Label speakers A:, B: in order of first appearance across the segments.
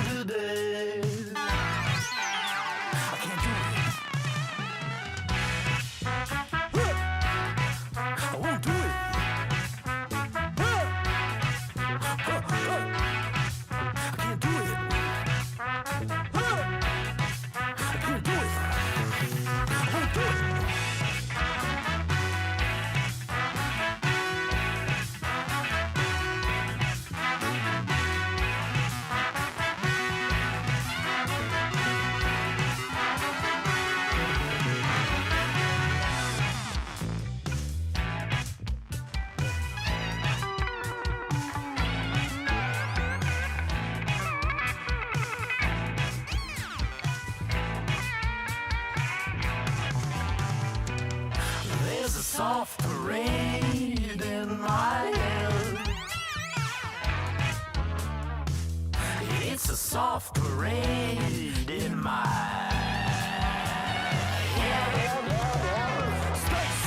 A: today. I can't do it. I won't do it. I can't do it. I can't do it. I won't do it. There's a soft parade in my head. It's a soft parade in my head. Space.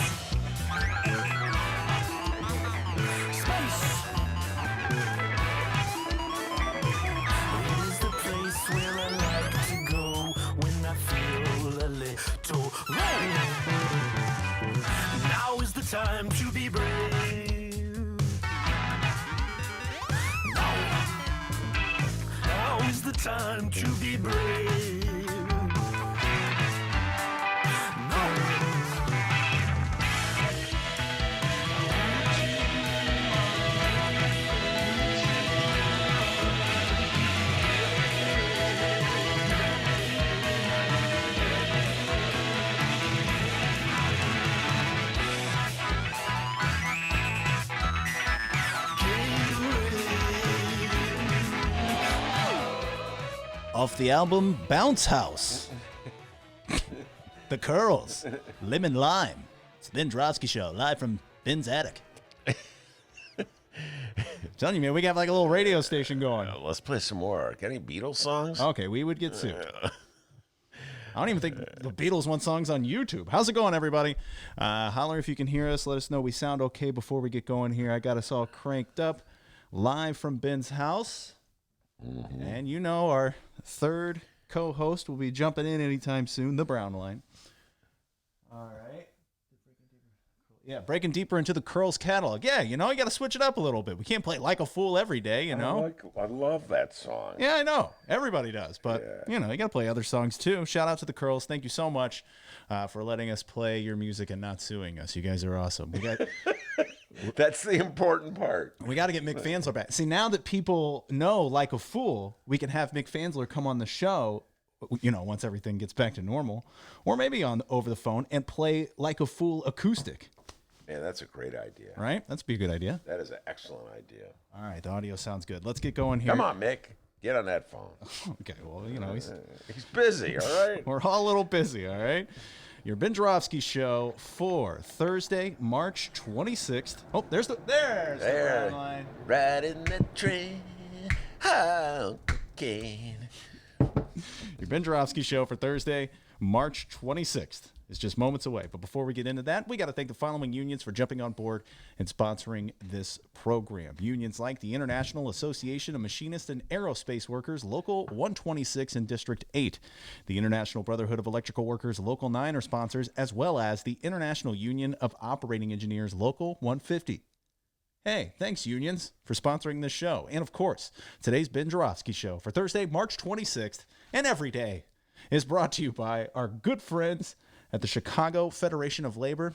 A: Space. It is the place where I like to go when I feel a little low. Now is the time to be brave. Now is the time to be brave.
B: Off the album Bounce House. The Curls. Lemon Lime. It's the Ben Joravsky Show, live from Ben's attic. I'm telling you, man, we got like a little radio station going.
C: Let's play some more. Got any Beatles songs?
B: Okay, we would get sued. I don't even think the Beatles want songs on YouTube. How's it going, everybody? Holler if you can hear us. Let us know we sound okay before we get going here. I got us all cranked up live from Ben's house. Mm-hmm. And you know our third co-host will be jumping in anytime soon, the Brown Line. All right. Yeah, breaking deeper into the Curls catalog. Yeah, you know, you got to switch it up a little bit. We can't play Like a Fool every day, you know.
C: I love that song.
B: Yeah, I know. Everybody does. But, you know, you got to play other songs, too. Shout out to the Curls. Thank you so much for letting us play your music and not suing us. You guys are awesome. We got...
C: That's the important part.
B: We got to get Mick Fansler back. See, now that people know Like a Fool, we can have Mick Fansler come on the show, you know, once everything gets back to normal, or maybe on over the phone and play Like a Fool acoustic.
C: Man, that's a great idea.
B: Right? That'd be a good idea.
C: That is an excellent idea.
B: All right, the audio sounds good. Let's get going here.
C: Come on, Mick. Get on that phone.
B: Okay, well, you know, he's
C: busy, all right?
B: We're all a little busy, all right? Your Ben Joravsky Show for Thursday, March 26th. Oh, there's the Brown Line.
C: Riding the train, high cocaine.
B: Your Ben Joravsky Show for Thursday, March 26th. Is just moments away. But before we get into that, we got to thank the following unions for jumping on board and sponsoring this program. Unions like the International Association of Machinists and Aerospace Workers, Local 126 in District 8. The International Brotherhood of Electrical Workers, Local 9 are sponsors, as well as the International Union of Operating Engineers, Local 150. Hey, thanks, unions, for sponsoring this show. And, of course, today's Ben Joravsky Show for Thursday, March 26th, and every day is brought to you by our good friends at the Chicago Federation of Labor.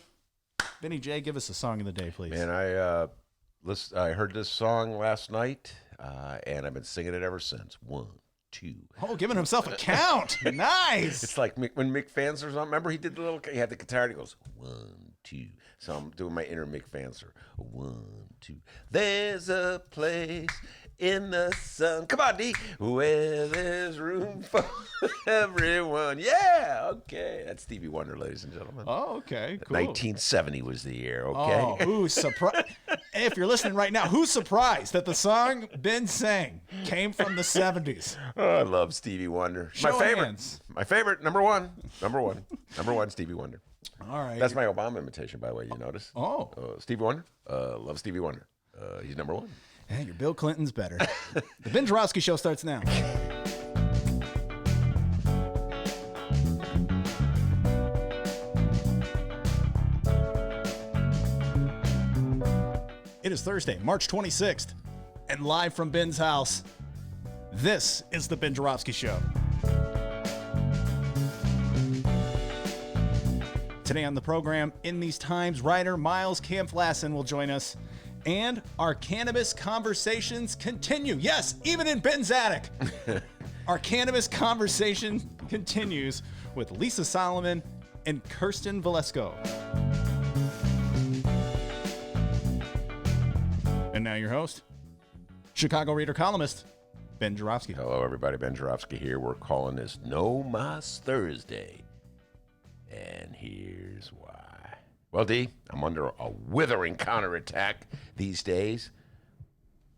B: Benny J, give us a song of the day, please.
C: Man, I heard this song last night, and I've been singing it ever since. 1, 2.
B: Oh, giving himself a count. Nice.
C: It's like when Mick Fansler's on. Remember, he had the guitar, and he goes, 1, 2. So I'm doing my inner Mick Fansler. 1, 2. There's a place in the sun. Come on, D. Where there's room for everyone. Yeah, okay. That's Stevie Wonder, ladies and gentlemen.
B: Oh, okay, cool.
C: 1970 was the year, okay?
B: Oh, who's surprised? If you're listening right now, who's surprised that the song Ben sang came from the 70s?
C: Oh, I love Stevie Wonder.
B: Show hands.
C: My favorite, number one, Stevie Wonder.
B: All right.
C: That's my Obama imitation, by the way, you notice?
B: Oh.
C: Stevie Wonder? Love Stevie Wonder. He's number one.
B: Hey, your Bill Clinton's better. The Ben Joravsky Show starts now. is Thursday, March 26th, and live from Ben's house, this is the Ben Joravsky Show. Today on the program, In These Times, writer Miles Kampf-Lassin will join us, and our cannabis conversations continue. Yes, even in Ben's attic. Our cannabis conversation continues with Lisa Salomon and Kirsten Velasco. And now your host, Chicago Reader columnist, Ben Joravsky.
C: Hello, everybody. Ben Joravsky here. We're calling this No Mas Thursday. And here's why. Well, D, I'm under a withering counterattack these days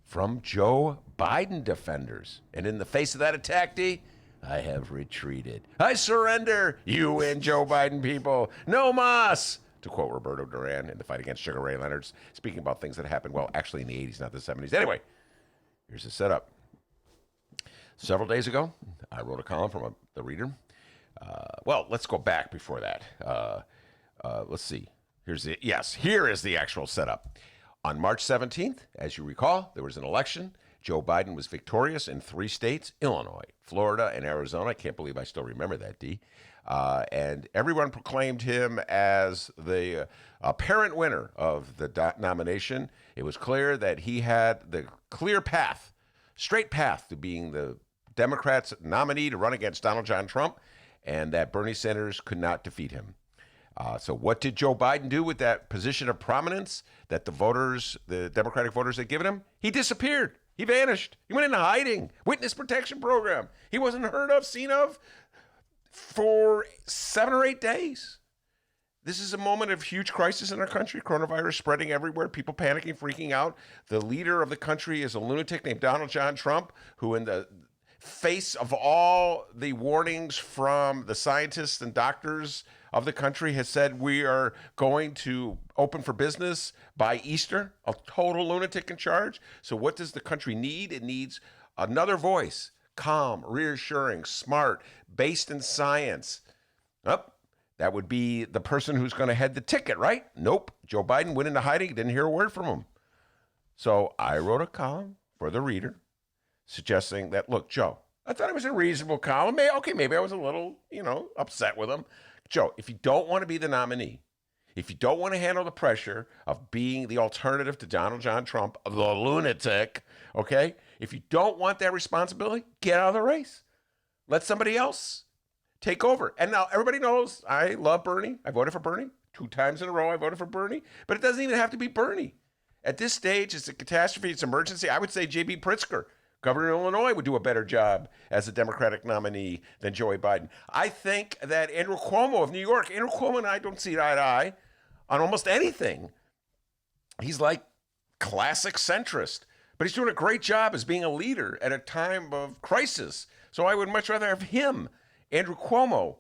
C: from Joe Biden defenders. And in the face of that attack, D, I have retreated. I surrender, you and Joe Biden people. No mas! To quote Roberto Duran in the fight against Sugar Ray Leonard, speaking about things that happened, well, actually in the 80s, not the 70s. Anyway, here's the setup. Several days ago, I wrote a column from the Reader. Well, let's go back before that. Let's see. Here is the actual setup. On March 17th, as you recall, there was an election. Joe Biden was victorious in 3 states, Illinois, Florida, and Arizona. I can't believe I still remember that, D. And everyone proclaimed him as the apparent winner of the nomination. It was clear that he had the clear path, straight path to being the Democrats' nominee to run against Donald John Trump, and that Bernie Sanders could not defeat him. So what did Joe Biden do with that position of prominence that the Democratic voters had given him? He disappeared. He vanished. He went into hiding. Witness protection program. He wasn't heard of, seen of for 7 or 8 days. This is a moment of huge crisis in our country. Coronavirus spreading everywhere. People panicking, freaking out. The leader of the country is a lunatic named Donald John Trump, who in the face of all the warnings from the scientists and doctors of the country has said we are going to open for business by Easter. A total lunatic in charge. So what does the country need? It needs another voice. Calm, reassuring, smart, based in science. That would be the person who's going to head the ticket, right? Nope. Joe Biden went into hiding. Didn't hear a word from him. So I wrote a column for the Reader suggesting that, look, Joe, I thought it was a reasonable column. Maybe I was a little, upset with him. Joe, if you don't want to be the nominee, if you don't want to handle the pressure of being the alternative to Donald John Trump, the lunatic, okay? If you don't want that responsibility, get out of the race. Let somebody else take over. And now everybody knows I love Bernie. I voted for Bernie 2 times in a row. I voted for Bernie. But it doesn't even have to be Bernie. At this stage, it's a catastrophe. It's an emergency. I would say J.B. Pritzker, governor of Illinois, would do a better job as a Democratic nominee than Joey Biden. I think that Andrew Cuomo of New York, Andrew Cuomo and I don't see eye to eye on almost anything. He's like classic centrist, but he's doing a great job as being a leader at a time of crisis. So I would much rather have him, Andrew Cuomo,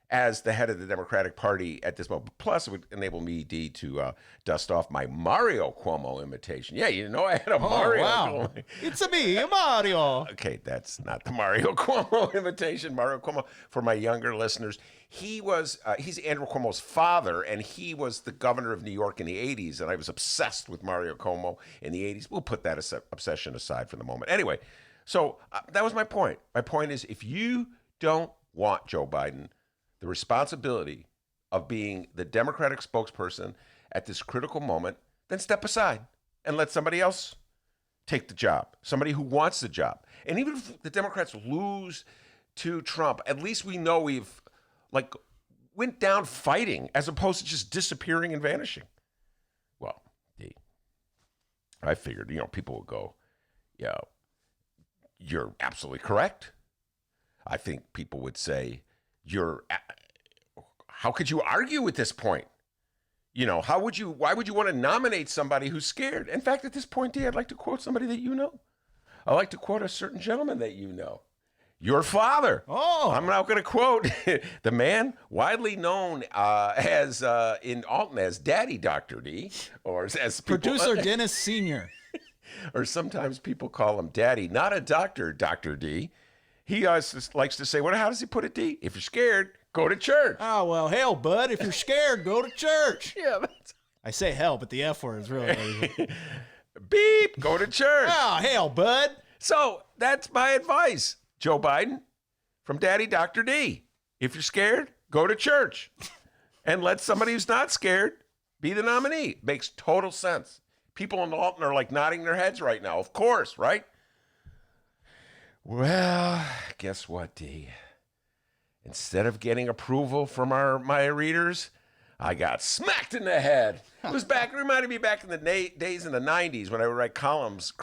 C: as the head of the Democratic Party at this moment. Plus, it would enable me, D, to dust off my Mario Cuomo imitation. Yeah, I had a Mario.
B: Wow. It's me, Mario.
C: Okay, that's not the Mario Cuomo imitation. Mario Cuomo, for my younger listeners, he's Andrew Cuomo's father, and he was the governor of New York in the 80s, and I was obsessed with Mario Cuomo in the 80s. We'll put that obsession aside for the moment. Anyway, so that was my point. My point is, if you don't want Joe Biden the responsibility of being the Democratic spokesperson at this critical moment, then step aside and let somebody else take the job, somebody who wants the job. And even if the Democrats lose to Trump, at least we know we've went down fighting as opposed to just disappearing and vanishing. Well, I figured, people would go, yeah, you're absolutely correct. I think people would say, how could you argue at this point? Why would you want to nominate somebody who's scared? In fact, at this point, D, I'd like to quote somebody that you know. I'd like to quote a certain gentleman that you know. Your father.
B: Oh.
C: I'm now going to quote the man widely known as in Alton as Daddy Dr. D, or as people,
B: Producer Dennis Sr.
C: Or sometimes people call him Daddy, not a doctor, Dr. D. He likes to say, how does he put it, D? If you're scared, go to church.
B: Oh, well, hell, bud, if you're scared, go to church.
C: Yeah,
B: I say hell, but the F word is really.
C: Beep, go to church.
B: Oh, hell, bud.
C: So that's my advice, Joe Biden, from Daddy Dr. D. If you're scared, go to church and let somebody who's not scared be the nominee. Makes total sense. People in Alton are like nodding their heads right now. Of course, right? Well, guess what, D? Instead of getting approval from my readers, I got smacked in the head. It reminded me back in the days in the 90s when I would write columns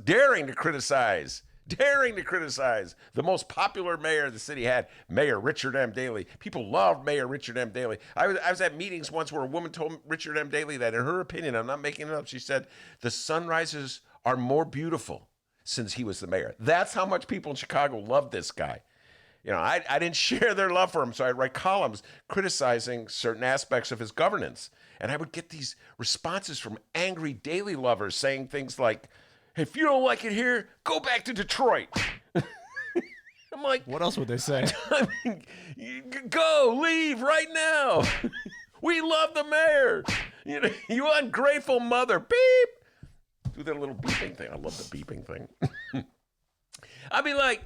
C: daring to criticize the most popular mayor the city had, Mayor Richard M. Daley. People loved Mayor Richard M. Daley. I was at meetings once where a woman told Richard M. Daley that in her opinion, I'm not making it up, she said, the sunrises are more beautiful since he was the mayor. That's how much people in Chicago loved this guy. You know, I didn't share their love for him, so I'd write columns criticizing certain aspects of his governance. And I would get these responses from angry Daley lovers saying things like, hey, if you don't like it here, go back to Detroit. I'm like,
B: What else would they say?
C: I mean, go, leave right now. We love the mayor. You know, you ungrateful mother. Beep. Do that little beeping thing. I love the beeping thing. I'd be like,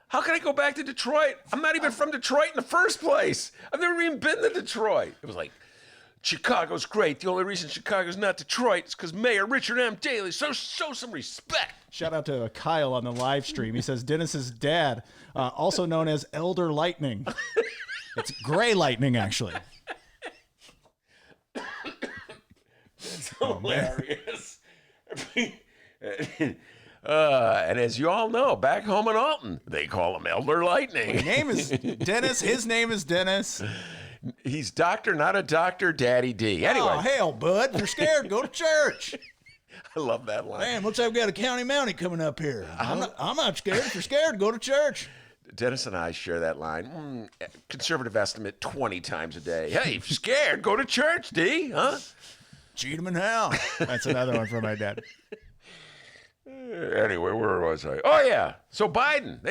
C: how can I go back to Detroit? I'm not even from Detroit in the first place. I've never even been to Detroit. It was like, Chicago's great. The only reason Chicago's not Detroit is because Mayor Richard M. Daley. So show some respect.
B: Shout out to Kyle on the live stream. He says Dennis's dad, also known as Elder Lightning. It's Gray Lightning, actually.
C: It's hilarious. And as you all know, back home in Alton, they call him Elder Lightning.
B: His name is Dennis. His name is Dennis.
C: He's doctor, not a doctor, Daddy D. Anyway.
B: Oh, hell, bud. If you're scared, go to church.
C: I love that line.
B: Man, looks like we got a county mountie coming up here. I'm not scared. If you're scared, go to church.
C: Dennis and I share that line. Conservative estimate 20 times a day. Hey, if you're scared, go to church, D. Huh?
B: Cheat him in hell. That's another one from my dad.
C: Anyway, where was I? Oh, yeah. So Biden,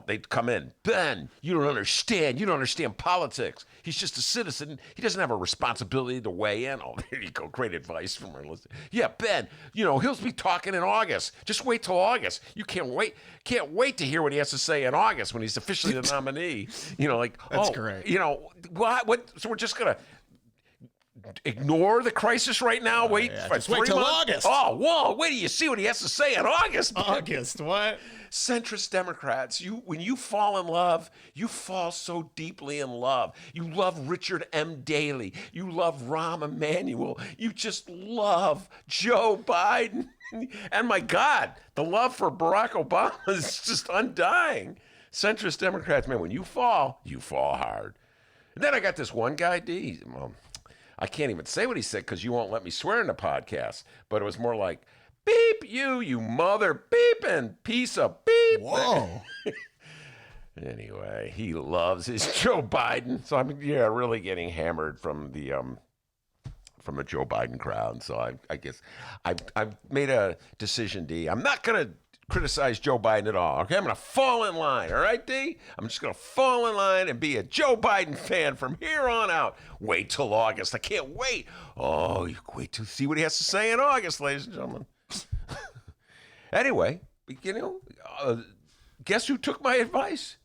C: they'd come in. Ben, you don't understand. You don't understand politics. He's just a citizen. He doesn't have a responsibility to weigh in. Oh, there you go. Great advice from our listener. Yeah, Ben, he'll be talking in August. Just wait till August. You can't wait to hear what he has to say in August when he's officially the nominee.
B: That's great.
C: What? So we're just going to ignore the crisis right now? Wait for 3
B: wait till
C: months?
B: August.
C: Oh, whoa, wait till you see what he has to say in August.
B: August, what?
C: Centrist Democrats, when you fall in love, you fall so deeply in love. You love Richard M. Daley. You love Rahm Emanuel. You just love Joe Biden. And my God, the love for Barack Obama is just undying. Centrist Democrats, man, when you fall hard. And then I got this one guy, D. I can't even say what he said because you won't let me swear in the podcast. But it was more like, beep you mother beeping piece of beep.
B: Whoa.
C: Anyway, he loves his Joe Biden. So I'm really getting hammered from the Joe Biden crowd. So I guess I've made a decision, D. I'm not going to criticize Joe Biden at all. Okay, I'm going to fall in line. All right, D? I'm just going to fall in line and be a Joe Biden fan from here on out. Wait till August. I can't wait. Oh, you wait to see what he has to say in August, ladies and gentlemen. Anyway, guess who took my advice?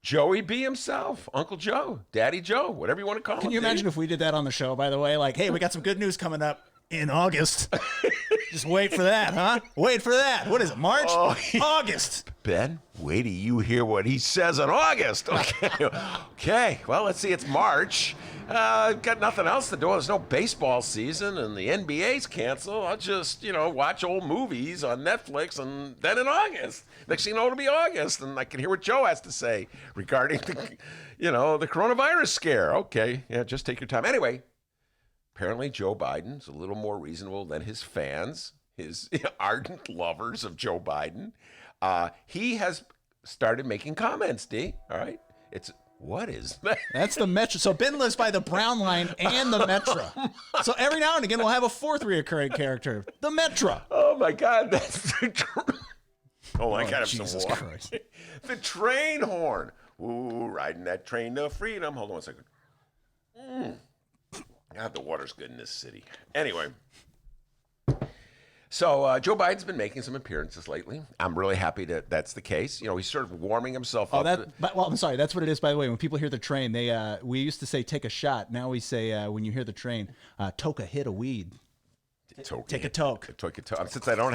C: Joey B himself, Uncle Joe, Daddy Joe, whatever you want to call him.
B: Can you imagine if we did that on the show, by the way? Like, hey, we got some good news coming up in August. Just wait for that, huh? Wait for that. What is it, March? August.
C: Ben, wait till you hear what he says in August. Okay. Okay. Well, let's see. It's March. Got nothing else to do. There's no baseball season, and the NBA's canceled. I'll just, watch old movies on Netflix, and then in August. Next thing you know, it'll be August, and I can hear what Joe has to say regarding the coronavirus scare. Okay. Yeah, just take your time. Anyway. Apparently, Joe Biden's a little more reasonable than his fans, his ardent lovers of Joe Biden. He has started making comments, D. All right? What is that?
B: That's the Metro. So Ben lives by the Brown Line and the Metro. So every now and again, we'll have a fourth reoccurring character, the Metro.
C: Oh, my God. That's the Oh, I got to have
B: Jesus
C: some water.
B: Christ.
C: The train horn. Ooh, riding that train to freedom. Hold on one second. God, the water's good in this city. Anyway. So Joe Biden's been making some appearances lately. I'm really happy that that's the case. You know, he's sort of warming himself up.
B: Well, I'm sorry. That's what it is, by the way. When people hear the train, we used to say take a shot. Now we say when you hear the train, toke a hit of weed. Take a toke.
C: Since I don't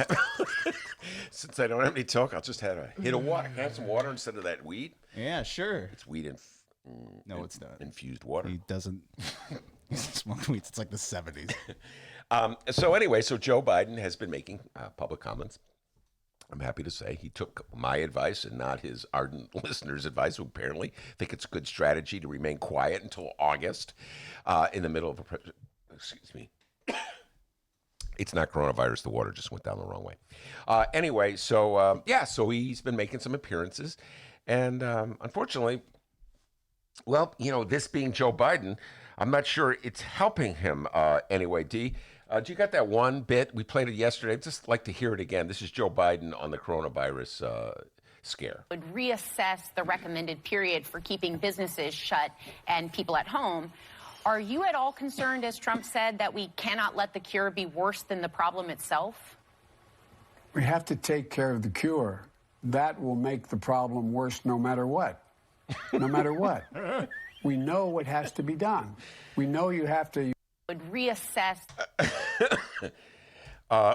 C: have any toke, I'll just have a hit of water. Can I have some water instead of that weed?
B: Yeah, sure.
C: It's weed
B: no, it's not
C: infused water.
B: He doesn't smoke weeds. It's like the 70s.
C: So Joe Biden has been making public comments. I'm happy to say he took my advice and not his ardent listeners' advice, who apparently think it's a good strategy to remain quiet until August in the middle of excuse me. It's not coronavirus. The water just went down the wrong way. So he's been making some appearances. And unfortunately, well, you know, this being Joe Biden, I'm not sure it's helping him anyway. D, do you got that one bit? We played it yesterday. I'd just like to hear it again. This is Joe Biden on the coronavirus scare.
D: Would reassess the recommended period for keeping businesses shut and people at home. Are you at all concerned, as Trump said, that we cannot let the cure be worse than the problem itself?
E: We have to take care of the cure. That will make the problem worse no matter what. No matter what. We know what has to be done. We know you have to...
D: Would reassess...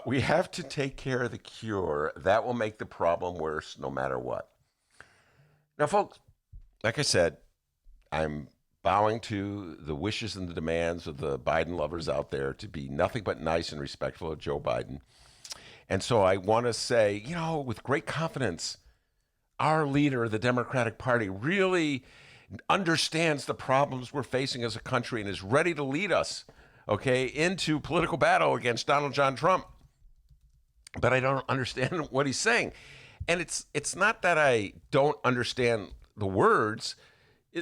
C: we have to take care of the cure. That will make the problem worse no matter what. Now, folks, like I said, I'm bowing to the wishes and the demands of the Biden lovers out there to be nothing but nice and respectful of Joe Biden. And so I want to say, you know, with great confidence, our leader of the Democratic Party really understands the problems we're facing as a country and is ready to lead us, okay, into political battle against Donald John Trump. But I don't understand what he's saying. And it's not that I don't understand the words.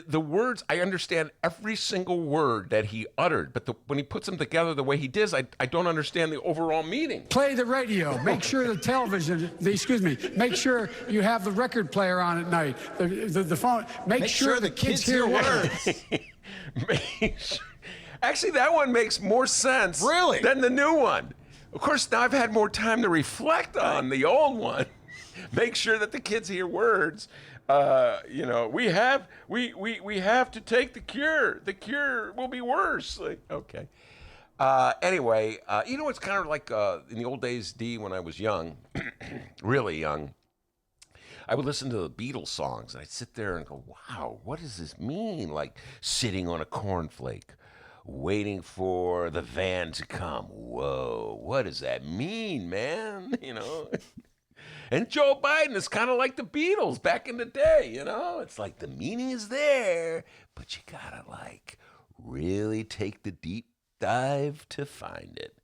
C: The words, I understand every single word that he uttered, but when he puts them together the way he does, I don't understand the overall meaning.
E: Play the radio. Make sure the television, make sure you have the record player on at night. The phone. Make sure the kids hear words.
C: Actually, that one makes more sense than the new one. Of course, now I've had more time to reflect on the old one. Make sure that the kids hear words. You know, we have to take the cure. The cure will be worse. Like, okay. Anyway, you know, it's kind of like in the old days, D, when I was young, really young, I would listen to the Beatles songs and I'd sit there and go, wow, what does this mean? Like sitting on a cornflake, waiting for the van to come. Whoa, what does that mean, man? You know? And Joe Biden is kind of like the Beatles back in the day, you know? It's like the meaning is there, but you gotta like really take the deep dive to find it.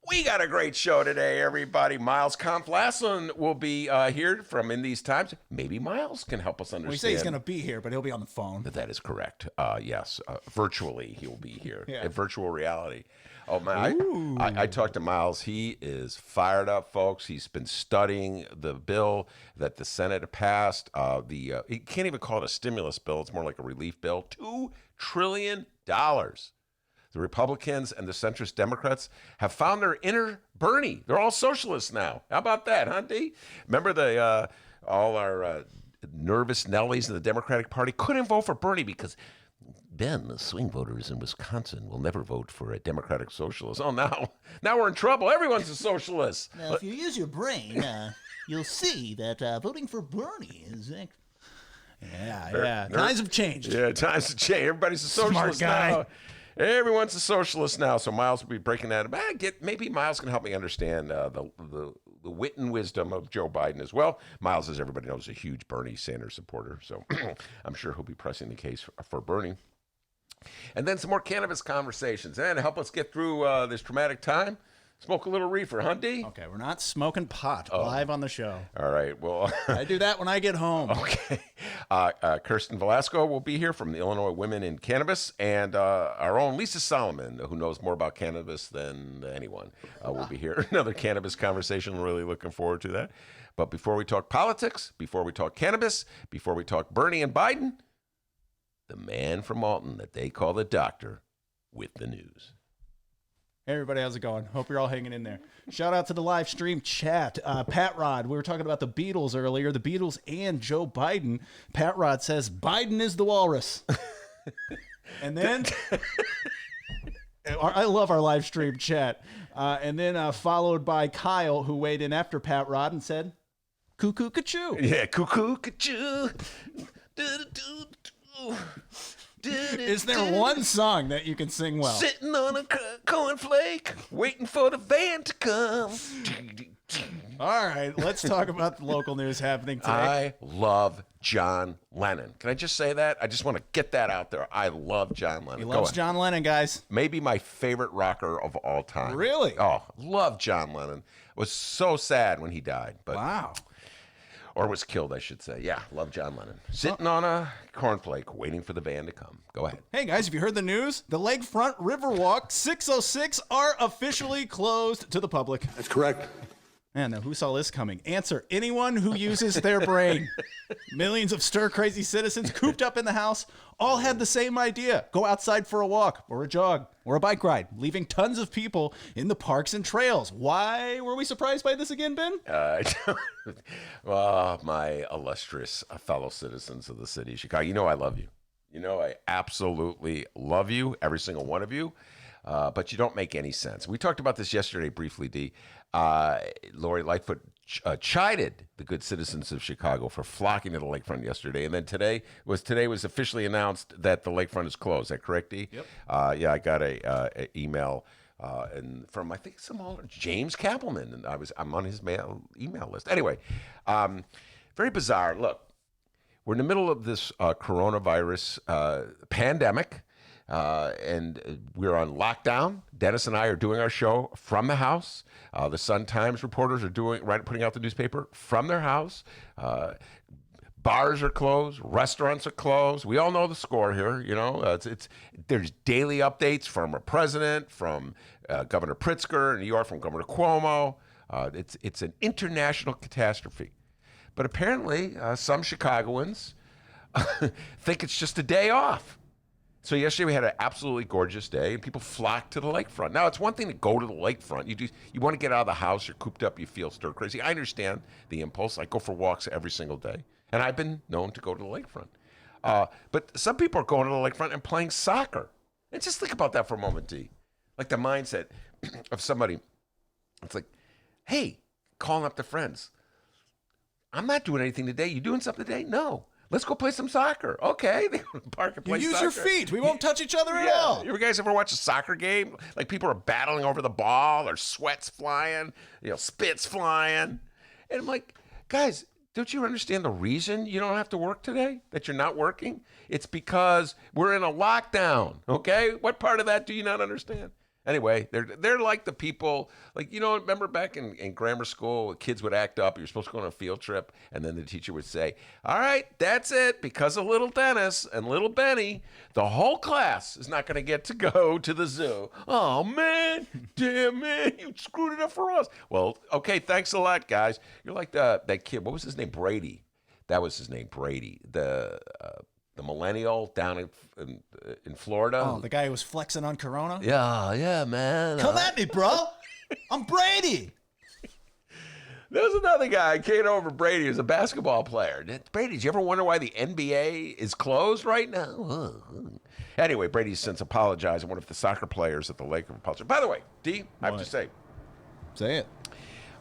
C: We got a great show today, everybody. Miles Kampf-Lassin will be here from In These Times. Maybe Miles can help us understand.
B: We say he's going to be here, but he'll be on the phone.
C: That is correct. Yes, virtually he will be here.
B: Yeah.
C: In virtual reality. Oh, man, I talked to Miles. He is fired up, folks. He's been studying the bill that the Senate passed. He can't even call it a stimulus bill. It's more like a relief bill. $2 trillion. The Republicans and the centrist Democrats have found their inner Bernie. They're all socialists now. How about that, huh, D? Remember all our nervous Nellies in the Democratic Party couldn't vote for Bernie because then the swing voters in Wisconsin will never vote for a Democratic socialist. Oh, now we're in trouble. Everyone's a socialist.
F: Now, if you use your brain, you'll see that voting for Bernie is...
B: Yeah. Times have changed.
C: Yeah, times have changed. Everybody's a socialist now. Everyone's a socialist now, so Miles will be breaking that. Maybe Miles can help me understand the wit and wisdom of Joe Biden as well. Miles, as everybody knows, is a huge Bernie Sanders supporter, so I'm sure he'll be pressing the case for Bernie. And then some more cannabis conversations. And to help us get through this traumatic time, smoke a little reefer, huh, D?
B: Okay, we're not smoking pot live on the show.
C: All right, well...
B: I do that when I get home.
C: Okay. Kirsten Velasco will be here from the Illinois Women in Cannabis, and our own Lisa Salomon, who knows more about cannabis than anyone, will be here. Another cannabis conversation. Really looking forward to that. But before we talk politics, before we talk cannabis, before we talk Bernie and Biden, the man from Alton that they call the doctor with the news.
B: Hey everybody, how's it going? Hope you're all hanging in there. Shout out to the live stream chat. Pat Rod, we were talking about the Beatles earlier, the Beatles and Joe Biden. Pat Rod says, Biden is the walrus. And then, I love our live stream chat. And then followed by Kyle, who weighed in after Pat Rod and said, cuckoo ka-choo.
C: Yeah, cuckoo ka-choo.
B: Is there one song that you can sing well?
C: Sitting on a cornflake, waiting for the van to come.
B: All right, let's talk about the local news happening today.
C: I love John Lennon. Can I just say that? I just want to get that out there. I love John Lennon.
B: He loves John Lennon, guys.
C: Maybe my favorite rocker of all time.
B: Really?
C: Oh, love John Lennon. Was so sad when he died. But
B: Wow.
C: Or was killed, I should say. Yeah, love John Lennon. Sitting on a cornflake, waiting for the van to come. Go ahead.
B: Hey, guys, have you heard the news? The Lakefront Riverwalk 606 are officially closed to the public.
G: That's correct.
B: Man, now who saw this coming? Answer, anyone who uses their brain. Millions of stir-crazy citizens cooped up in the house all had the same idea. Go outside for a walk or a jog or a bike ride, leaving tons of people in the parks and trails. Why were we surprised by this again, Ben?
C: Well, my illustrious fellow citizens of the city of Chicago, you know I love you. You know I absolutely love you, every single one of you. But you don't make any sense. We talked about this yesterday briefly, D. Lori Lightfoot chided the good citizens of Chicago for flocking to the lakefront yesterday. And then today was officially announced that the lakefront is closed. Is that correct, D?
B: Yep.
C: Yeah, I got a email and from, I think, James Kappelman, and I'm on his email list. Anyway, very bizarre. Look, we're in the middle of this coronavirus pandemic. And we're on lockdown. Dennis and I are doing our show from the house. The Sun-Times reporters are putting out the newspaper from their house. Bars are closed. Restaurants are closed. We all know the score here. You know, there's daily updates from our president, from Governor Pritzker in New York, from Governor Cuomo. It's an international catastrophe. But apparently, some Chicagoans think it's just a day off. So yesterday we had an absolutely gorgeous day, and people flocked to the lakefront. Now, it's one thing to go to the lakefront. You want to get out of the house. You're cooped up. You feel stir crazy. I understand the impulse. I go for walks every single day, and I've been known to go to the lakefront. But some people are going to the lakefront and playing soccer. And just think about that for a moment, D. Like the mindset of somebody. It's like, hey, calling up their friends. I'm not doing anything today. You doing something today? No. Let's go play some soccer. Okay. They go to the park and play
B: You use
C: soccer.
B: your feet. We won't touch each other at all.
C: You guys ever watch a soccer game? Like people are battling over the ball, or sweat's flying, spit's flying. And I'm like, guys, don't you understand the reason you don't have to work today? That you're not working? It's because we're in a lockdown. Okay? What part of that do you not understand? Anyway, they're like the people, remember back in grammar school, kids would act up. You're supposed to go on a field trip, and then the teacher would say, all right, that's it. Because of little Dennis and little Benny, the whole class is not going to get to go to the zoo. Oh, man, damn, man, you screwed it up for us. Well, okay, thanks a lot, guys. You're like that kid. What was his name? Brady. That was his name, Brady. The millennial down in Florida.
B: Oh, the guy who was flexing on Corona?
C: Yeah, man.
F: Come at me, bro. I'm Brady.
C: There was another guy came over Brady, who's a basketball player. Brady, did you ever wonder why the NBA is closed right now? Anyway, Brady's since apologized. I wonder if the soccer players at the lake have apologized. By the way, D, I have to say,
B: it.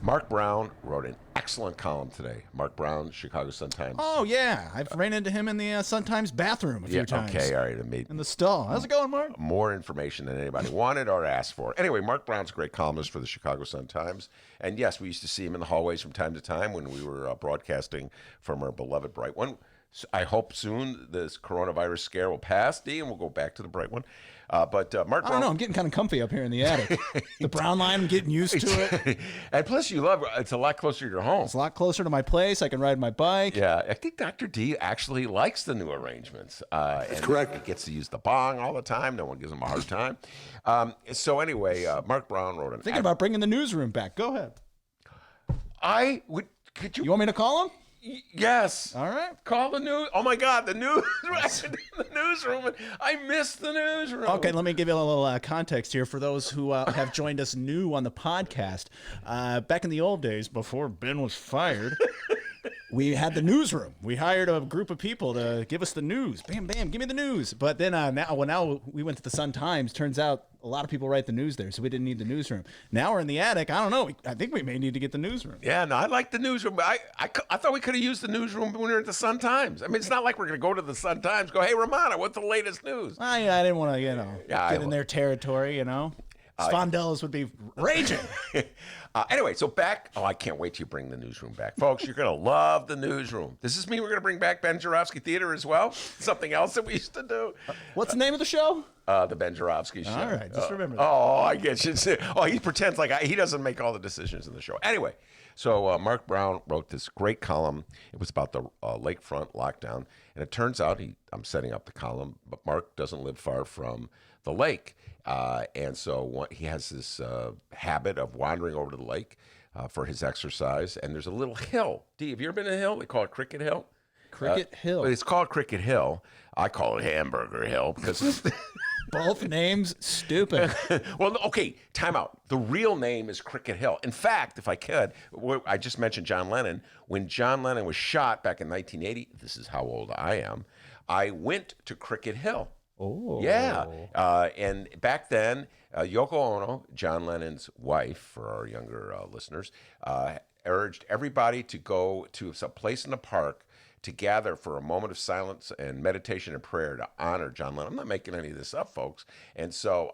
C: Mark Brown wrote an excellent column today. Mark Brown, Chicago Sun-Times.
B: Oh, yeah. I've ran into him in the Sun-Times bathroom a few times.
C: Okay, all right.
B: In the stall. How's it going, Mark?
C: More information than anybody wanted or asked for. Anyway, Mark Brown's a great columnist for the Chicago Sun-Times. And yes, we used to see him in the hallways from time to time when we were broadcasting from our beloved Bright One. So I hope soon this coronavirus scare will pass, D, and we'll go back to the Bright One. But Mark Brown,
B: I don't know. I'm getting kind of comfy up here in the attic. The brown line, I'm getting used to it.
C: And plus, it's a lot closer to your home.
B: It's a lot closer to my place. I can ride my bike.
C: Yeah, I think Dr. D actually likes the new arrangements. That's
G: correct.
C: He gets to use the bong all the time. No one gives him a hard time. So anyway, Mark Brown wrote
B: Thinking about bringing the newsroom back. Go ahead.
C: Could you?
B: You want me to call him?
C: Yes.
B: All right.
C: Call the news. Oh my God, the news. The newsroom. I missed the newsroom.
B: Okay, let me give you a little context here for those who have joined us new on the podcast. Back in the old days, before Ben was fired, we had the newsroom. We hired a group of people to give us the news. Bam, bam, give me the news. But then now we went to the Sun-Times. Turns out a lot of people write the news there, so we didn't need the newsroom. Now we're in the attic. I don't know. I think we may need to get the newsroom.
C: Yeah, no, I like the newsroom. I thought we could have used the newsroom when we were at the Sun-Times. I mean, it's not like we're going to go to the Sun-Times, go, hey, Romana, what's the latest news?
B: I didn't want to, get in their territory, Spondellas would be raging.
C: Anyway, so back. Oh, I can't wait till you bring the newsroom back. Folks, you're going to love the newsroom. Does this mean we're going to bring back Ben Joravsky Theater as well? Something else that we used to do?
B: What's the name of the show?
C: The Ben Joravsky Show.
B: All right, just remember that.
C: Oh, I get you. Oh, he pretends like he doesn't make all the decisions in the show. Anyway, so Mark Brown wrote this great column. It was about the lakefront lockdown. And it turns out, I'm setting up the column, but Mark doesn't live far from the lake. And so he has this habit of wandering over to the lake for his exercise. And there's a little hill. Dee, have you ever been to a hill? They call it Cricket Hill.
B: Cricket Hill.
C: It's called Cricket Hill. I call it Hamburger Hill because
B: both names stupid.
C: Well, okay, time out. The real name is Cricket Hill. In fact, if I could, I just mentioned John Lennon. When John Lennon was shot back in 1980, this is how old I am, I went to Cricket Hill.
B: Oh.
C: Yeah. And back then, Yoko Ono, John Lennon's wife, for our younger listeners, urged everybody to go to some place in the park to gather for a moment of silence and meditation and prayer to honor John Lennon. I'm not making any of this up, folks. And so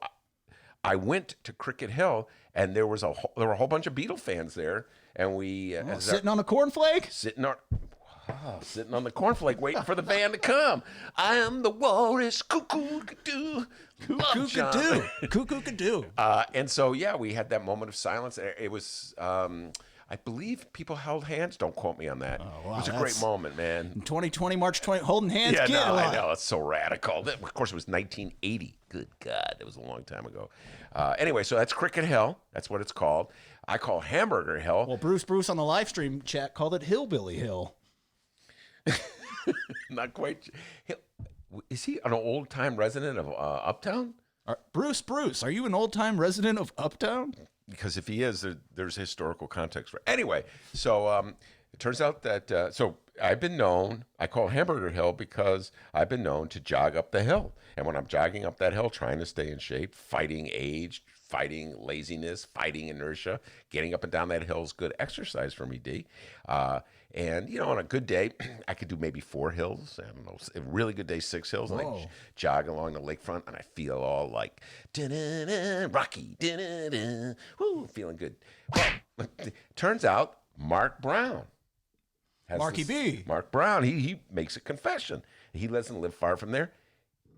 C: I went to Cricket Hill, and there were a whole bunch of Beatle fans there, and we
B: sitting on a cornflake,
C: sitting on the cornflake, waiting for the band to come. I am the walrus, cuckoo-ca-doo.
B: Cuckoo-ca-doo.
C: And so, yeah, we had that moment of silence. It was, I believe people held hands. Don't quote me on that.
B: Oh, wow,
C: it was a great moment, man.
B: 2020, March 20, holding hands.
C: Yeah, no, I know. It's so radical. Of course, it was 1980. Good God, that was a long time ago. Anyway, so that's Cricket Hill. That's what it's called. I call Hamburger Hill.
B: Well, Bruce on the live stream chat called it Hillbilly Hill.
C: Not quite. Is he an old-time resident of Uptown?
B: Bruce, are you an old-time resident of Uptown?
C: Because if he is, there's historical context for it. Anyway, so it turns out that, so I've been known, I call Hamburger Hill because I've been known to jog up the hill. And when I'm jogging up that hill, trying to stay in shape, fighting age, fighting laziness, fighting inertia, getting up and down that hill is good exercise for me, D. And, on a good day, I could do maybe 4 hills. I don't know, a really good day, 6 hills. And I jog along the lakefront, and I feel all like, Rocky, woo, feeling good. Well, turns out Mark Brown. Mark Brown, he makes a confession. He doesn't live far from there.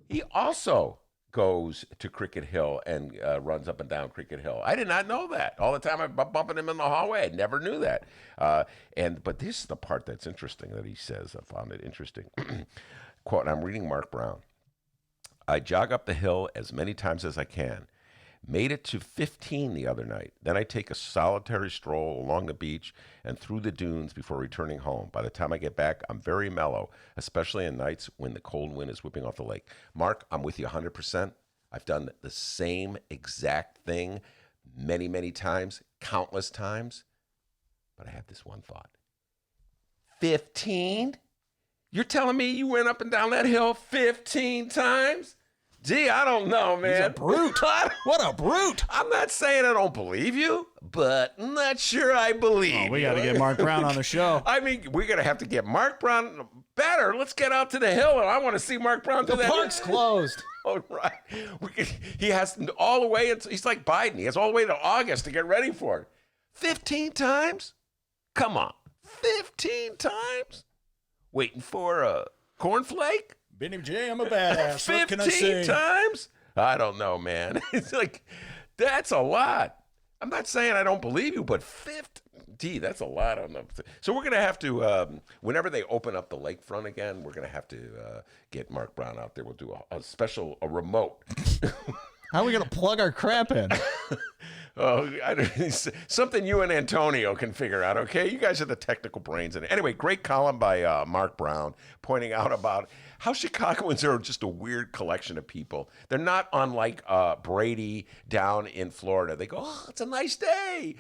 C: He also goes to Cricket Hill and runs up and down Cricket Hill. I did not know that. All the time I'm bumping him in the hallway. I never knew that. But this is the part that's interesting that he says. I found it interesting. Quote, I'm reading Mark Brown. I jog up the hill as many times as I can. Made it to 15 the other night. Then I take a solitary stroll along the beach and through the dunes before returning home. By the time I get back, I'm very mellow, especially on nights when the cold wind is whipping off the lake. Mark, I'm with you 100%. I've done the same exact thing many, many times, countless times. But I have this one thought. 15? You're telling me you went up and down that hill 15 times? Gee, I don't know, man.
B: He's a brute. What a brute.
C: I'm not saying I don't believe you, but I'm not sure I believe
B: we got to get Mark Brown on the show.
C: I mean, we're going to have to get Mark Brown better. Let's get out to the hill, and I want to see Mark Brown do that.
B: The park's closed.
C: Oh, right. He has all the way, he's like Biden. He has all the way to August to get ready for it. 15 times? Come on. 15 times? Waiting for a cornflake?
B: Benny J, I'm a badass. What can I say?
C: 15 times? I don't know, man. It's like, that's a lot. I'm not saying I don't believe you, but 50, that's a lot. So we're going to have to, whenever they open up the lakefront again, we're going to have to get Mark Brown out there. We'll do a remote.
B: How are we going to plug our crap in?
C: Oh, something you and Antonio can figure out, okay? You guys are the technical brains in it. Anyway, great column by Mark Brown pointing out about how Chicagoans are just a weird collection of people. They're not unlike Brady down in Florida. They go, oh, it's a nice day.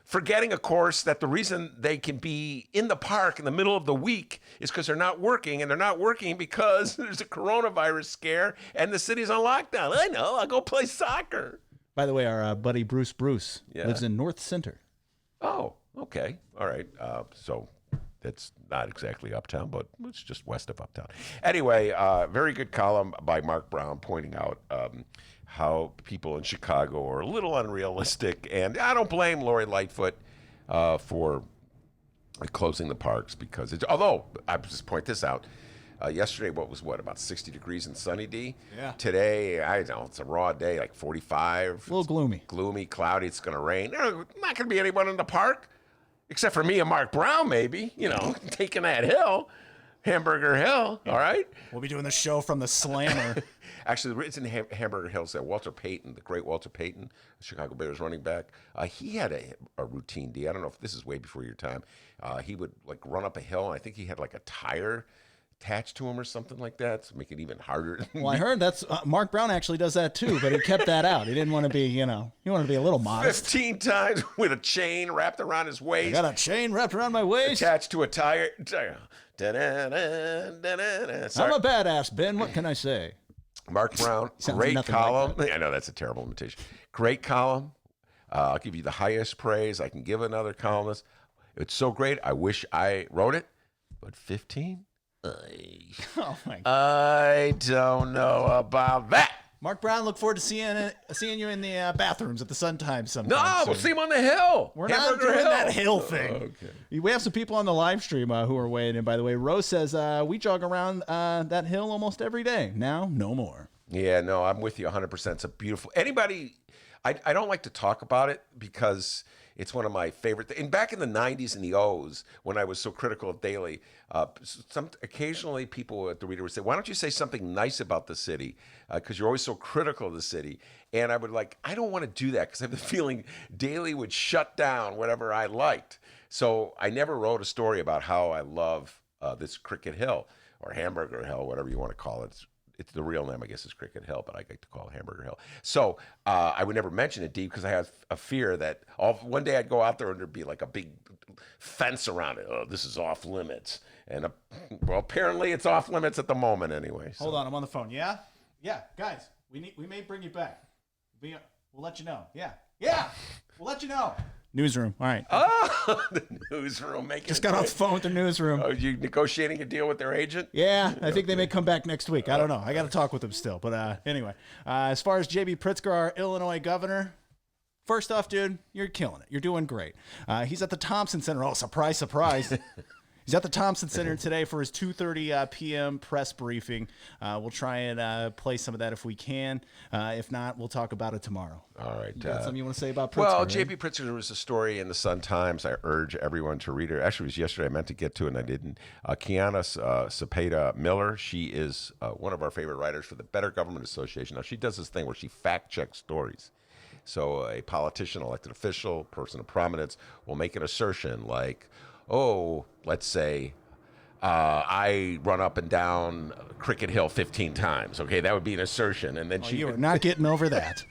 C: Forgetting, of course, that the reason they can be in the park in the middle of the week is because they're not working, and they're not working because there's a coronavirus scare and the city's on lockdown. I know, I'll go play soccer.
B: By the way, our buddy Bruce lives in North Center.
C: Oh, okay. All right. So that's not exactly uptown, but it's just west of uptown. Anyway, very good column by Mark Brown pointing out how people in Chicago are a little unrealistic. And I don't blame Lori Lightfoot for closing the parks because although I just point this out, yesterday, about 60 degrees and sunny, D?
B: Yeah.
C: Today, I don't know, it's a raw day, like 45.
B: A little gloomy.
C: Gloomy, cloudy, it's going to rain. There's not going to be anyone in the park, except for me and Mark Brown, maybe, taking that hill, Hamburger Hill, all right?
B: We'll be doing the show from the Slammer.
C: Actually, it's in Hamburger Hills that Walter Payton, the great Walter Payton, the Chicago Bears running back, he had a routine, D. I don't know if this is way before your time. He would, run up a hill, and I think he had, a tire attached to him or something like that to make it even harder.
B: Well, I heard that's Mark Brown actually does that too, but he kept that out. He didn't want to be, he wanted to be a little modest.
C: 15 times with a chain wrapped around his waist.
B: I got a chain wrapped around my waist.
C: Attached to a tire.
B: I'm a badass, Ben. What can I say?
C: Mark Brown, great column. Like I know that's a terrible imitation. Great column. I'll give you the highest praise I can give another columnist. It's so great. I wish I wrote it, but 15?
B: Oh my God.
C: I don't know about that.
B: Mark Brown, look forward to seeing you in the bathrooms at the Sun Times sometime.
C: No, we'll see him on the hill.
B: We're not doing that hill thing. Okay. We have some people on the live stream who are weighing in, by the way. Rose says, we jog around that hill almost every day. Now, no more.
C: Yeah, no, I'm with you 100%. It's a beautiful... Anybody... I don't like to talk about it because it's one of my favorite things. And back in the 90s and the O's, when I was so critical of Daily, occasionally people at the Reader would say, why don't you say something nice about the city? Because you're always so critical of the city. And I would I don't want to do that because I have the feeling Daily would shut down whatever I liked. So I never wrote a story about how I love this Cricket Hill or Hamburger Hill, whatever you want to call it. It's the real name, I guess, is Cricket Hill, but I like to call it Hamburger Hill. So I would never mention it, Dee, because I have a fear that one day I'd go out there and there'd be a big fence around it. Oh, this is off limits. And well, apparently it's off limits at the moment anyway. So.
B: Hold on, I'm on the phone. Yeah? Yeah, guys, we may bring you back. We'll let you know. Yeah, we'll let you know. Newsroom. All right.
C: Oh, the newsroom.
B: Just got off the phone with the newsroom.
C: Oh, you negotiating a deal with their agent?
B: Yeah, I think they may come back next week. I don't know. I got to talk with them still. But anyway, as far as J.B. Pritzker, our Illinois governor, first off, dude, you're killing it. You're doing great. He's at the Thompson Center. Oh, surprise, surprise. He's at the Thompson Center today for his 2:30 p.m. press briefing. We'll try and play some of that if we can. If not, we'll talk about it tomorrow.
C: All right.
B: You got something you want to say about Pritzker?
C: Well,
B: right?
C: J.B. Pritzker, there was a story in the Sun-Times. I urge everyone to read it. Actually, it was yesterday. I meant to get to it, and I didn't. Kiana Cepeda Miller, she is one of our favorite writers for the Better Government Association. Now, she does this thing where she fact-checks stories. So a politician, elected official, person of prominence will make an assertion like, oh, let's say I run up and down Cricket Hill 15 times. Okay, that would be an assertion. And then
B: you are not getting over that.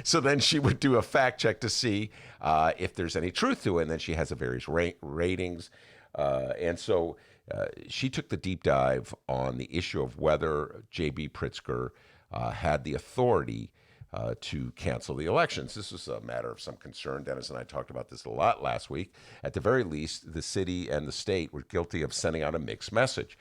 C: So then she would do a fact check to see if there's any truth to it. And then she has the various ratings. And so she took the deep dive on the issue of whether J.B. Pritzker had the authority to cancel the elections. This was a matter of some concern. Dennis and I talked about this a lot last week. At the very least, the city and the state were guilty of sending out a mixed message.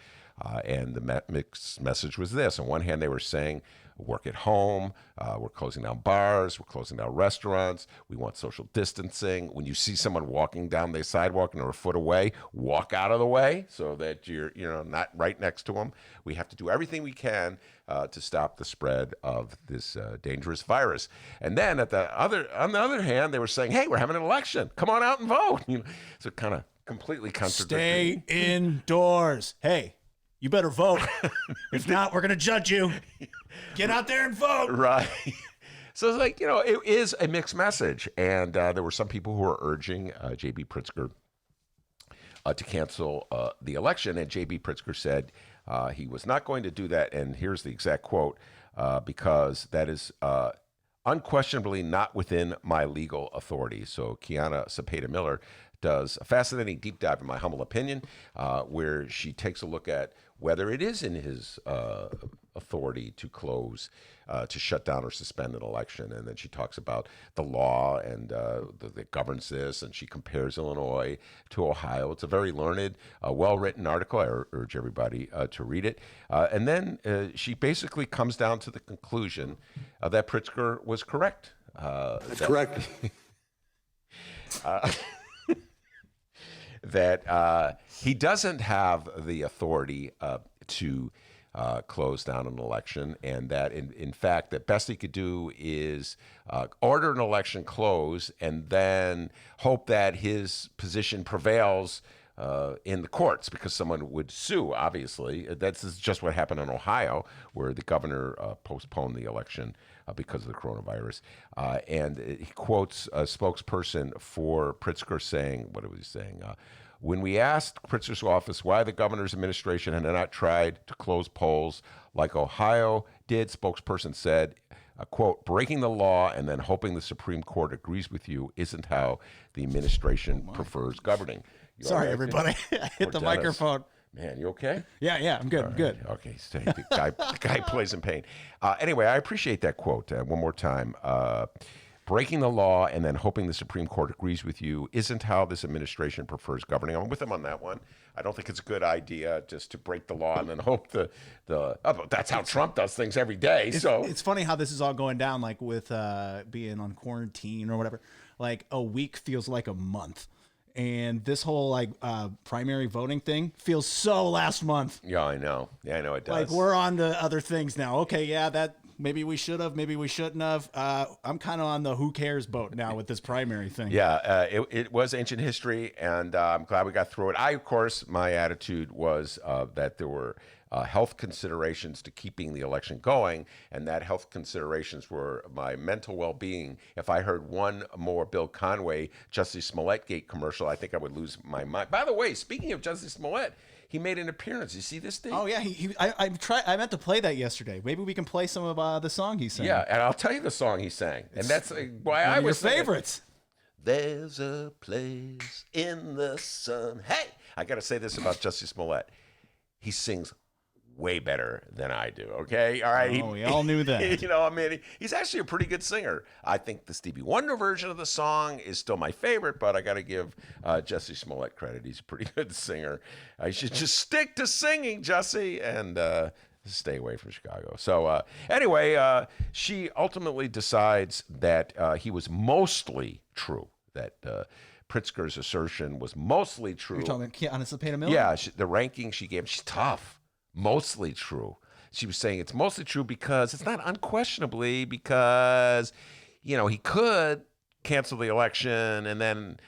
C: And the mixed message was this. On one hand, they were saying, work at home, we're closing down bars, we're closing down restaurants, we want social distancing. When you see someone walking down the sidewalk and they're a foot away, walk out of the way so that you're not right next to them. We have to do everything we can to stop the spread of this dangerous virus. And then on the other hand, they were saying, hey, we're having an election. Come on out and vote. So kind of completely contradictory.
B: Stay indoors. Hey, you better vote. If not, we're going to judge you. Get out there and vote.
C: Right. So it's like, it is a mixed message. And there were some people who were urging J.B. Pritzker to cancel the election. And J.B. Pritzker said he was not going to do that. And here's the exact quote, because that is unquestionably not within my legal authority. So Kiana Cepeda-Miller does a fascinating deep dive, in my humble opinion, where she takes a look at whether it is in his authority to close, to shut down or suspend an election. And then she talks about the law and that governs this, and she compares Illinois to Ohio. It's a very learned, well-written article. I urge everybody to read it. And then she basically comes down to the conclusion that Pritzker was correct.
G: That's correct.
C: That he doesn't have the authority to close down an election, and that in fact, the best he could do is order an election close and then hope that his position prevails in the courts, because someone would sue, obviously. That's just what happened in Ohio, where the governor postponed the election because of the coronavirus. And he quotes a spokesperson for Pritzker saying, what was he saying? When we asked Pritzker's office why the governor's administration had not tried to close polls like Ohio did, spokesperson said, quote, breaking the law and then hoping the Supreme Court agrees with you isn't how the administration prefers governing. You
B: Sorry,
C: all right?
B: everybody. I hit the
C: Dennis.
B: microphone.
C: Man, you okay?
B: Yeah, I'm good. I'm good.
C: Okay, stay. The guy plays in pain. Anyway, I appreciate that quote. One more time. Breaking the law and then hoping the Supreme Court agrees with you isn't how this administration prefers governing. I'm with him on that one. I don't think it's a good idea just to break the law and then hope that's how Trump does things every day.
B: It's funny how this is all going down, like with being on quarantine or whatever. Like a week feels like a month. And this whole primary voting thing feels so last month.
C: Yeah, I know. Yeah, I know it does.
B: Like we're on to other things now. Okay, yeah, that maybe we should have, maybe we shouldn't have. I'm kind of on the who cares boat now with this primary thing.
C: Yeah, it was ancient history, and I'm glad we got through it. Of course, my attitude was that there were health considerations to keeping the election going, and that health considerations were my mental well-being. If I heard one more Bill Conway, Justice Smollett Gate commercial, I think I would lose my mind. By the way, speaking of Justice Smollett, he made an appearance. You see this thing?
B: Oh yeah, I meant to play that yesterday. Maybe we can play some of the song he sang.
C: Yeah, and I'll tell you the song he sang, and that's why I was
B: your favorites.
C: There's a place in the sun. Hey, I got to say this about Justice Smollett. He sings way better than I do, okay? All right.
B: Oh, we all knew that.
C: He's actually a pretty good singer. I think the Stevie Wonder version of the song is still my favorite, but I got to give Jussie Smollett credit. He's a pretty good singer. I should just stick to singing, Jussie, and stay away from Chicago. So anyway, she ultimately decides that he was mostly true, that Pritzker's assertion was mostly true.
B: You're talking about Kiana Cepeda-Miller?
C: Yeah, the ranking she gave, she's tough. Mostly true. She was saying it's mostly true because it's not unquestionably because, he could cancel the election and then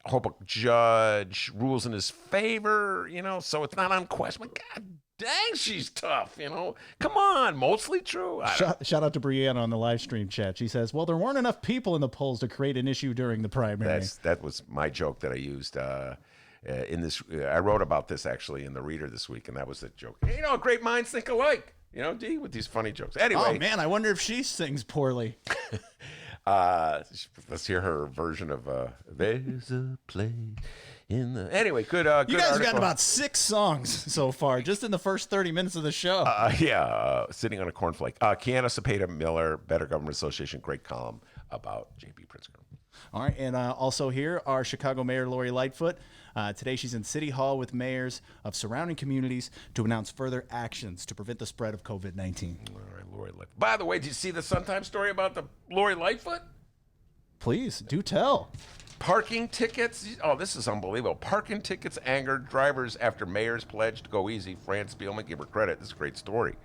C: hope a judge rules in his favor, so it's not unquestionable. God dang, she's tough, Come on, mostly true.
B: Shout out to Brianna on the live stream chat. She says, well, there weren't enough people in the polls to create an issue during the primary.
C: That was my joke that I used in this. I wrote about this actually in the Reader this week, and that was the joke. Great minds think alike. D, with these funny jokes. Anyway.
B: Oh man, I wonder if she sings poorly.
C: Let's hear her version of "There's a Place in the." Anyway, good.
B: You guys have gotten about 6 songs so far, just in the first 30 minutes of the show.
C: Sitting on a cornflake. Kiana Cepeda-Miller, Better Government Association, great column about J.B. Pritzker.
B: All right, and also here, our Chicago Mayor Lori Lightfoot. Today she's in City Hall with mayors of surrounding communities to announce further actions to prevent the spread of COVID-19.
C: All right, Lori Lightfoot. By the way, did you see the Sun-Times story about the Lori Lightfoot?
B: Please, do tell.
C: Parking tickets. Oh, this is unbelievable. Parking tickets angered drivers after mayor's pledge to go easy. Fran Spielman, give her credit. This is a great story.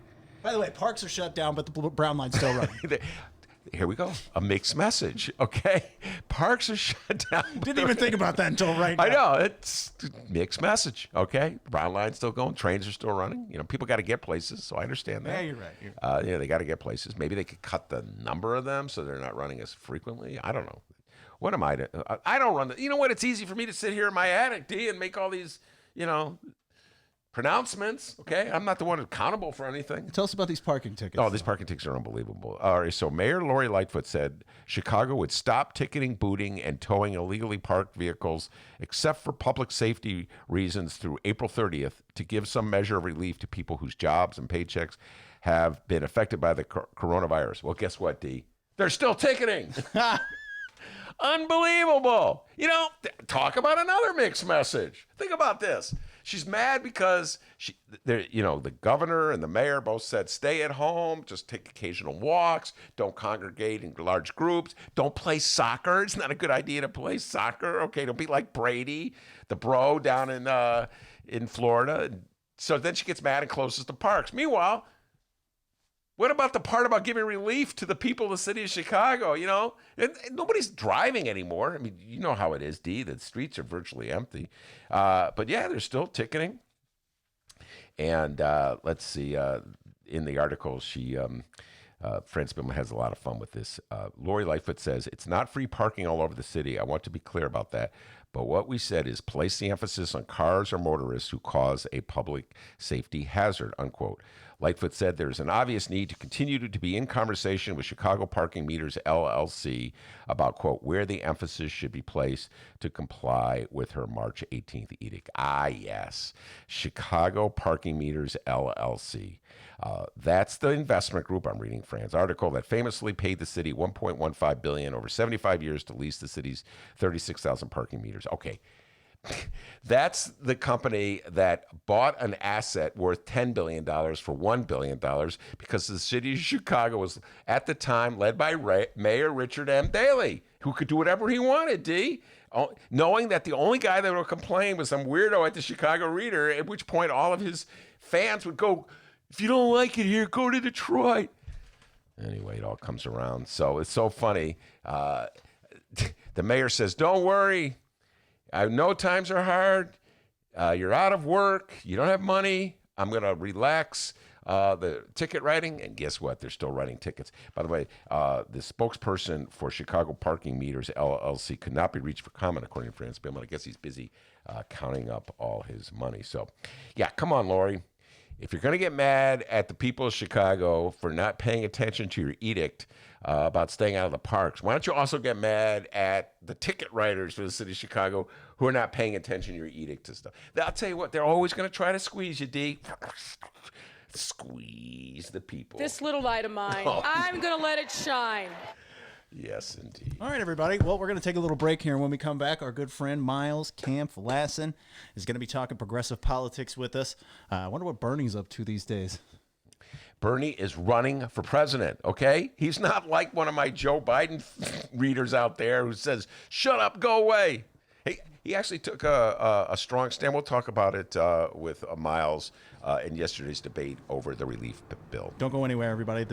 B: By the way, parks are shut down, but the brown line's still running.
C: here we go. A mixed message, okay? Parks are shut down.
B: Didn't even think about that until right now.
C: I know. It's mixed message, okay? Brown line's still going. Trains are still running. You know, people got to get places, so I understand that.
B: Yeah, you're right.
C: Yeah, they got to get places. Maybe they could cut the number of them so they're not running as frequently. I don't know. What am I to? I don't run. You know what? It's easy for me to sit here in my attic, D, and make all these, pronouncements. Okay, I'm not the one accountable for anything.
B: Tell us about these parking tickets.
C: Oh, these parking tickets are unbelievable. All right, so Mayor Lori Lightfoot said Chicago would stop ticketing, booting, and towing illegally parked vehicles, except for public safety reasons, through April 30th to give some measure of relief to people whose jobs and paychecks have been affected by the coronavirus. Well, guess what, D? They're still ticketing. Unbelievable. Talk about another mixed message. Think about this. She's mad because the governor and the mayor both said stay at home, just take occasional walks, don't congregate in large groups, don't play soccer. It's not a good idea to play soccer. Okay, don't be like Brady, the bro down in Florida. So then she gets mad and closes the parks. Meanwhile, what about the part about giving relief to the people of the city of Chicago, And nobody's driving anymore. I mean, you know how it is, D. The streets are virtually empty. But, yeah, they're still ticketing. And let's see. In the article, Fran Spillman has a lot of fun with this. Lori Lightfoot says, it's not free parking all over the city. I want to be clear about that. But what we said is place the emphasis on cars or motorists who cause a public safety hazard, unquote. Lightfoot said there's an obvious need to continue to be in conversation with Chicago Parking Meters LLC about, quote, where the emphasis should be placed to comply with her March 18th edict. Ah, yes, Chicago Parking Meters LLC. That's the investment group, I'm reading Fran's article, that famously paid the city $1.15 billion over 75 years to lease the city's 36,000 parking meters. Okay. That's the company that bought an asset worth $10 billion for $1 billion because the city of Chicago was, at the time, led by Mayor Richard M. Daley, who could do whatever he wanted, D, knowing that the only guy that would complain was some weirdo at the Chicago Reader, at which point all of his fans would go, if you don't like it here, go to Detroit. Anyway, it all comes around. So it's so funny. The mayor says, don't worry. I know times are hard. You're out of work. You don't have money. I'm going to relax the ticket writing. And guess what? They're still writing tickets. By the way, the spokesperson for Chicago Parking Meters LLC could not be reached for comment, according to Fran Spillman. I guess he's busy counting up all his money. So, yeah, come on, Lori. If you're going to get mad at the people of Chicago for not paying attention to your edict about staying out of the parks, why don't you also get mad at the ticket writers for the city of Chicago who are not paying attention to your edict and stuff? I'll tell you what, they're always going to try to squeeze you, D. Squeeze the people.
G: This little light of mine, I'm going to let it shine.
C: Yes, indeed.
B: All right, everybody. Well, we're going to take a little break here. And when we come back, our good friend Miles Kampf-Lassin is going to be talking progressive politics with us. I wonder what Bernie's up to these days.
C: Bernie is running for president, okay? He's not like one of my Joe Biden readers out there who says, shut up, go away. He actually took a strong stand. We'll talk about it with Miles in yesterday's debate over the relief bill.
B: Don't go anywhere, everybody.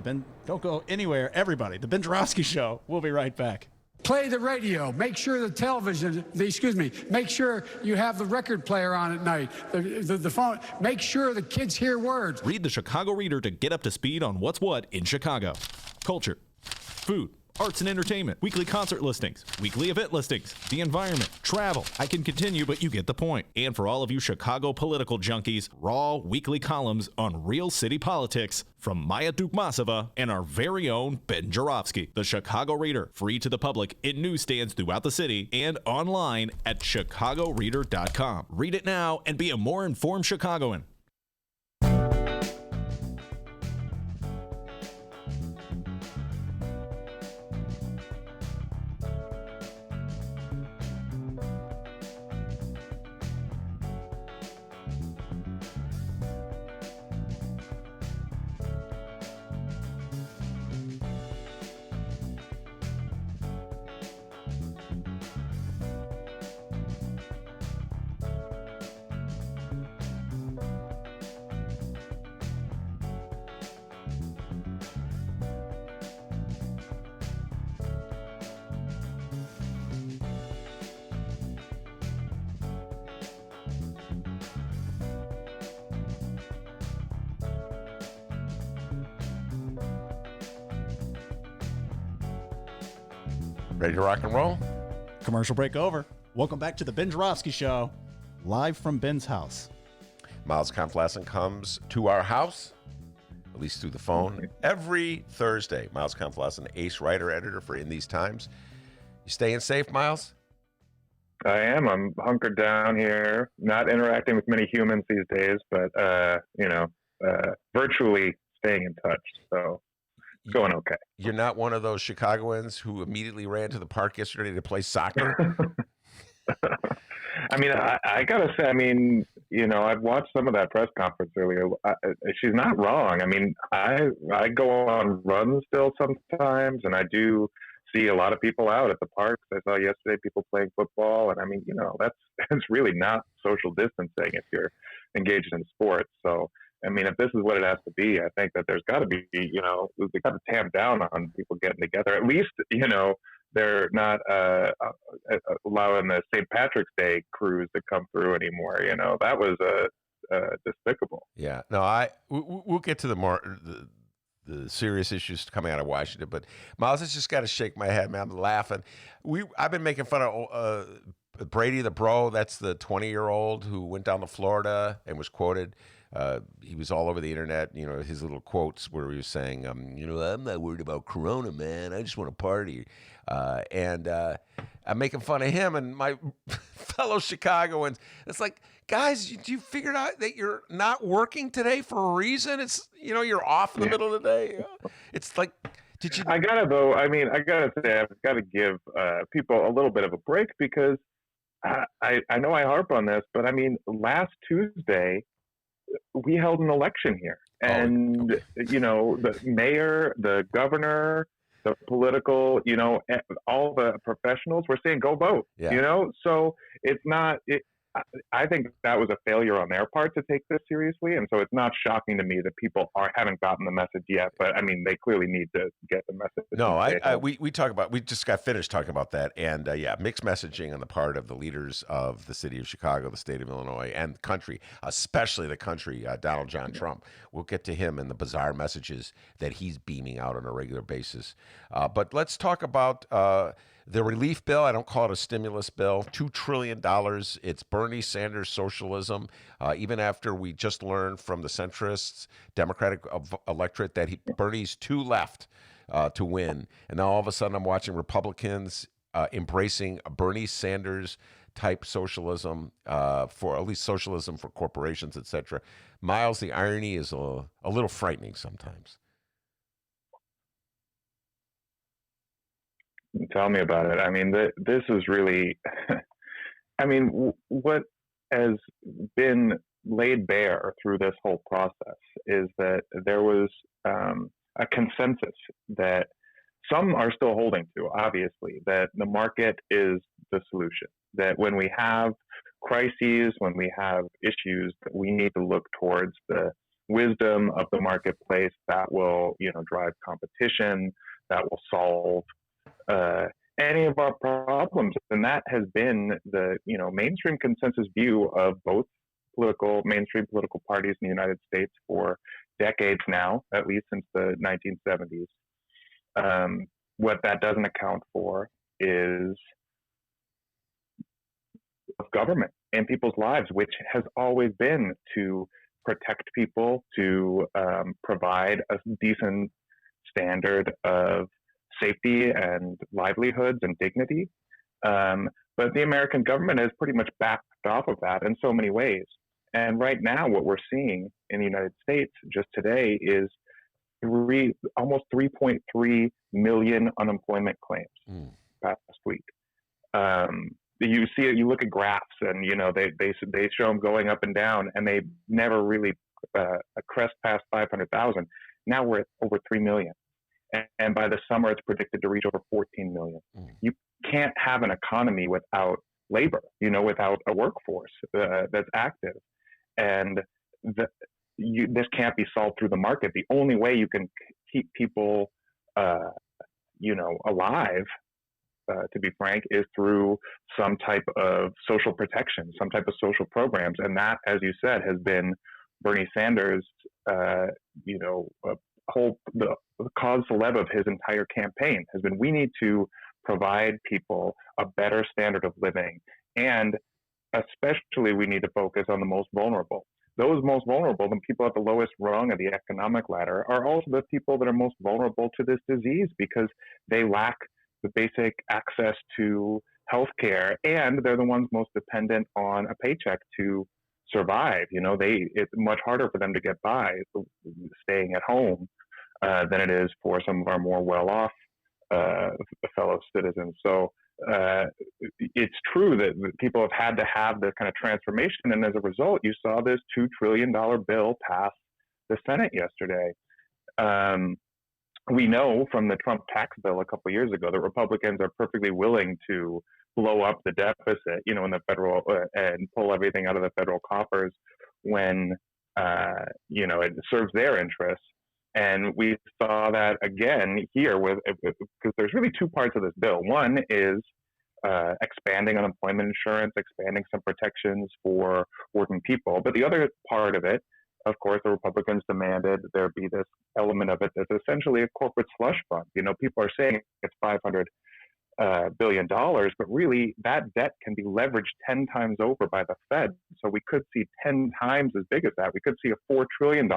B: Don't go anywhere, everybody. The Ben Joravsky Show. We'll be right back.
E: Play the radio. Make sure the television, make sure you have the record player on at night, the phone. Make sure the kids hear words.
H: Read the Chicago Reader to get up to speed on what's what in Chicago. Culture, food, arts and entertainment, weekly concert listings, weekly event listings, the environment, travel. I can continue, but you get the point. And for all of you Chicago political junkies, raw weekly columns on real city politics from Maya Dukmasova and our very own Ben Joravsky. The Chicago Reader, free to the public in newsstands throughout the city and online at chicagoreader.com. Read it now and be a more informed Chicagoan.
C: Ready to rock and roll?
B: Commercial break over. Welcome back to the Ben Joravsky Show, live from Ben's house.
C: Miles Kampf-Lassin comes to our house, at least through the phone, every Thursday. Miles Kampf-Lassin, ace writer, editor for In These Times. You staying safe, Miles?
I: I am. I'm hunkered down here, not interacting with many humans these days, but, virtually staying in touch. So it's going okay.
C: You're not one of those Chicagoans who immediately ran to the park yesterday to play soccer?
I: I mean, I got to say, I've watched some of that press conference earlier. She's not wrong. I mean, I go on runs still sometimes, and I do see a lot of people out at the parks. I saw yesterday people playing football, and that's really not social distancing if you're engaged in sports. So, I mean, if this is what it has to be, I think that there's got to be, they got to tamp down on people getting together. At least, they're not allowing the St. Patrick's Day cruise to come through anymore. That was despicable.
C: Yeah. No, we'll get to the serious issues coming out of Washington. But Miles, I just got to shake my head, man. I'm laughing. I've been making fun of Brady the Bro. That's the 20-year-old who went down to Florida and was quoted. He was all over the internet, his little quotes where he was saying, I'm not worried about Corona, man. I just want to party. And I'm making fun of him and my fellow Chicagoans. It's like, guys, you figured out that you're not working today for a reason? It's, you're off in the middle of the day. It's like, did you?
I: I gotta say, I've got to give people a little bit of a break because I know I harp on this, but last Tuesday, we held an election here, and the mayor, the governor, the political, all the professionals were saying, "Go vote."
C: Yeah.
I: So it's not. I think that was a failure on their part to take this seriously, and so it's not shocking to me that people haven't gotten the message yet. But they clearly need to get the message.
C: No, we just got finished talking about that, and mixed messaging on the part of the leaders of the city of Chicago, the state of Illinois, and the country, especially the country. Donald John Trump. We'll get to him and the bizarre messages that he's beaming out on a regular basis. But let's talk about the relief bill. I don't call it a stimulus bill. $2 trillion. It's Bernie Sanders socialism. Even after we just learned from the centrists, Democratic electorate, that Bernie's too left to win. And now all of a sudden I'm watching Republicans embracing Bernie Sanders type socialism, for at least socialism for corporations, etc. Miles, the irony is a little frightening sometimes.
I: Tell me about it. This is really, what has been laid bare through this whole process is that there was a consensus that some are still holding to, obviously, that the market is the solution, that when we have crises, when we have issues, that we need to look towards the wisdom of the marketplace that will, drive competition, that will solve any of our problems. And that has been the, mainstream consensus view of both mainstream political parties in the United States for decades now, at least since the 1970s. What that doesn't account for is government and people's lives, which has always been to protect people, to provide a decent standard of safety and livelihoods and dignity. But the American government has pretty much backed off of that in so many ways. And right now, what we're seeing in the United States just today is almost 3.3 million unemployment claims past week. You see it, you look at graphs and, they show them going up and down, and they never really crest past 500,000. Now we're at over 3 million. And by the summer, it's predicted to reach over 14 million. You can't have an economy without labor, without a workforce that's active. And this can't be solved through the market. The only way you can keep people, alive, to be frank, is through some type of social protection, some type of social programs. And that, as you said, has been Bernie Sanders, the cause célèbre of his entire campaign has been, we need to provide people a better standard of living. And especially we need to focus on the most vulnerable. Those most vulnerable, the people at the lowest rung of the economic ladder, are also the people that are most vulnerable to this disease because they lack the basic access to healthcare, and they're the ones most dependent on a paycheck to survive. It's much harder for them to get by staying at home than it is for some of our more well-off fellow citizens. So it's true that people have had to have this kind of transformation, and as a result, you saw this $2 trillion bill pass the Senate yesterday. We know from the Trump tax bill a couple of years ago that Republicans are perfectly willing to blow up the deficit, in the federal and pull everything out of the federal coffers when it serves their interests. And we saw that again here because there's really two parts of this bill. One is expanding unemployment insurance, expanding some protections for working people. But the other part of it, of course, the Republicans demanded there be this element of it that's essentially a corporate slush fund. People are saying it's $500 billion, but really that debt can be leveraged 10 times over by the Fed. So we could see 10 times as big as that. We could see a $4 trillion,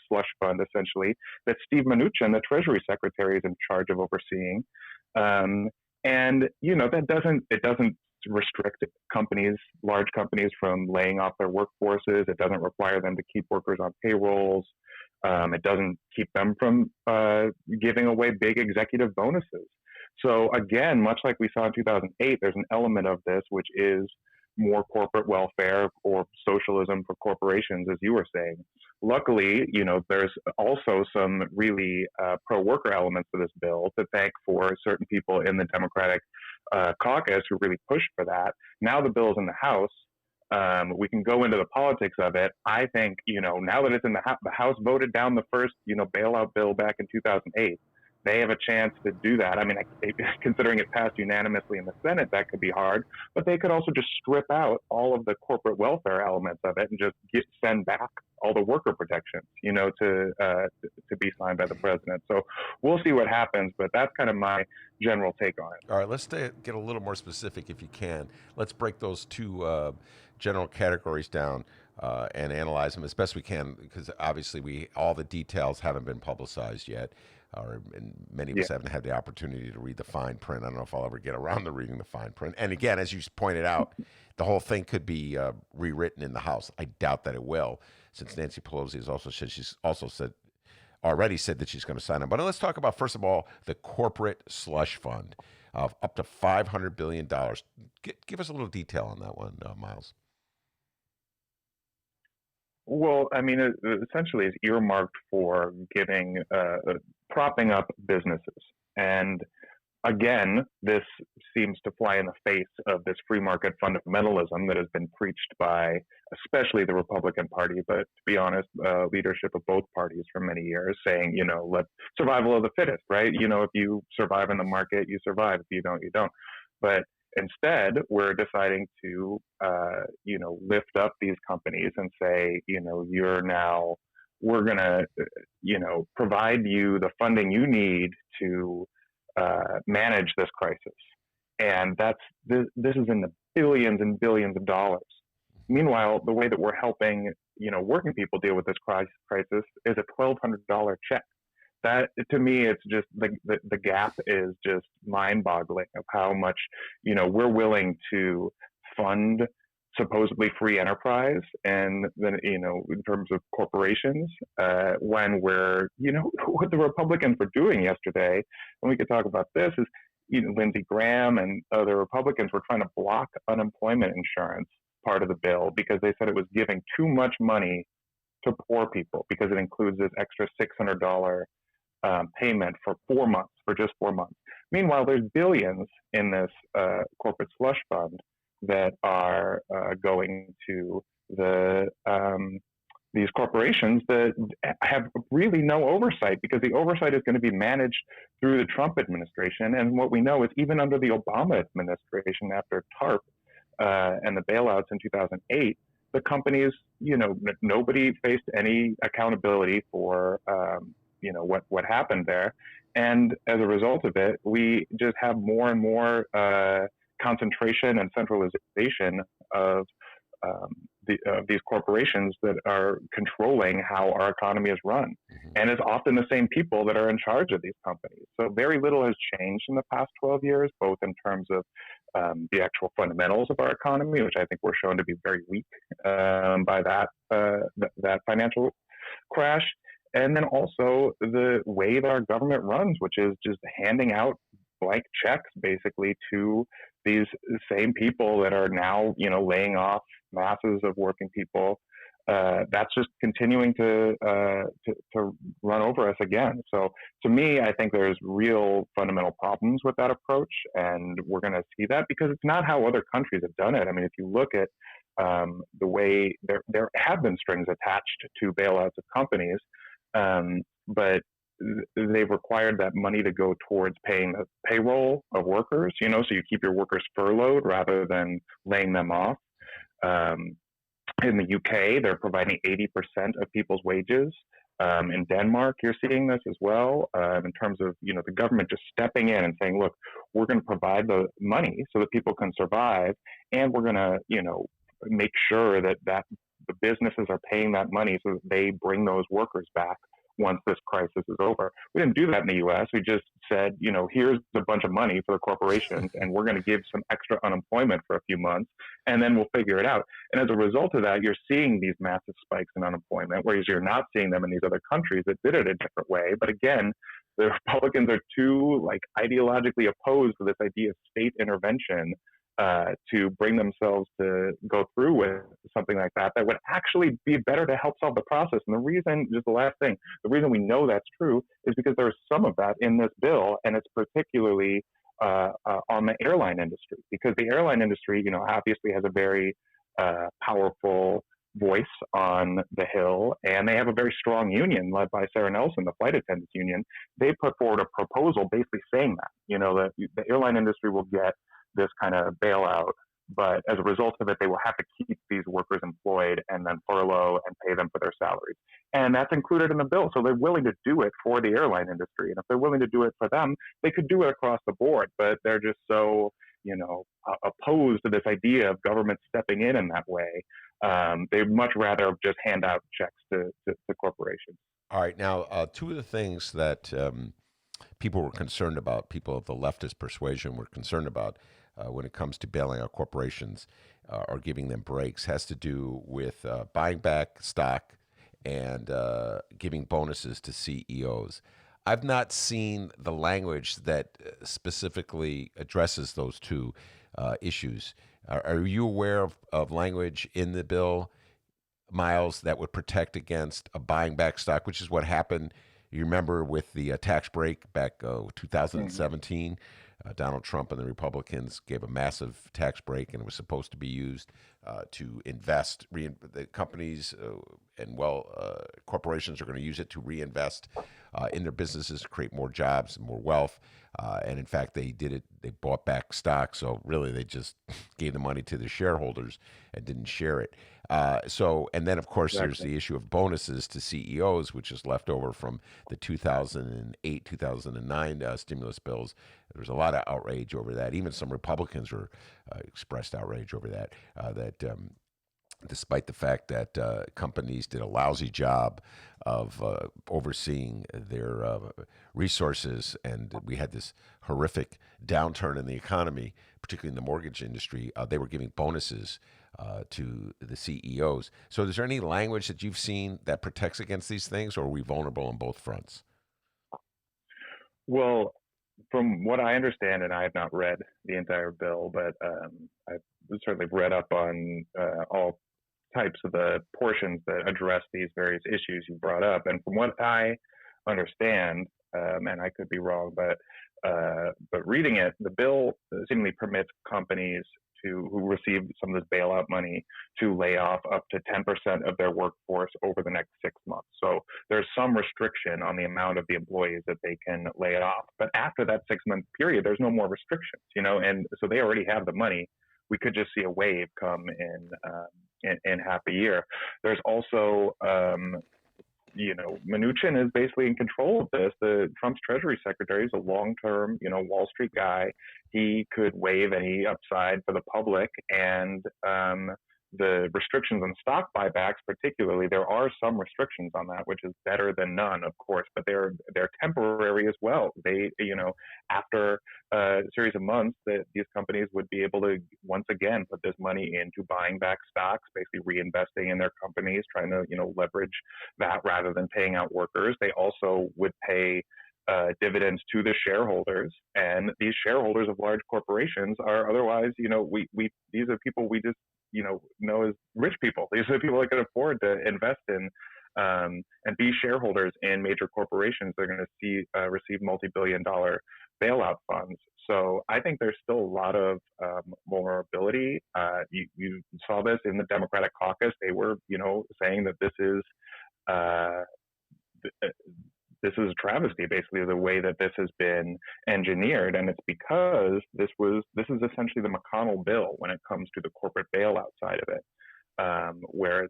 I: slush fund essentially that Steve Mnuchin, the Treasury Secretary, is in charge of overseeing. And it doesn't restrict large companies from laying off their workforces. It doesn't require them to keep workers on payrolls. It doesn't keep them from giving away big executive bonuses. So again, much like we saw in 2008, there's an element of this which is more corporate welfare or socialism for corporations, as you were saying. Luckily, there's also some really pro-worker elements to this bill to thank for certain people in the Democratic caucus who really pushed for that. Now the bill's in the House. We can go into the politics of it. I think, now that it's in the House voted down the first, bailout bill back in 2008. They have a chance to do that. I mean, considering it passed unanimously in the Senate, that could be hard. But they could also just strip out all of the corporate welfare elements of it and just send back all the worker protections, to be signed by the president. So we'll see what happens. But that's kind of my general take on it.
C: All right, let's get a little more specific if you can. Let's break those two general categories down and analyze them as best we can, because obviously all the details haven't been publicized yet. And many of us haven't had the opportunity to read the fine print. I don't know if I'll ever get around to reading the fine print. And again, as you pointed out, the whole thing could be rewritten in the House. I doubt that it will, since Nancy Pelosi has already said that she's going to sign it. But let's talk about, first of all, the corporate slush fund of up to $500 billion. Give us a little detail on that one, Miles.
I: Well, I mean, it essentially is earmarked for propping up businesses. And again, this seems to fly in the face of this free market fundamentalism that has been preached by especially the Republican Party, but to be honest, leadership of both parties for many years, saying, let survival of the fittest, right? If you survive in the market, you survive. If you don't, you don't. But instead, we're deciding to, lift up these companies and say, we're going to, provide you the funding you need to manage this crisis. And this is in the billions and billions of dollars. Meanwhile, the way that we're helping, working people deal with this crisis is a $1,200 check. That, to me, it's just the gap is just mind-boggling of how much, we're willing to fund supposedly free enterprise, and then, in terms of corporations, when we're, what the Republicans were doing yesterday, and we could talk about this, is, Lindsey Graham and other Republicans were trying to block unemployment insurance part of the bill because they said it was giving too much money to poor people because it includes this extra $600 payment for 4 months, for just 4 months. Meanwhile, there's billions in this corporate slush fund that are going to these corporations that have really no oversight, because the oversight is going to be managed through the Trump administration. And what we know is even under the Obama administration, after TARP and the bailouts in 2008, the companies, nobody faced any accountability for, what happened there. And as a result of it, we just have more and more concentration and centralization of these corporations that are controlling how our economy is run. And it's often the same people that are in charge of these companies. So very little has changed in the past 12 years, both in terms of the actual fundamentals of our economy, which I think were shown to be very weak by that financial crash, and then also the way that our government runs, which is just handing out blank checks basically to these same people that are now, laying off masses of working people. That's just continuing to run over us again. So to me, I think there's real fundamental problems with that approach, and we're going to see that because it's not how other countries have done it. I mean, if you look at the way there have been strings attached to bailouts of companies, but they've required that money to go towards paying the payroll of workers, so you keep your workers furloughed rather than laying them off. In the UK, they're providing 80% of people's wages. In Denmark, you're seeing this as well, in terms of, the government just stepping in and saying, look, we're going to provide the money so that people can survive, and we're going to, make sure that the businesses are paying that money so that they bring those workers back once this crisis is over. We didn't do that in the U.S. We just said, here's a bunch of money for the corporations, and we're going to give some extra unemployment for a few months, and then we'll figure it out. And as a result of that, you're seeing these massive spikes in unemployment, whereas you're not seeing them in these other countries that did it a different way. But again, the Republicans are too ideologically opposed to this idea of state intervention to bring themselves to go through with something like that would actually be better to help solve the process. And the reason, just the last thing, the reason we know that's true is because there's some of that in this bill, and it's particularly on the airline industry, because the airline industry, obviously has a very powerful voice on the Hill, and they have a very strong union led by Sarah Nelson, the flight attendants union. They put forward a proposal basically saying that, that the airline industry will get this kind of bailout, but as a result of it, they will have to keep these workers employed and then furlough and pay them for their salaries. And that's included in the bill. So they're willing to do it for the airline industry. And if they're willing to do it for them, they could do it across the board, but they're just so, opposed to this idea of government stepping in that way. They'd much rather just hand out checks to corporations.
C: All right. Now, two of the things that people were concerned about, people of the leftist persuasion were concerned about when it comes to bailing out corporations or giving them breaks, has to do with buying back stock and giving bonuses to CEOs. I've not seen the language that specifically addresses those two issues. Are you aware of language in the bill, Miles, that would protect against buying back stock, which is what happened? You remember with the tax break back 2017, Donald Trump and the Republicans gave a massive tax break, and it was supposed to be used to invest. The companies corporations are going to use it to reinvest in their businesses to create more jobs and more wealth. And in fact, they did it. They bought back stock. So really, they just gave the money to the shareholders and didn't share it. And then, of course, there's the issue of bonuses to CEOs, which is left over from the 2008, 2009 stimulus bills. There was a lot of outrage over that. Even some Republicans were expressed outrage over that, despite the fact that companies did a lousy job of overseeing their resources, and we had this horrific downturn in the economy, particularly in the mortgage industry. They were giving bonuses to the CEOs. So is there any language that you've seen that protects against these things, or are we vulnerable on both fronts?
I: Well, from what I understand, and I have not read the entire bill, but I've certainly read up on all types of the portions that address these various issues you brought up. And from what I understand, and I could be wrong, but reading it, the bill seemingly permits companies who receive some of this bailout money to lay off up to 10% of their workforce over the next 6 months. So there's some restriction on the amount of the employees that they can lay off. But after that 6-month period, there's no more restrictions, and so they already have the money. We could just see a wave come in half a year. There's also Mnuchin is basically in control of this. Trump's Treasury Secretary is a long-term, Wall Street guy. He could waive any upside for the public, and the restrictions on stock buybacks, particularly, there are some restrictions on that, which is better than none, of course, but they're temporary as well. They, after a series of months, that these companies would be able to once again put this money into buying back stocks, basically reinvesting in their companies, trying to, leverage that rather than paying out workers. They also would pay dividends to the shareholders, and these shareholders of large corporations are otherwise, these are people we just know as rich people. These are the people that can afford to invest in and be shareholders in major corporations. They're going to receive multi-billion-dollar bailout funds. So I think there's still a lot of vulnerability. You saw this in the Democratic caucus. They were, saying that this is a travesty, basically, the way that this has been engineered, and it's because this is essentially the McConnell bill when it comes to the corporate bailout side of it, where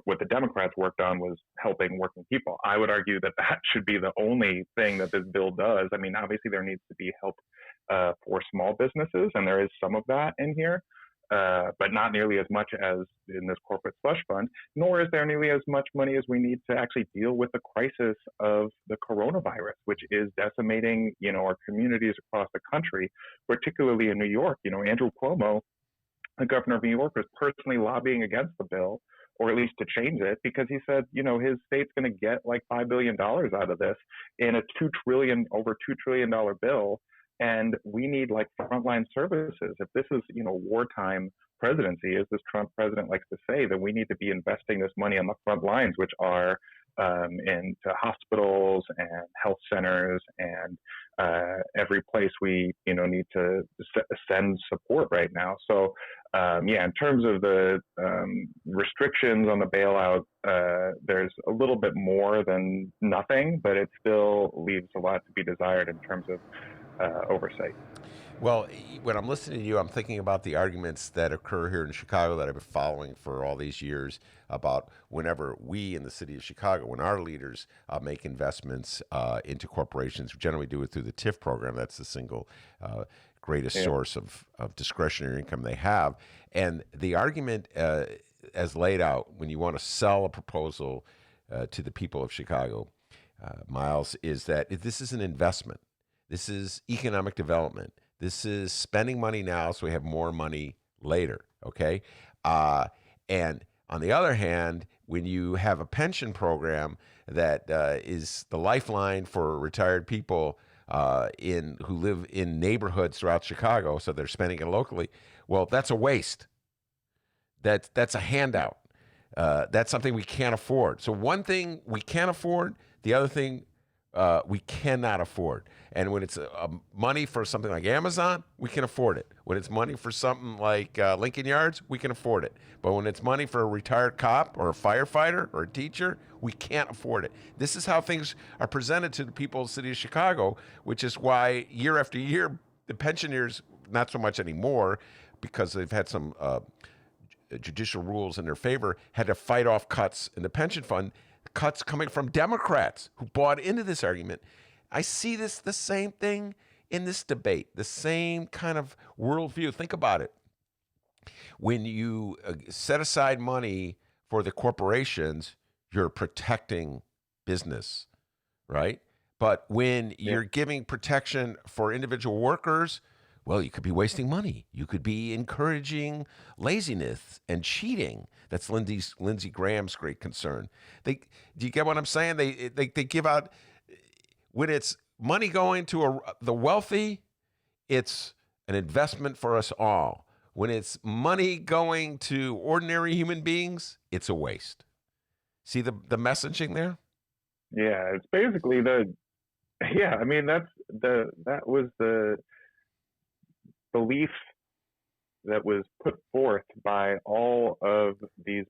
I: what the Democrats worked on was helping working people. I would argue that should be the only thing that this bill does. I mean, obviously there needs to be help for small businesses, and there is some of that in here. But not nearly as much as in this corporate slush fund, nor is there nearly as much money as we need to actually deal with the crisis of the coronavirus, which is decimating, our communities across the country, particularly in New York. Andrew Cuomo, the governor of New York, was personally lobbying against the bill, or at least to change it, because he said, his state's going to get like $5 billion out of this in a over $2 trillion bill. And we need like frontline services. If this is, wartime presidency, as this Trump president likes to say, then we need to be investing this money on the front lines, which are into hospitals and health centers and every place we, need to send support right now. So, in terms of the restrictions on the bailout, there's a little bit more than nothing, but it still leaves a lot to be desired in terms of oversight.
C: Well, when I'm listening to you, I'm thinking about the arguments that occur here in Chicago that I've been following for all these years about whenever we in the city of Chicago, when our leaders make investments into corporations, we generally do it through the TIF program. That's the single greatest source of discretionary income they have. And the argument as laid out when you want to sell a proposal to the people of Chicago, Miles, is that this is an investment. This is economic development. This is spending money now so we have more money later, okay? And on the other hand, when you have a pension program that is the lifeline for retired people who live in neighborhoods throughout Chicago, so they're spending it locally, well, that's a waste. That's a handout. That's something we can't afford. So one thing we can't afford, the other thing we cannot afford. And when it's money for something like Amazon, we can afford it. When it's money for something like Lincoln Yards, we can afford it. But when it's money for a retired cop or a firefighter or a teacher, we can't afford it. This is how things are presented to the people of the city of Chicago, which is why year after year, the pensioners, not so much anymore, because they've had some judicial rules in their favor, had to fight off cuts in the pension fund, cuts coming from Democrats who bought into this argument. I see the same thing in this debate, the same kind of worldview. Think about it. When you set aside money for the corporations, you're protecting business, right? But when you're giving protection for individual workers, well, you could be wasting money. You could be encouraging laziness and cheating. That's Lindsey Graham's great concern. Do you get what I'm saying? They give out, when it's money going to the wealthy, it's an investment for us all. When it's money going to ordinary human beings, it's a waste. See the messaging there?
I: Yeah, it's basically that was the belief that was put forth by all of these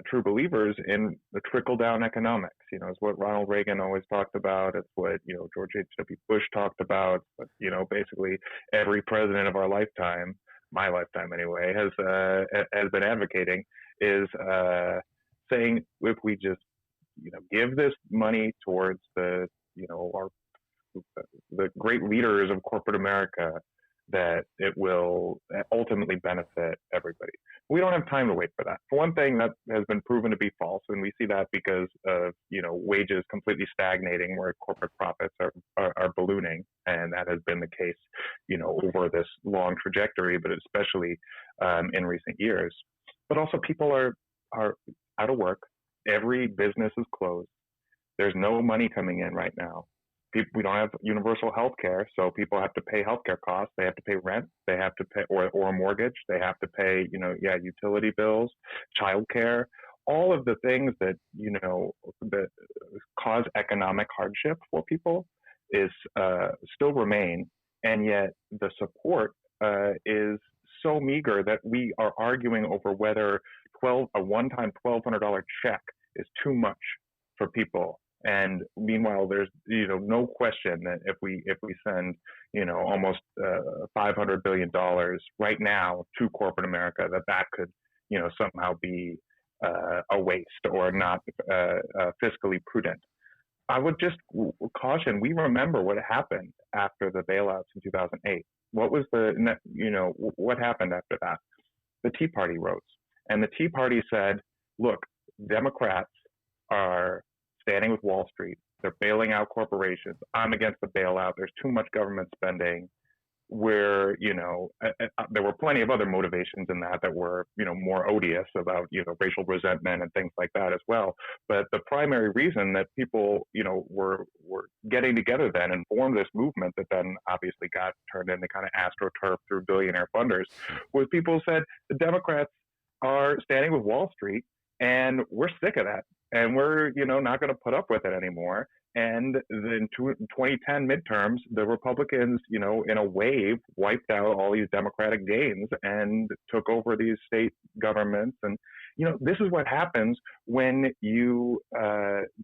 I: true believers in the trickle-down economics. It's what Ronald Reagan always talked about. It's what, George H.W. Bush talked about. But, basically every president of our lifetime, my lifetime anyway, has been advocating, is saying if we just give this money towards the great leaders of corporate America, that it will ultimately benefit everybody. We don't have time to wait for that. For one thing, that has been proven to be false, and we see that because of wages completely stagnating, where corporate profits are ballooning, and that has been the case over this long trajectory, but especially in recent years. But also, people are out of work. Every business is closed. There's no money coming in right now. We don't have universal health care, so people have to pay healthcare costs. They have to pay rent. They have to pay or a mortgage. They have to pay, utility bills, childcare, all of the things that that cause economic hardship for people still remain, and yet the support is so meager that we are arguing over whether a one-time $1,200 check is too much for people. And meanwhile, there's no question that if we send almost $500 billion right now to corporate America, that could somehow be a waste or not fiscally prudent. I would just caution. We remember what happened after the bailouts in 2008. What was what happened after that? The Tea Party rose, and the Tea Party said, "Look, Democrats are standing with Wall Street. They're bailing out corporations. I'm against the bailout. There's too much government spending." Where there were plenty of other motivations in that were more odious about racial resentment and things like that as well. But the primary reason that people were getting together then and formed this movement that then obviously got turned into kind of astroturf through billionaire funders was people said the Democrats are standing with Wall Street and we're sick of that. And we're, not going to put up with it anymore. And in 2010 midterms, the Republicans, in a wave, wiped out all these Democratic gains and took over these state governments. And, this is what happens when you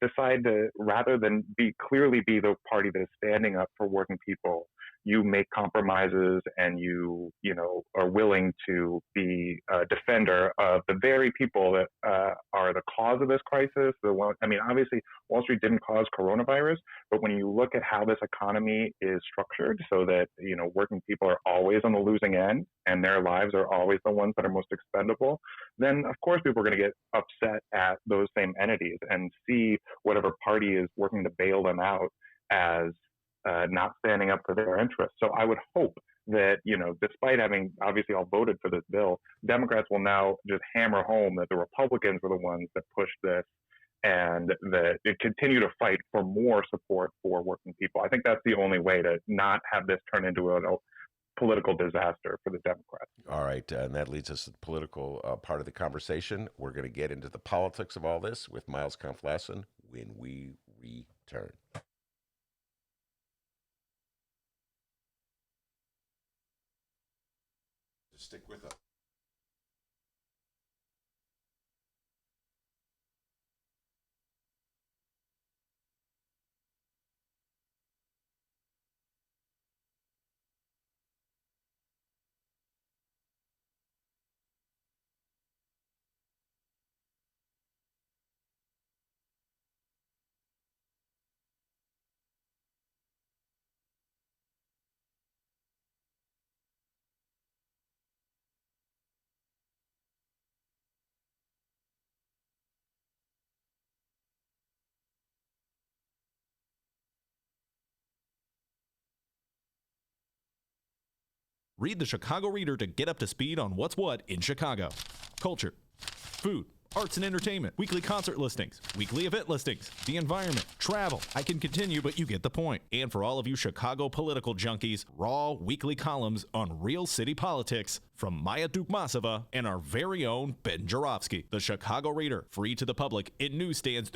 I: decide to, rather than clearly be the party that is standing up for working people, you make compromises and you are willing to be a defender of the very people that are the cause of this crisis. Obviously, Wall Street didn't cause coronavirus, but when you look at how this economy is structured so that, working people are always on the losing end and their lives are always the ones that are most expendable, then of course people are going to get upset at those same entities and see whatever party is working to bail them out as not standing up for their interests. So I would hope that, despite having obviously all voted for this bill, Democrats will now just hammer home that the Republicans were the ones that pushed this and that they continue to fight for more support for working people. I think that's the only way to not have this turn into a political disaster for the Democrats.
C: All right, and that leads us to the political part of the conversation. We're going to get into the politics of all this with Miles Kampf-Lassin when we return. Stick with us.
H: Read the Chicago Reader to get up to speed on what's what in Chicago. Culture, food, arts and entertainment, weekly concert listings, weekly event listings, the environment, travel. I can continue, but you get the point. And for all of you Chicago political junkies, raw weekly columns on real city politics from Maya Dukmasova and our very own Ben Joravsky. The Chicago Reader, free to the public in newsstands.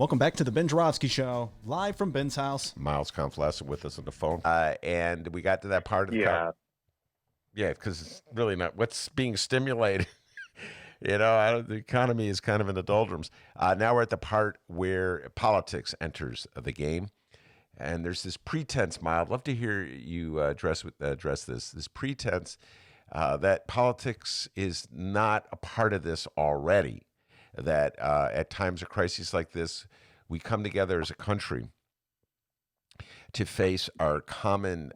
B: Welcome back to the Ben Joravsky Show, live from Ben's house.
C: Miles Kampf-Lassin with us on the phone. And we got to that part of the because it's really not what's being stimulated. The economy is kind of in the doldrums. Now we're at the part where politics enters the game. And there's this pretense, Miles. I'd love to hear you address this pretense that politics is not a part of this already, that at times of crises like this, we come together as a country to face our common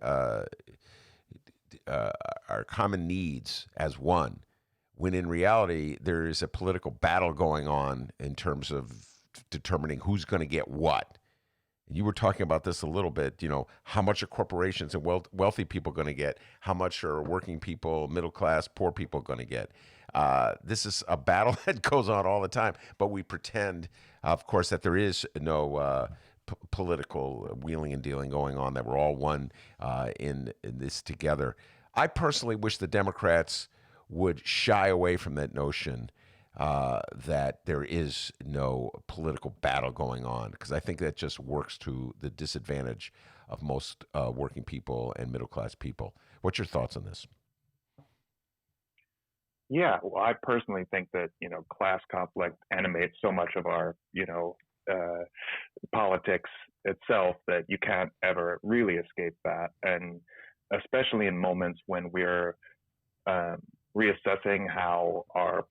C: needs as one, when in reality there is a political battle going on in terms of determining who's going to get what. You were talking about this a little bit, how much are corporations and wealthy people going to get? How much are working people, middle class, poor people going to get? This is a battle that goes on all the time, but we pretend, of course, that there is no political wheeling and dealing going on, that we're all one in this together. I personally wish the Democrats would shy away from that notion that there is no political battle going on, because I think that just works to the disadvantage of most working people and middle-class people. What's your thoughts on this?
I: Yeah, well, I personally think that, class conflict animates so much of our, politics itself that you can't ever really escape that. And especially in moments when we're reassessing how our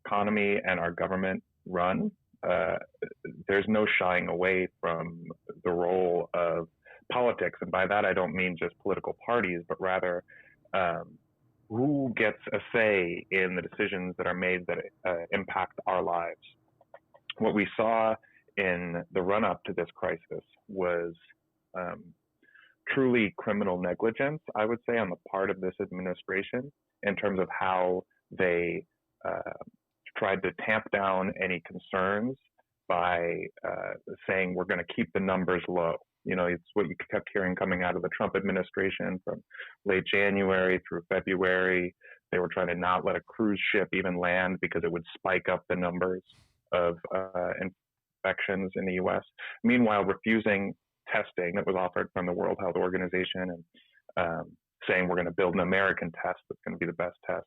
I: economy and our government run, there's no shying away from the role of politics. And by that, I don't mean just political parties, but rather who gets a say in the decisions that are made that impact our lives. What we saw in the run-up to this crisis was truly criminal negligence, I would say, on the part of this administration in terms of how they tried to tamp down any concerns by saying we're going to keep the numbers low. It's what you kept hearing coming out of the Trump administration from late January through February. They were trying to not let a cruise ship even land because it would spike up the numbers of infections in the U.S. Meanwhile, refusing testing that was offered from the World Health Organization and saying we're going to build an American test that's going to be the best test.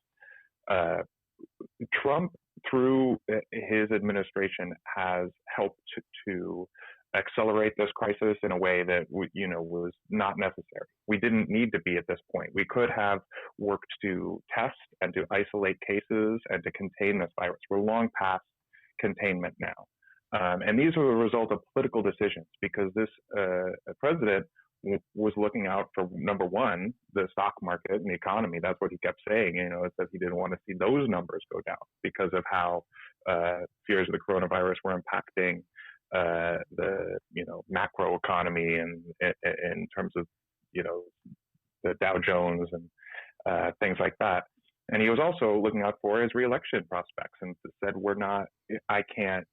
I: Trump, through his administration, has helped to accelerate this crisis in a way that was not necessary. We didn't need to be at this point. We could have worked to test and to isolate cases and to contain this virus. We're long past containment now. And these were the result of political decisions, because this president was looking out for, number one, the stock market and the economy. That's what he kept saying. It says he didn't want to see those numbers go down because of how fears of the coronavirus were impacting the macro economy and in terms of the Dow Jones and things like that. And he was also looking out for his reelection prospects and said, I can't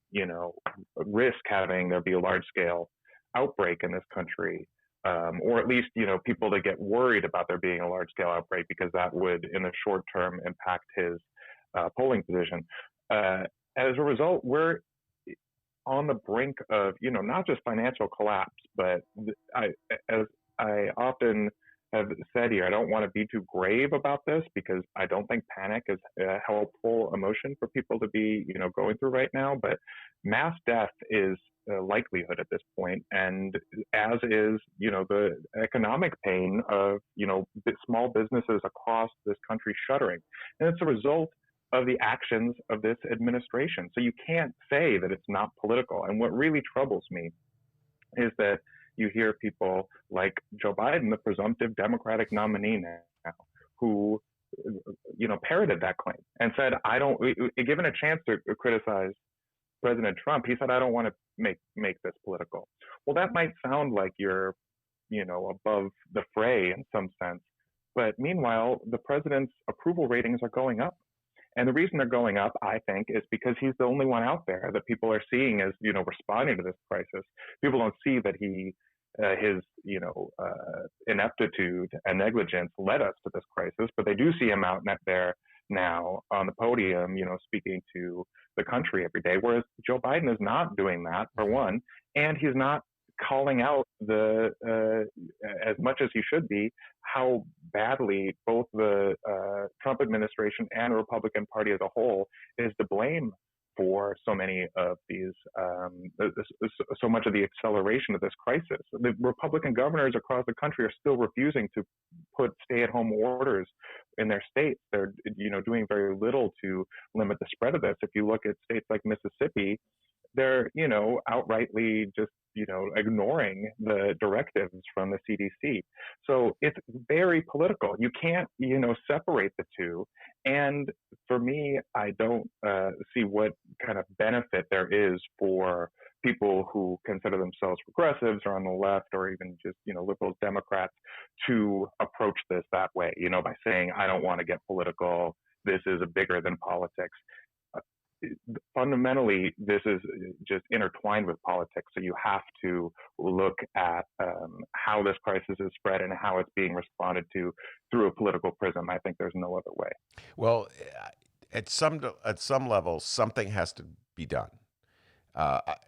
I: risk having there be a large scale outbreak in this country, or at least people to get worried about there being a large scale outbreak, because that would in the short term impact his polling position. As a result, we're on the brink of not just financial collapse, but as I often have said here, I don't want to be too grave about this, because I don't think panic is a helpful emotion for people to be going through right now. But mass death is a likelihood at this point, and as is the economic pain of small businesses across this country shuttering, and it's a result of the actions of this administration. So you can't say that it's not political. And what really troubles me is that you hear people like Joe Biden, the presumptive Democratic nominee now, who, parroted that claim and said, given a chance to criticize President Trump, he said, I don't want to make this political. Well, that might sound like you're, above the fray in some sense. But meanwhile, the president's approval ratings are going up. And the reason they're going up, I think, is because he's the only one out there that people are seeing as, responding to this crisis. People don't see that his ineptitude and negligence led us to this crisis, but they do see him out there now on the podium, speaking to the country every day, whereas Joe Biden is not doing that, for one, and he's not calling out as much as he should be, how badly both the Trump administration and the Republican Party as a whole is to blame for so many of these, so much of the acceleration of this crisis. The Republican governors across the country are still refusing to put stay-at-home orders in their states. They're, doing very little to limit the spread of this. If you look at states like Mississippi, they're, outrightly just, ignoring the directives from the CDC. So it's very political. You can't, separate the two. And for me, I don't see what kind of benefit there is for people who consider themselves progressives or on the left or even just, liberals, Democrats to approach this that way, by saying, I don't want to get political. This is a bigger than politics. Fundamentally, this is just intertwined with politics. So you have to look at how this crisis is spread and how it's being responded to through a political prism. I think there's no other way.
C: Well, at some level, something has to be done.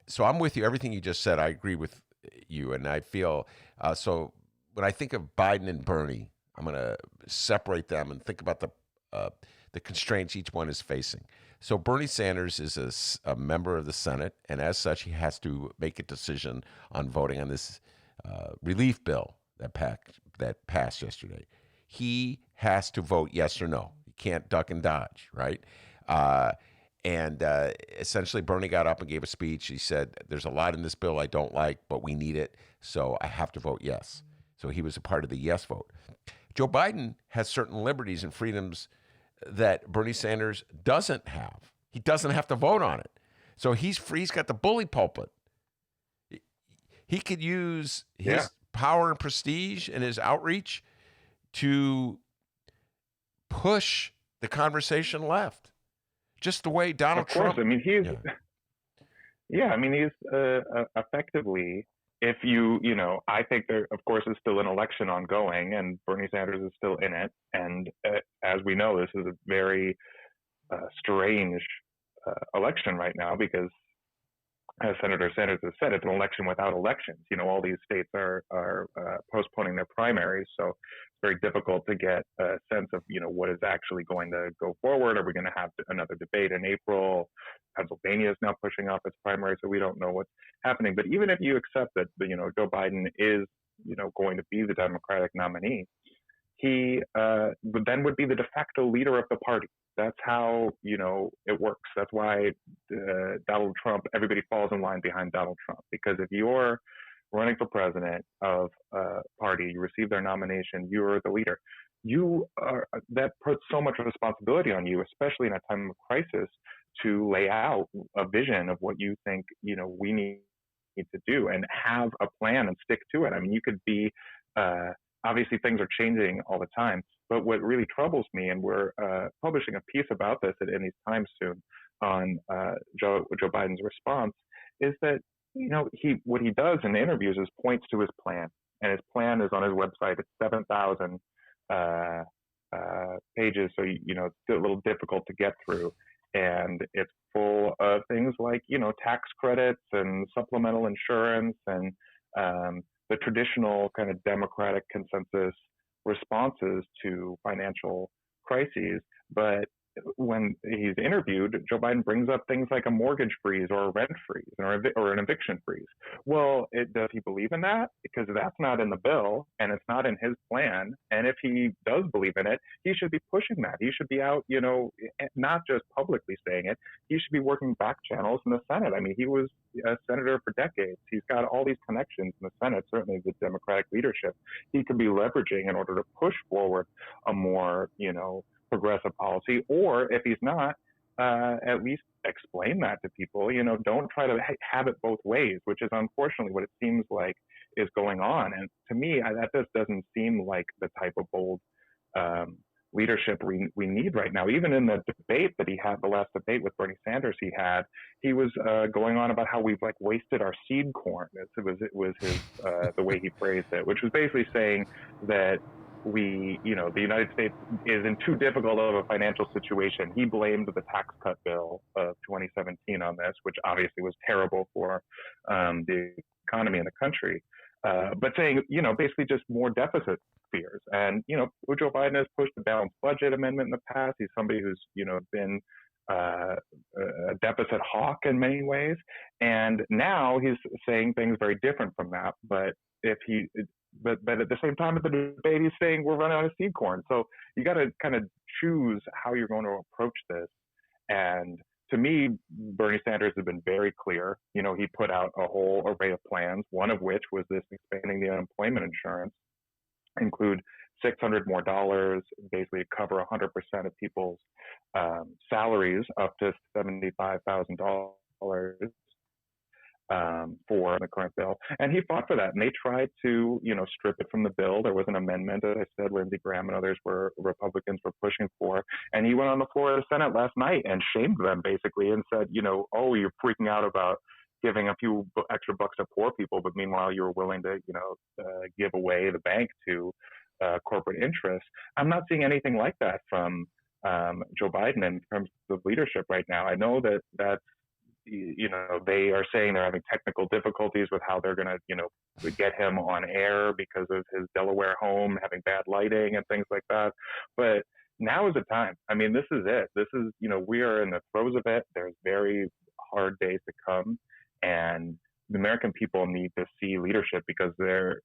C: So I'm with you. Everything you just said, I agree with you. And I feel, so when I think of Biden and Bernie, I'm going to separate them and think about the constraints each one is facing. So Bernie Sanders is a member of the Senate, and as such, he has to make a decision on voting on this relief bill that passed yesterday. He has to vote yes or no. He can't duck and dodge, right? And essentially, Bernie got up and gave a speech. He said, there's a lot in this bill I don't like, but we need it, so I have to vote yes. So he was a part of the yes vote. Joe Biden has certain liberties and freedoms that Bernie Sanders doesn't have. He doesn't have to vote on it. So he's free. He's got the bully pulpit. He could use his power and prestige and his outreach to push the conversation left, just the way Donald Trump.
I: Of course. I mean, he's effectively, if I think there, of course, is still an election ongoing and Bernie Sanders is still in it. And as we know, this is a very strange election right now because, as Senator Sanders has said, it's an election without elections. All these states are postponing their primaries. So it's very difficult to get a sense of, what is actually going to go forward. Are we going to have another debate in April? Pennsylvania is now pushing off its primary, so we don't know what's happening. But even if you accept that, Joe Biden is, going to be the Democratic nominee, he then would be the de facto leader of the party. That's how, it works. That's why Donald Trump, everybody falls in line behind Donald Trump. Because if you're running for president of a party, you receive their nomination, you're the leader. That puts so much responsibility on you, especially in a time of crisis, to lay out a vision of what you think, we need to do and have a plan and stick to it. I mean, you could be, obviously things are changing all the time, but what really troubles me, and we're publishing a piece about this in these times soon on Joe Biden's response, is that, what he does in the interviews is points to his plan, and his plan is on his website. It's 7,000 pages, so, it's a little difficult to get through. And it's full of things like, tax credits and supplemental insurance and the traditional kind of Democratic consensus responses to financial crises. But when he's interviewed, Joe Biden brings up things like a mortgage freeze or a rent freeze or an eviction freeze. Well, does he believe in that? Because that's not in the bill and it's not in his plan. And if he does believe in it, he should be pushing that. He should be out, not just publicly saying it. He should be working back channels in the Senate. I mean, he was a senator for decades. He's got all these connections in the Senate, certainly the Democratic leadership. He could be leveraging in order to push forward a more, progressive policy, or if he's not, at least explain that to people. Don't try to have it both ways, which is unfortunately what it seems like is going on. And to me, that just doesn't seem like the type of bold leadership we need right now. Even in the debate that he had, the last debate with Bernie Sanders he was going on about how we've wasted our seed corn. It was his the way he phrased it, which was basically saying that the United States is in too difficult of a financial situation. He blamed the tax cut bill of 2017 on this, which obviously was terrible for the economy in the country. But saying, basically just more deficit fears. And, Joe Biden has pushed the balanced budget amendment in the past. He's somebody who's, been a deficit hawk in many ways. And now he's saying things very different from that. But at the same time at the debate, he's saying we're running out of seed corn. So you got to kind of choose how you're going to approach this. And to me, Bernie Sanders has been very clear. He put out a whole array of plans, one of which was this expanding the unemployment insurance, include $600 more, basically cover 100% of people's salaries up to $75,000 for the current bill. And he fought for that. And they tried to, strip it from the bill. There was an amendment, as I said, Lindsey Graham and others Republicans were pushing for. And he went on the floor of the Senate last night and shamed them basically and said, oh, you're freaking out about giving a few extra bucks to poor people, but meanwhile you were willing to, give away the bank to corporate interests. I'm not seeing anything like that from Joe Biden in terms of leadership right now. I know that's they are saying they're having technical difficulties with how they're going to, get him on air because of his Delaware home having bad lighting and things like that. But now is the time. I mean, this is it. This is, we are in the throes of it. There's very hard days to come. And the American people need to see leadership because they're,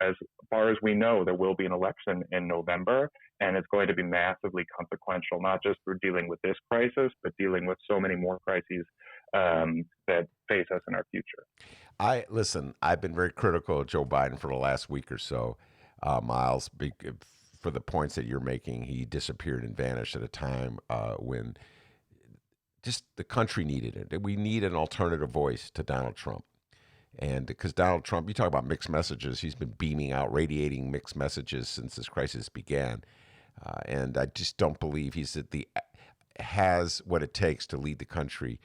I: as far as we know, there will be an election in November, and it's going to be massively consequential, not just for dealing with this crisis, but dealing with so many more crises that face us in our future.
C: I've been very critical of Joe Biden for the last week or so, Miles, for the points that you're making. He disappeared and vanished at a time when just the country needed it. We need an alternative voice to Donald Trump. And because Donald Trump, you talk about mixed messages, he's been beaming out, radiating mixed messages since this crisis began. And I just don't believe has what it takes to lead the country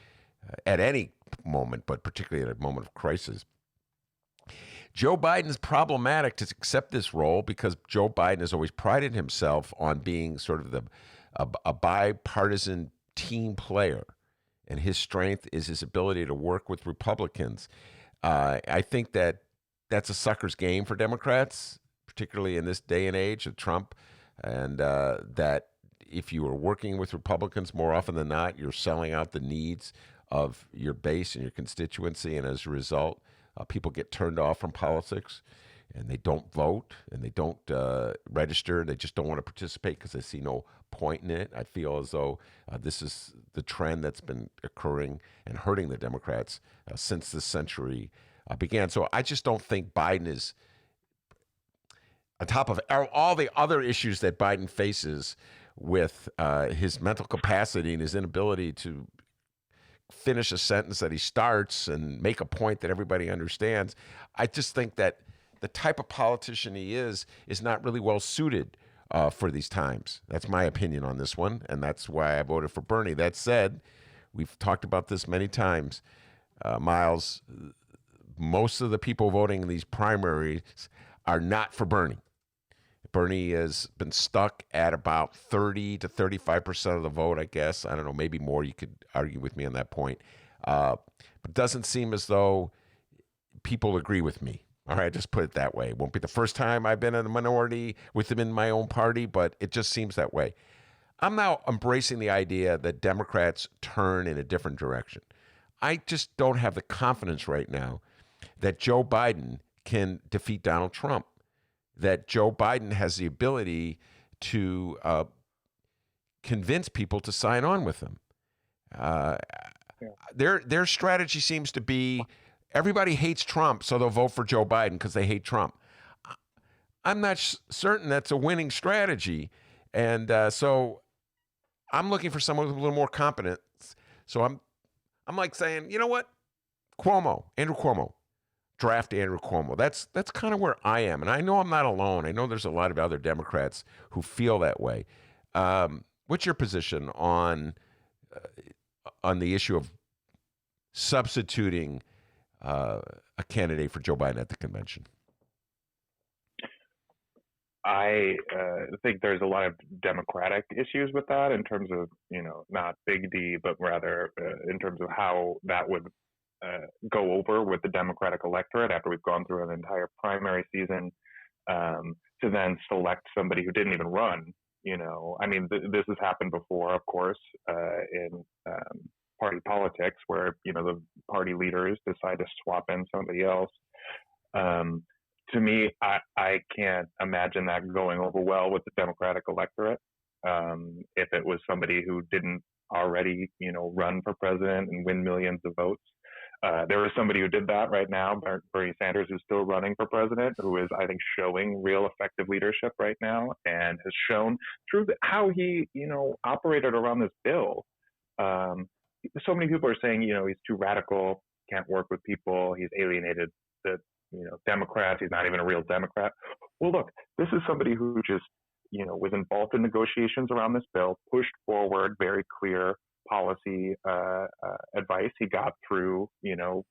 C: at any moment, but particularly at a moment of crisis. Joe Biden's problematic to accept this role because Joe Biden has always prided himself on being sort of a bipartisan team player, and his strength is his ability to work with Republicans. I think that's a sucker's game for Democrats, particularly in this day and age of Trump, and that if you are working with Republicans more often than not, you're selling out the needs of your base and your constituency, and as a result, people get turned off from politics, and they don't vote, and they don't register. They just don't want to participate because they see no point in it. I feel as though this is the trend that's been occurring and hurting the Democrats since this century began. So I just don't think Biden is, on top of all the other issues that Biden faces with his mental capacity and his inability to finish a sentence that he starts and make a point that everybody understands. I just think that the type of politician he is not really well suited for these times. That's my opinion on this one, and that's why I voted for Bernie. That said, we've talked about this many times, Miles. Most of the people voting in these primaries are not for Bernie. Bernie has been stuck at about 30 to 35% of the vote, I guess. I don't know, maybe more. You could argue with me on that point. But it doesn't seem as though people agree with me. All right, just put it that way. It won't be the first time I've been in a minority with them in my own party, but it just seems that way. I'm now embracing the idea that Democrats turn in a different direction. I just don't have the confidence right now that Joe Biden can defeat Donald Trump, that Joe Biden has the ability to convince people to sign on with him. Their strategy seems to be everybody hates Trump, so they'll vote for Joe Biden because they hate Trump. I'm not certain that's a winning strategy. And so I'm looking for someone with a little more competence. So I'm like saying, you know what? Andrew Cuomo. Draft Andrew Cuomo. That's kind of where I am. And I know I'm not alone. I know there's a lot of other Democrats who feel that way. What's your position on the issue of substituting a candidate for Joe Biden at the convention?
I: I think there's a lot of democratic issues with that in terms of, not Big D, but rather in terms of how that would go over with the Democratic electorate after we've gone through an entire primary season to then select somebody who didn't even run. This has happened before, of course, in party politics where, the party leaders decide to swap in somebody else. To me, I can't imagine that going over well with the Democratic electorate. If it was somebody who didn't already, run for president and win millions of votes. There is somebody who did that right now, Bernie Sanders, who's still running for president, who is, I think, showing real effective leadership right now and has shown through how he, operated around this bill. So many people are saying, he's too radical, can't work with people, he's alienated the Democrats, he's not even a real Democrat. Well, look, this is somebody who just, was involved in negotiations around this bill, pushed forward very clear policy advice he got through,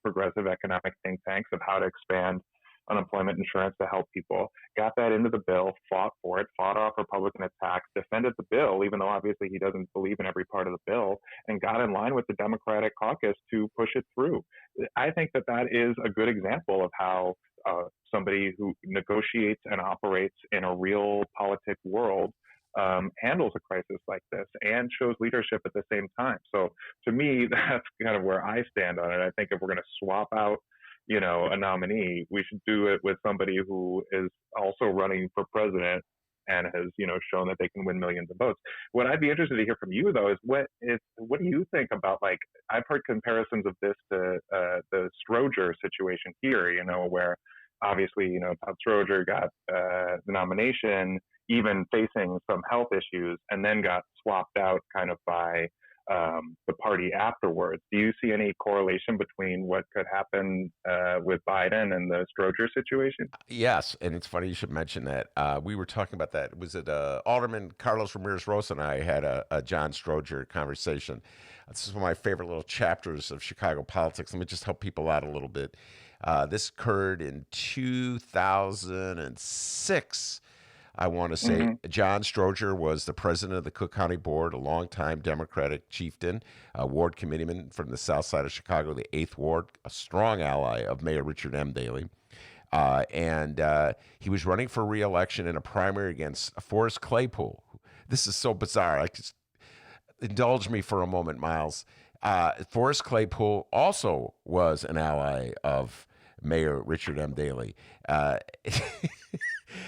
I: progressive economic think tanks of how to expand unemployment insurance to help people, got that into the bill, fought for it, fought off Republican attacks, defended the bill, even though obviously he doesn't believe in every part of the bill, and got in line with the Democratic caucus to push it through. I think that is a good example of how somebody who negotiates and operates in a real politic world handles a crisis like this and shows leadership at the same time. So to me, that's kind of where I stand on it. I think if we're going to swap out, a nominee, we should do it with somebody who is also running for president and has, shown that they can win millions of votes. What I'd be interested to hear from you, though, is what do you think about, like, I've heard comparisons of this to the Strowger situation here, where obviously, Todd Strowger got the nomination, even facing some health issues, and then got swapped out kind of by the party afterwards. Do you see any correlation between what could happen with Biden and the Strowger situation?
C: Yes, and it's funny you should mention that. We were talking about that. Was it Alderman Carlos Ramirez-Rosa and I had a John Strowger conversation. This is one of my favorite little chapters of Chicago politics. Let me just help people out a little bit. This occurred in 2006. I want to say John Strowger was the president of the Cook County Board, a longtime Democratic chieftain, a ward committeeman from the south side of Chicago, the 8th Ward, a strong ally of Mayor Richard M. Daley. And he was running for re-election in a primary against Forrest Claypool. This is so bizarre. Just indulge me for a moment, Miles. Forrest Claypool also was an ally of Mayor Richard M. Daley.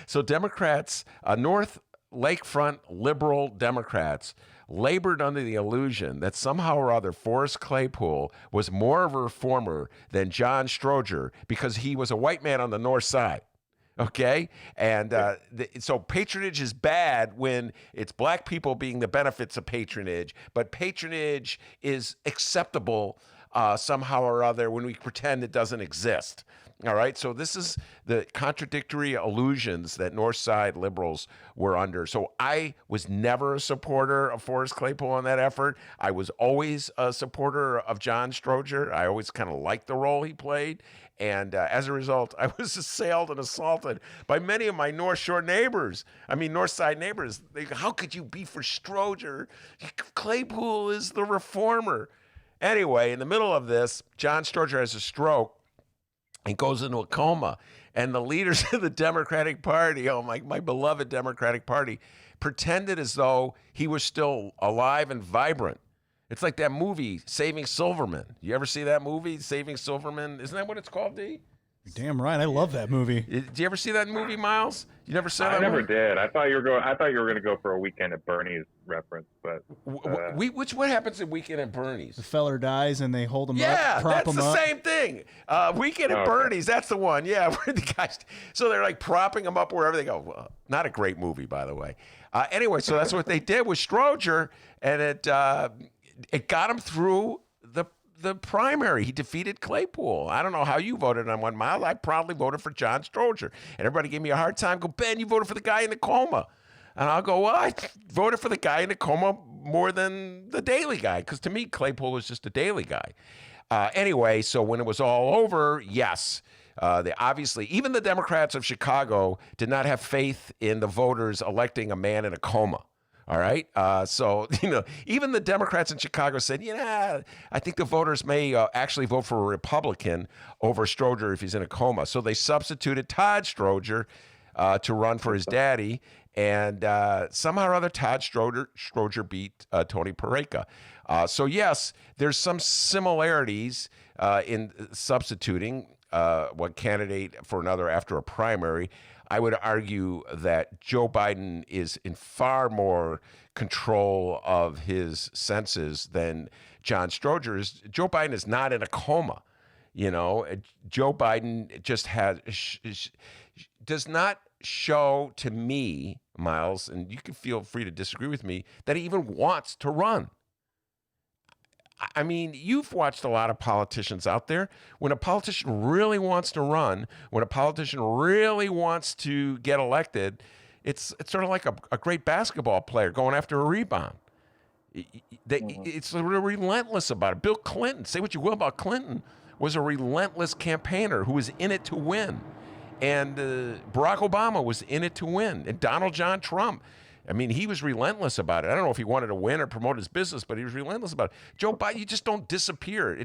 C: So Democrats, North Lakefront liberal Democrats, labored under the illusion that somehow or other Forrest Claypool was more of a reformer than John Strowger because he was a white man on the north side. Okay? And so patronage is bad when it's black people being the benefits of patronage, but patronage is acceptable somehow or other when we pretend it doesn't exist. All right, so this is the contradictory illusions that North Side liberals were under. So I was never a supporter of Forrest Claypool on that effort. I was always a supporter of John Strowger. I always kind of liked the role he played. And as a result, I was assailed and assaulted by many of my North Shore neighbors. North Side neighbors. How could you be for Strowger? Claypool is the reformer. Anyway, in the middle of this, John Strowger has a stroke and goes into a coma. And the leaders of the Democratic Party, my beloved Democratic Party, pretended as though he was still alive and vibrant. It's like that movie, Saving Silverman. You ever see that movie, Saving Silverman? Isn't that what it's called, D?
B: You're damn right. I love that movie.
C: Did you ever see that movie, Miles? You never saw that
I: I never
C: movie?
I: did. I thought you were going to go for a Weekend at Bernie's reference, but
C: what happens in Weekend at Bernie's?
B: The feller dies and they hold him up, prop him up.
C: Yeah, that's the same thing. Weekend at Bernie's, that's the one. Yeah, where the guys. So they're like propping him up wherever they go. Well, not a great movie, by the way. Anyway, so that's what they did with Strowger, and it got him through the primary. He defeated Claypool. I don't know how you voted on one, Miles. I proudly voted for John Strowger. And everybody gave me a hard time. Go, Ben, you voted for the guy in the coma. And I'll go, well, I voted for the guy in the coma more than the Daley guy, because to me, Claypool was just a Daley guy. Anyway, so when it was all over, yes, They obviously, even the Democrats of Chicago did not have faith in the voters electing a man in a coma. All right. So, even the Democrats in Chicago said, I think the voters may actually vote for a Republican over Strowger if he's in a coma. So they substituted Todd Strowger to run for his daddy. And somehow or other, Todd Strowger beat Tony Pareka. So, yes, there's some similarities in substituting one candidate for another after a primary. I would argue that Joe Biden is in far more control of his senses than John Strowger is. Joe Biden is not in a coma. Joe Biden just does not show to me, Miles, and you can feel free to disagree with me, that he even wants to run. I mean, you've watched a lot of politicians out there. When a politician really wants to run, when a politician really wants to get elected, it's sort of like a great basketball player going after a rebound. It's relentless about it. Bill Clinton, say what you will about Clinton, was a relentless campaigner who was in it to win. And Barack Obama was in it to win. And Donald John Trump, I mean, he was relentless about it. I don't know if he wanted to win or promote his business, but he was relentless about it. Joe Biden, you just don't disappear.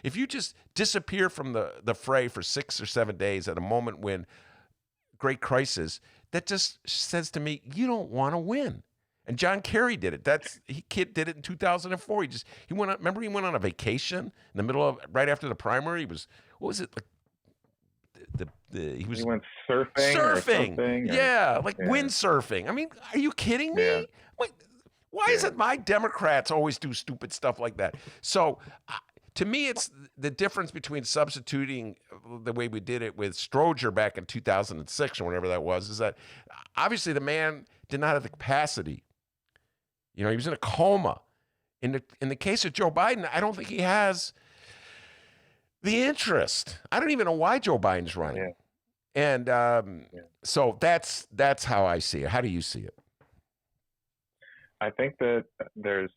C: If you just disappear from the fray for 6 or 7 days at a moment when great crisis, that just says to me, you don't want to win. And John Kerry did it. Kid did it in 2004. He went on a vacation in the middle of, right after the primary. He was, what was it, like, he went surfing. Windsurfing. I mean, are you kidding me? Yeah. Why is it my Democrats always do stupid stuff like that? So to me, it's the difference between substituting the way we did it with Strowger back in 2006 or whatever that was, is that obviously the man did not have the capacity. He was in a coma. In the case of Joe Biden, I don't think he has the interest. I don't even know why Joe Biden's running. Yeah. And so that's how I see it. How do you see it?
I: I think that there's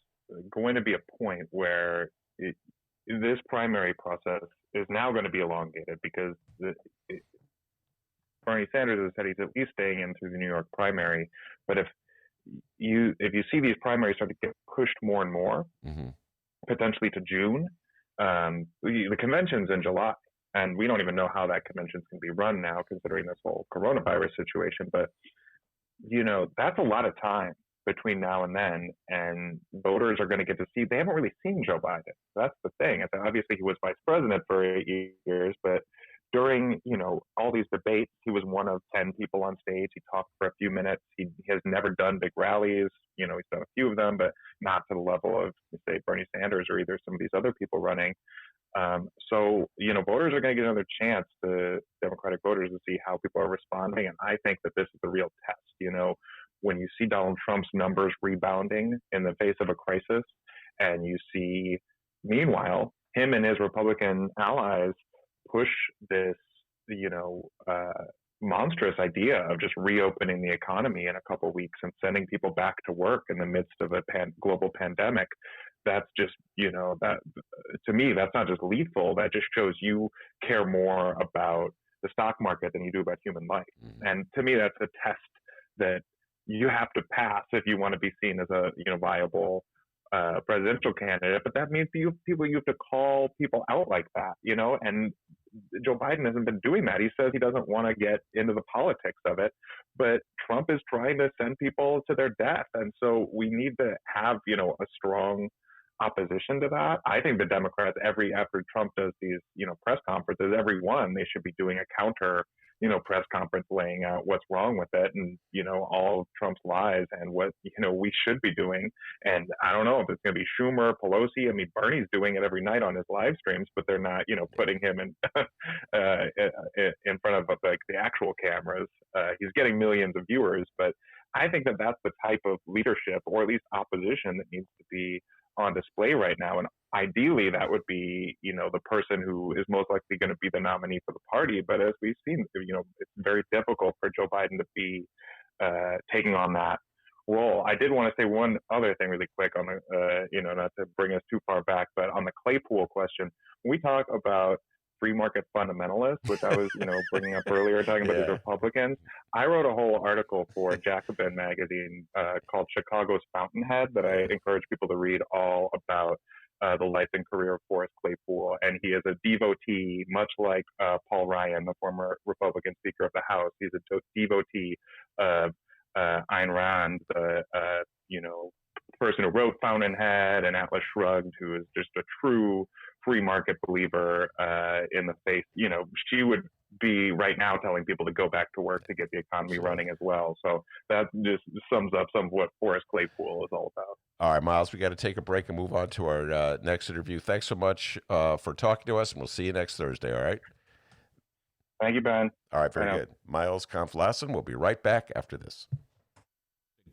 I: going to be a point where this primary process is now going to be elongated because Bernie Sanders has said he's at least staying in through the New York primary. But if you see these primaries start to get pushed more and more, potentially to June, the convention's in July, and we don't even know how that convention's going to be run now, considering this whole coronavirus situation. But that's a lot of time between now and then, and voters are going to get to see. They haven't really seen Joe Biden. That's the thing. Obviously, he was vice president for 8 years, but during all these debates, he was one of 10 people on stage. He talked for a few minutes. He has never done big rallies. He's done a few of them, but not to the level of, say, Bernie Sanders or either some of these other people running. So voters are going to get another chance, the Democratic voters, to see how people are responding. And I think that this is the real test. When you see Donald Trump's numbers rebounding in the face of a crisis, and you see, meanwhile, him and his Republican allies push this, monstrous idea of just reopening the economy in a couple of weeks and sending people back to work in the midst of a global pandemic. That's just, that to me, that's not just lethal. That just shows you care more about the stock market than you do about human life. And to me, that's a test that you have to pass if you want to be seen as a viable presidential candidate. But that means you have to call people out like that, and Joe Biden hasn't been doing that. He says he doesn't want to get into the politics of it, but Trump is trying to send people to their death. And so we need to have, a strong opposition to that. I think the Democrats, after Trump does these, press conferences, every one, they should be doing a counter, press conference laying out what's wrong with it and, all of Trump's lies and what, we should be doing. And I don't know if it's going to be Schumer, Pelosi. I mean, Bernie's doing it every night on his live streams, but they're not, putting him in in front of like the actual cameras. He's getting millions of viewers, but I think that that's the type of leadership, or at least opposition, that needs to be on display right now. And ideally, that would be, the person who is most likely going to be the nominee for the party. But as we've seen, it's very difficult for Joe Biden to be taking on that role. I did want to say one other thing really quick on the, not to bring us too far back, but on the Claypool question, when we talk about free market fundamentalists, which I was, bringing up earlier, talking about these Republicans. I wrote a whole article for Jacobin magazine called Chicago's Fountainhead that I encourage people to read, all about the life and career of Forrest Claypool. And he is a devotee, much like Paul Ryan, the former Republican Speaker of the House. He's a devotee of Ayn Rand, the person who wrote Fountainhead and Atlas Shrugged, who is just a true free market believer in the face. She would be right now telling people to go back to work to get the economy running as well. So that just sums up some of what Forrest Claypool is all about.
C: All right, Miles, we got to take a break and move on to our next interview. Thanks so much for talking to us, and we'll see you next Thursday, all right?
I: Thank you, Ben.
C: All right, very good. Miles Kampf-Lassin, we'll be right back after this.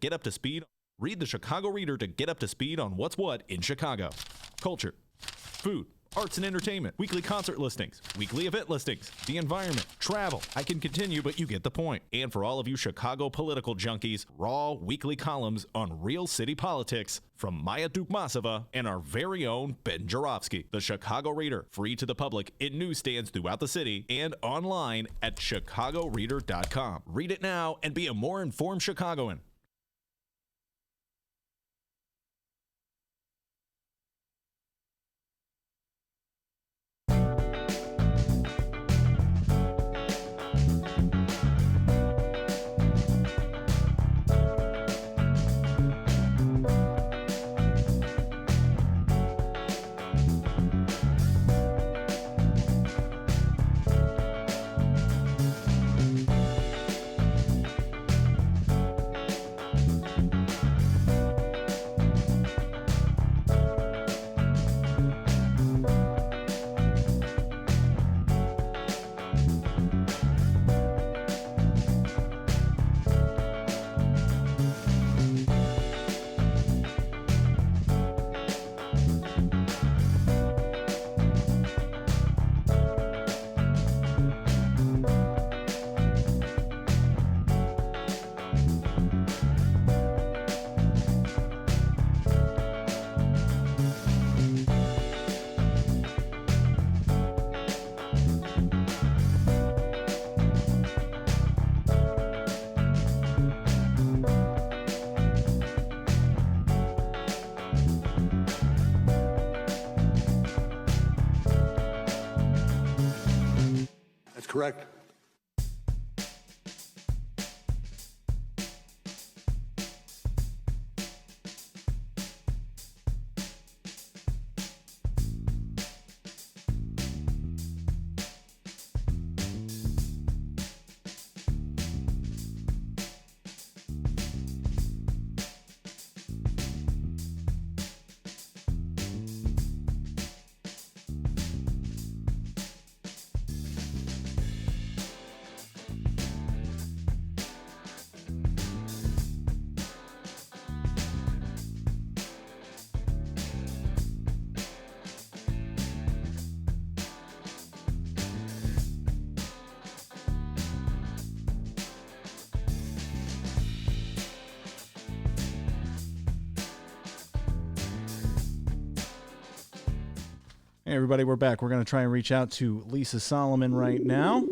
H: Get up to speed. Read the Chicago Reader to get up to speed on what's what in Chicago. Culture, food, arts and entertainment, weekly concert listings, weekly event listings, the environment, travel. I can continue, but you get the point. And for all of you Chicago political junkies, raw weekly columns on real city politics from Maya Dukmasova and our very own Ben Joravsky. The Chicago Reader, free to the public in newsstands throughout the city and online at chicagoreader.com. Read it now and be a more informed Chicagoan.
J: Correct.
B: Hey, everybody, we're back. We're going to try and reach out to Lisa Salomon right now.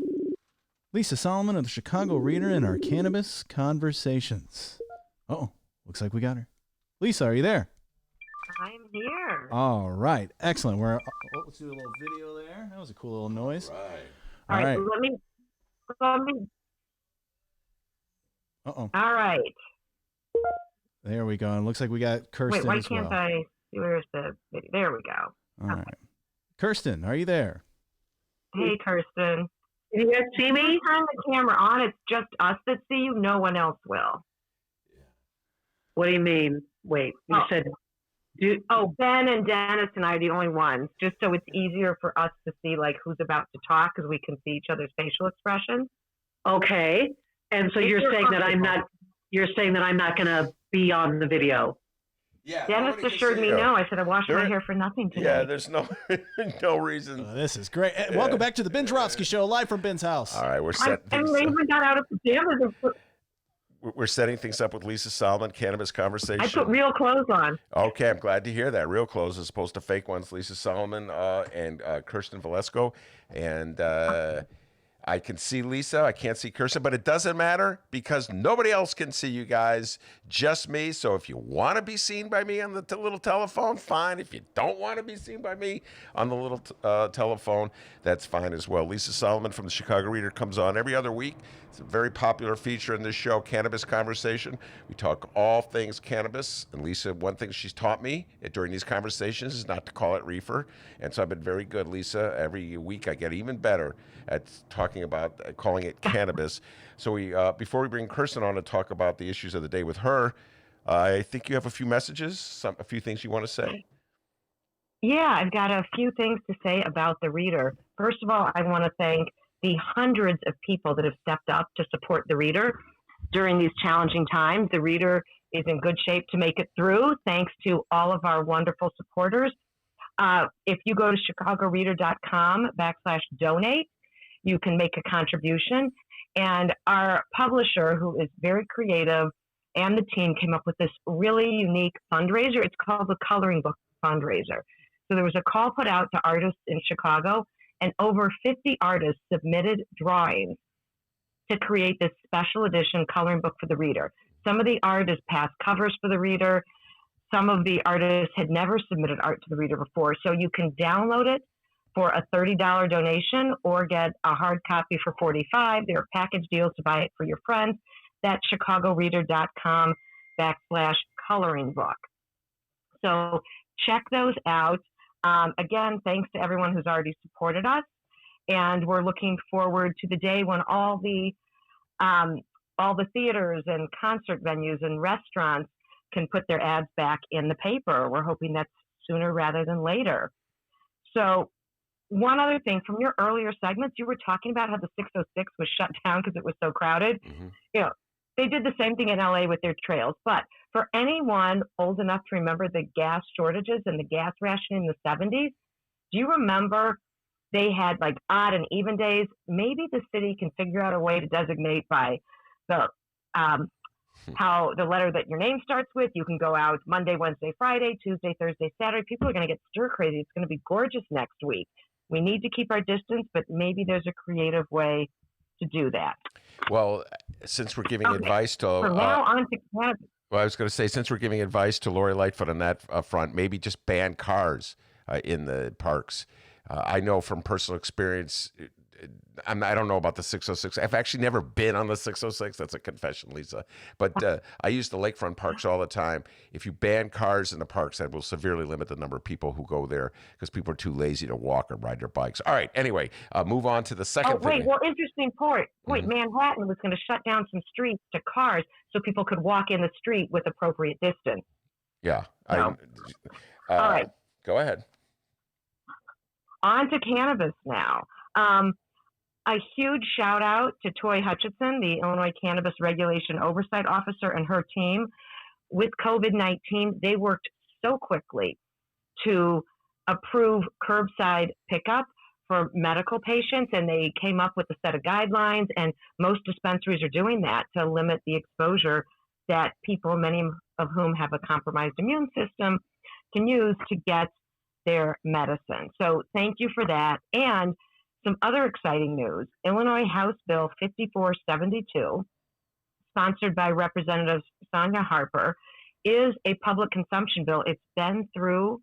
B: Lisa Salomon of the Chicago Reader in our Cannabis Conversations. Uh-oh, looks like we got her. Lisa, are you there?
K: I'm here.
B: All right, excellent. Let's do a little video there. That was a cool little noise.
K: All right. Let me.
B: Uh-oh.
K: All right.
B: There we go. And it looks like we got Kirsten.
K: Wait, why
B: as
K: can't
B: well.
K: I? Where's the video? There we go.
B: All right. Kirsten, are you there?
K: Hey, Kirsten. Can you guys see me? Turn the camera on. It's just us that see you. No one else will.
L: What do you mean? Wait, you said...
K: Ben and Dennis and I are the only ones, just so it's easier for us to see like who's about to talk because we can see each other's facial expressions.
L: Okay. And so you're saying that I'm not going to be on the video.
C: Yeah,
K: Dennis assured me no. I said I washed my hair for nothing today.
C: Yeah, there's no reason.
B: This is great. Welcome back to the Ben Joravsky Show, live from Ben's house.
C: All right, we're set.
K: And they even got out of pajamas and put...
C: we're setting things up with Lisa Salomon, Cannabis Conversation.
K: I put real clothes on.
C: Okay, I'm glad to hear that. Real clothes as opposed to fake ones. Lisa Salomon and Kirsten Velasco. And I can see Lisa. I can't see Kirsten, but it doesn't matter because nobody else can see you guys, just me. So if you want to be seen by me on the little telephone, fine. If you don't want to be seen by me on the little telephone, that's fine as well. Lisa Salomon from the Chicago Reader comes on every other week. It's a very popular feature in this show, Cannabis Conversation. We talk all things cannabis. And Lisa, one thing she's taught me during these conversations is not to call it reefer. And so I've been very good, Lisa. Every week I get even better at talking about calling it cannabis. So we, before we bring Kirsten on to talk about the issues of the day with her, I think you have a few messages, a few things you want to say.
K: Yeah, I've got a few things to say about the Reader. First of all, I want to thank the hundreds of people that have stepped up to support the Reader during these challenging times. The Reader is in good shape to make it through, thanks to all of our wonderful supporters. If you go to chicagoreader.com/donate, you can make a contribution. And our publisher, who is very creative, and the team came up with this really unique fundraiser. It's called the Coloring Book Fundraiser. So there was a call put out to artists in Chicago, and over 50 artists submitted drawings to create this special edition coloring book for the Reader. Some of the artists passed covers for the Reader. Some of the artists had never submitted art to the Reader before. So you can download it for a $30 donation or get a hard copy for $45. There are package deals to buy it for your friends. That's chicagoreader.com/coloring book. So check those out. Again, thanks to everyone who's already supported us. And we're looking forward to the day when all the theaters and concert venues and restaurants can put their ads back in the paper. We're hoping that's sooner rather than later. So one other thing, from your earlier segments, you were talking about how the 606 was shut down because it was so crowded.
C: Mm-hmm.
K: You know, they did the same thing in LA with their trails. But for anyone old enough to remember the gas shortages and the gas rationing in the 70s, do you remember they had like odd and even days? Maybe the city can figure out a way to designate by the how the letter that your name starts with. You can go out Monday, Wednesday, Friday, Tuesday, Thursday, Saturday. People are going to get stir crazy. It's going to be gorgeous next week. We need to keep our distance, but maybe there's a creative way to do that.
C: Well, since we're giving advice to...
K: So now on to cannabis.
C: Well, I was going to say, since we're giving advice to Lori Lightfoot on that front, maybe just ban cars in the parks. I know from personal experience, I don't know about the 606. I've actually never been on the 606. That's a confession, Lisa. But I use the lakefront parks all the time. If you ban cars in the parks, that will severely limit the number of people who go there because people are too lazy to walk or ride their bikes. All right. Anyway, move on to the second thing.
K: Wait, well, interesting point. Wait, Manhattan was going to shut down some streets to cars so people could walk in the street with appropriate distance.
C: Yeah.
K: No. All right.
C: Go ahead.
K: On to cannabis now. A huge shout out to Toy Hutchinson, the Illinois Cannabis Regulation Oversight Officer, and her team. With COVID-19, they worked so quickly to approve curbside pickup for medical patients, and they came up with a set of guidelines, and most dispensaries are doing that to limit the exposure that people, many of whom have a compromised immune system, can use to get their medicine. So thank you for that. And some other exciting news. Illinois House Bill 5472, sponsored by Representative Sonia Harper, is a public consumption bill. It's been through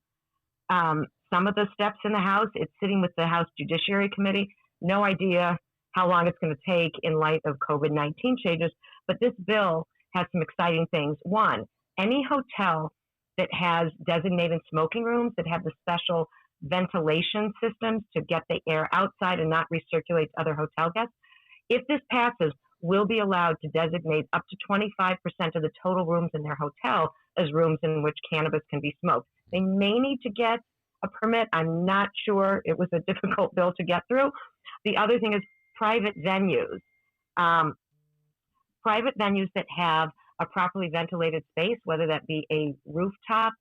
K: some of the steps in the House. It's sitting with the House Judiciary Committee. No idea how long it's going to take in light of COVID-19 changes, but this bill has some exciting things. One, any hotel that has designated smoking rooms that have the special ventilation systems to get the air outside and not recirculate to other hotel guests, if this passes, will be allowed to designate up to 25% of the total rooms in their hotel as rooms in which cannabis can be smoked. They may need to get a permit. I'm not sure. It was a difficult bill to get through. The other thing is private venues. Private venues that have a properly ventilated space, whether that be a rooftop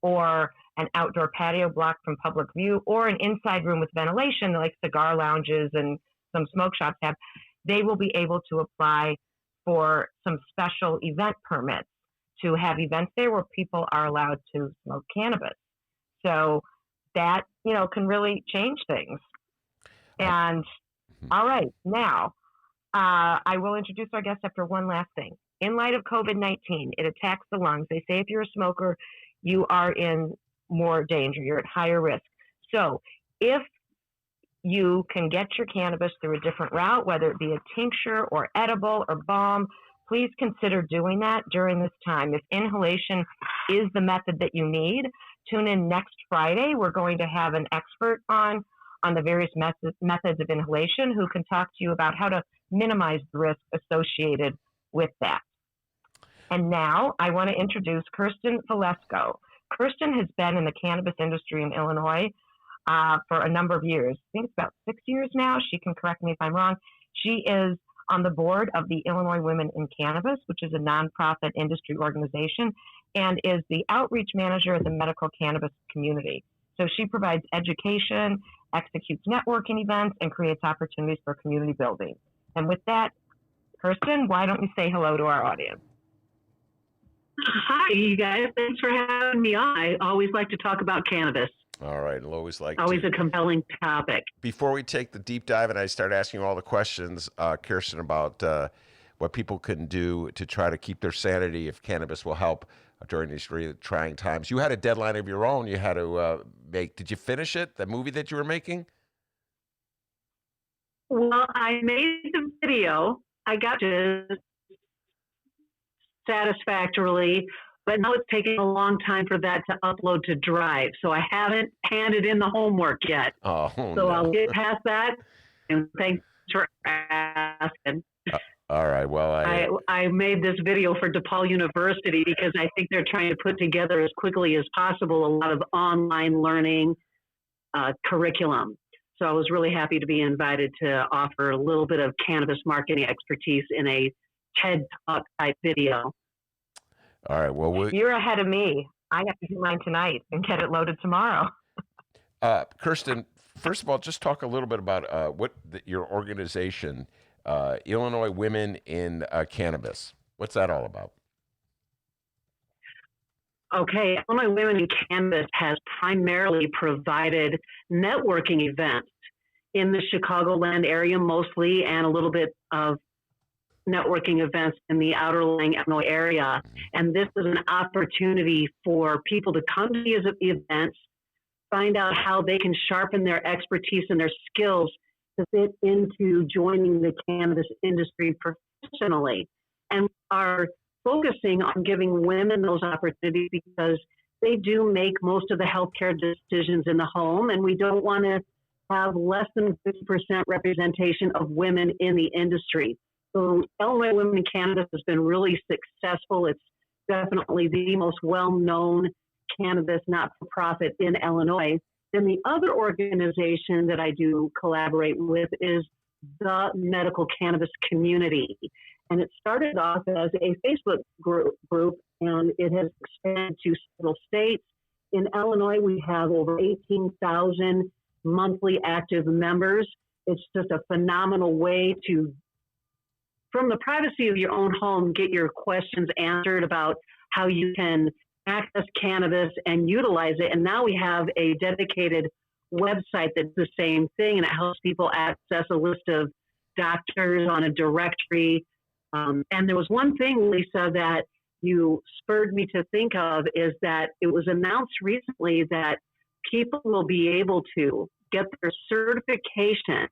K: or an outdoor patio blocked from public view, or an inside room with ventilation like cigar lounges and some smoke shops have, they will be able to apply for some special event permits to have events there where people are allowed to smoke cannabis. So that, can really change things. And all right, now I will introduce our guest after one last thing. In light of COVID-19, it attacks the lungs. They say if you're a smoker, you are in more danger. You're at higher risk. So if you can get your cannabis through a different route, whether it be a tincture or edible or balm, please consider doing that during this time. If inhalation is the method that you need, tune in next Friday. We're going to have an expert on the various methods of inhalation who can talk to you about how to minimize the risk associated with that. And now I want to introduce Kirsten Velasco. Kirsten has been in the cannabis industry in Illinois for a number of years. I think it's about 6 years now. She can correct me if I'm wrong. She is on the board of the Illinois Women in Cannabis, which is a nonprofit industry organization, and is the outreach manager of the medical cannabis community. So she provides education, executes networking events, and creates opportunities for community building. And with that, Kirsten, why don't you say hello to our audience?
L: Hi, you guys. Thanks for having me on. I always like to talk about cannabis.
C: All right. I'll always like
L: Always
C: to.
L: a compelling topic.
C: Before we take the deep dive and I start asking you all the questions, Kirsten, about what people can do to try to keep their sanity if cannabis will help during these really trying times. You had a deadline of your own you had to make. Did you finish it, the movie that you were making?
L: Well, I made the video. I got to satisfactorily, but now it's taking a long time for that to upload to Drive. So I haven't handed in the homework yet.
C: Oh,
L: so
C: no.
L: I'll get past that. And thanks for asking.
C: All right. Well,
L: I made this video for DePaul University because I think they're trying to put together as quickly as possible a lot of online learning curriculum. So I was really happy to be invited to offer a little bit of cannabis marketing expertise in a TED Talk type video.
C: All right. Well,
K: you're ahead of me. I have to do mine tonight and get it loaded tomorrow.
C: Kirsten, first of all, just talk a little bit about your organization, Illinois Women in Cannabis. What's that all about?
L: Okay, Illinois Women in Cannabis has primarily provided networking events in the Chicagoland area mostly, and a little bit of networking events in the outerlying Illinois area. And this is an opportunity for people to come to these events, find out how they can sharpen their expertise and their skills to fit into joining the cannabis industry professionally, and are focusing on giving women those opportunities because they do make most of the healthcare decisions in the home, and we don't want to have less than 50% representation of women in the industry. So Illinois Women in Cannabis has been really successful. It's definitely the most well-known cannabis not-for-profit in Illinois. Then the other organization that I do collaborate with is the Medical Cannabis Community. And it started off as a Facebook group, and it has expanded to several states. In Illinois, we have over 18,000 monthly active members. It's just a phenomenal way to, from the privacy of your own home, get your questions answered about how you can access cannabis and utilize it. And now we have a dedicated website that's the same thing, and it helps people access a list of doctors on a directory. And there was one thing, Lisa, that you spurred me to think of, is that it was announced recently that people will be able to get their certification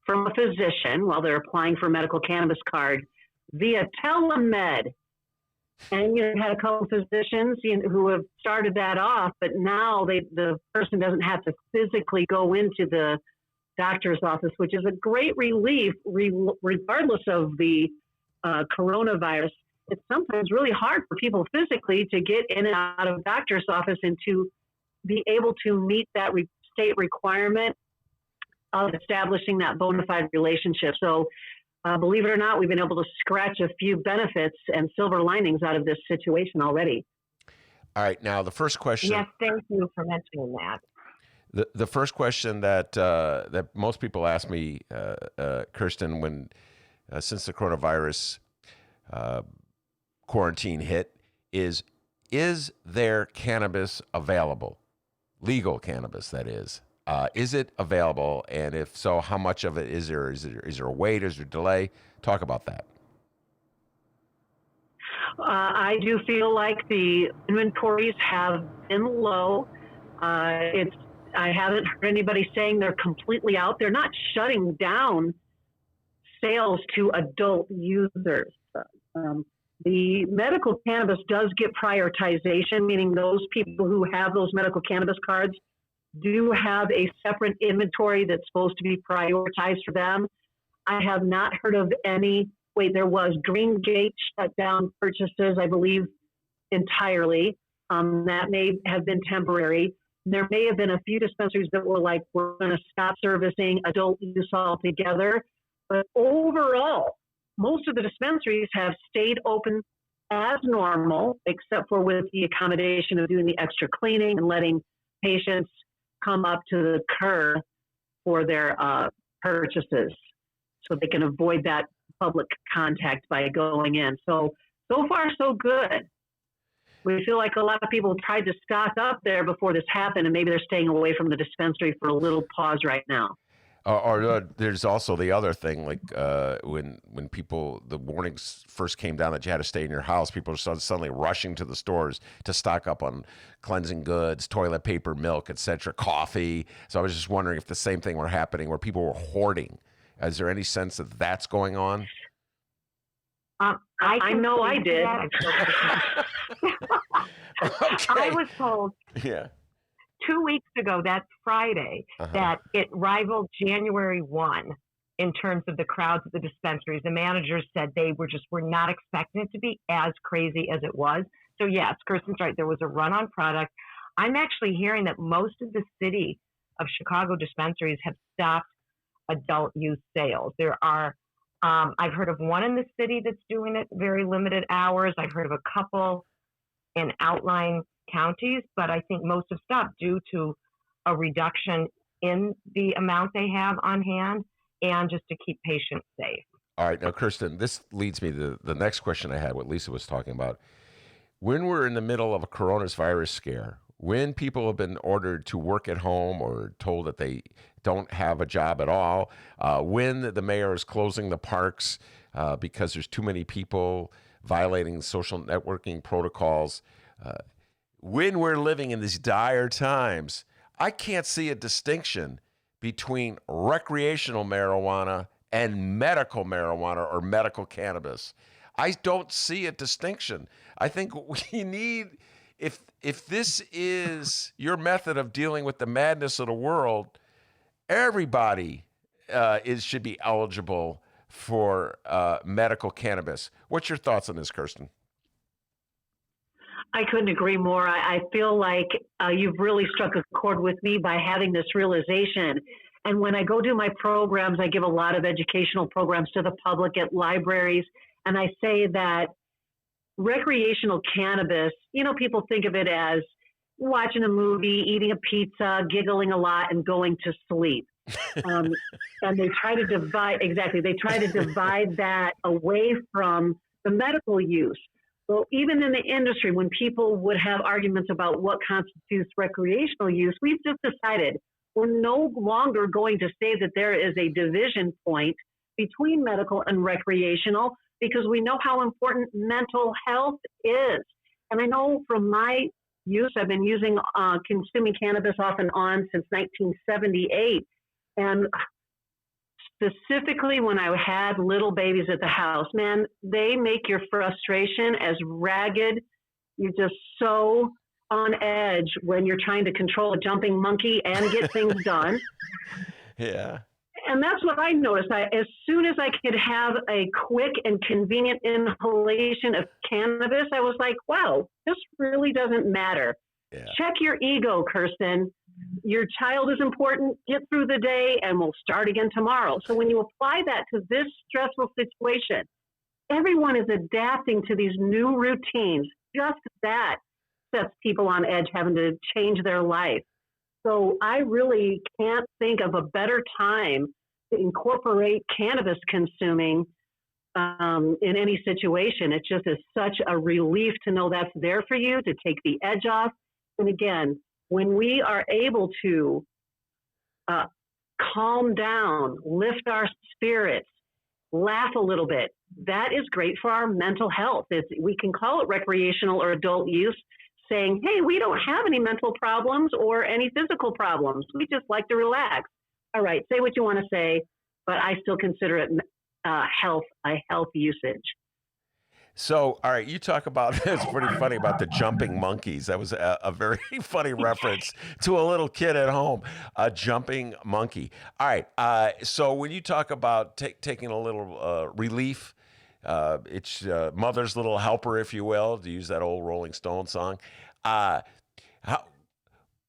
L: from a physician while they're applying for a medical cannabis card via telemed. And you had a couple of physicians who have started that off, but now the person doesn't have to physically go into the doctor's office, which is a great relief, regardless of the coronavirus. It's sometimes really hard for people physically to get in and out of doctor's office and to be able to meet that state requirement of establishing that bona fide relationship. So believe it or not, we've been able to scratch a few benefits and silver linings out of this situation already.
C: All right. Now, the first question.
K: Yes, thank you for mentioning that.
C: The first question that that most people ask me, Kirsten, when since the coronavirus quarantine hit is there cannabis available? Legal cannabis, that is. Is it available? And if so, how much of it is there? Is there a wait? Is there a delay? Talk about that.
L: I do feel like the inventories have been low. I haven't heard anybody saying they're completely out. They're not shutting down sales to adult users. The medical cannabis does get prioritization, meaning those people who have those medical cannabis cards do have a separate inventory that's supposed to be prioritized for them. I have not heard of any. There was Green Gate shut down purchases, I believe, entirely. That may have been temporary. There may have been a few dispensaries that were like, we're going to stop servicing adult use altogether. But overall, most of the dispensaries have stayed open as normal, except for with the accommodation of doing the extra cleaning and letting patients come up to the curb for their purchases so they can avoid that public contact by going in. So far, so good. We feel like a lot of people tried to stock up there before this happened, and maybe they're staying away from the dispensary for a little pause right now.
C: Or there's also the other thing, like when people, the warnings first came down that you had to stay in your house, people started suddenly rushing to the stores to stock up on cleansing goods, toilet paper, milk, etc., coffee. So I was just wondering if the same thing were happening where people were hoarding. Is there any sense that that's going on?
L: I know I did.
C: Okay.
K: I was told 2 weeks ago, that Friday, that it rivaled January 1 in terms of the crowds at the dispensaries. The managers said they were not expecting it to be as crazy as it was. So yes, Kirsten's right. There was a run on product. I'm actually hearing that most of the city of Chicago dispensaries have stopped adult use sales. There are, I've heard of one in the city that's doing it very limited hours. I've heard of a couple in outlying counties, but I think most have stopped due to a reduction in the amount they have on hand and just to keep patients safe.
C: All right. Now, Kirsten, this leads me to the next question I had, what Lisa was talking about. When we're in the middle of a coronavirus scare, when people have been ordered to work at home or told that they don't have a job at all, when the mayor is closing the parks because there's too many people violating social networking protocols, when we're living in these dire times, I can't see a distinction between recreational marijuana and medical marijuana or medical cannabis. I don't see a distinction. I think we need, if this is your method of dealing with the madness of the world, everybody should be eligible for medical cannabis. What's your thoughts on this, Kirsten?
L: I couldn't agree more. I feel like you've really struck a chord with me by having this realization. And when I go do my programs, I give a lot of educational programs to the public at libraries. And I say that recreational cannabis, people think of it as watching a movie, eating a pizza, giggling a lot, and going to sleep. And they try to divide that away from the medical use. Well, even in the industry, when people would have arguments about what constitutes recreational use, we've just decided we're no longer going to say that there is a division point between medical and recreational because we know how important mental health is. And I know from my use, I've been consuming cannabis off and on since 1978. And specifically when I had little babies at the house, man, they make your frustration as ragged. You're just so on edge when you're trying to control a jumping monkey and get things done.
C: Yeah.
L: And that's what I noticed. As soon as I could have a quick and convenient inhalation of cannabis, I was like, wow, this really doesn't matter.
C: Yeah.
L: Check your ego, Kirsten. Your child is important. Get through the day and we'll start again tomorrow. So when you apply that to this stressful situation, everyone is adapting to these new routines. Just that sets people on edge having to change their life. So I really can't think of a better time to incorporate cannabis consuming in any situation. It's just such a relief to know that's there for you, to take the edge off. And again, when we are able to calm down, lift our spirits, laugh a little bit, that is great for our mental health. We can call it recreational or adult use, saying, hey, we don't have any mental problems or any physical problems. We just like to relax. All right, say what you want to say, but I still consider it a health usage.
C: So, all right, you talk about, it's pretty funny about the jumping monkeys. That was a very funny reference to a little kid at home, a jumping monkey. All right, so when you talk about taking a little relief, it's mother's little helper, if you will, to use that old Rolling Stone song.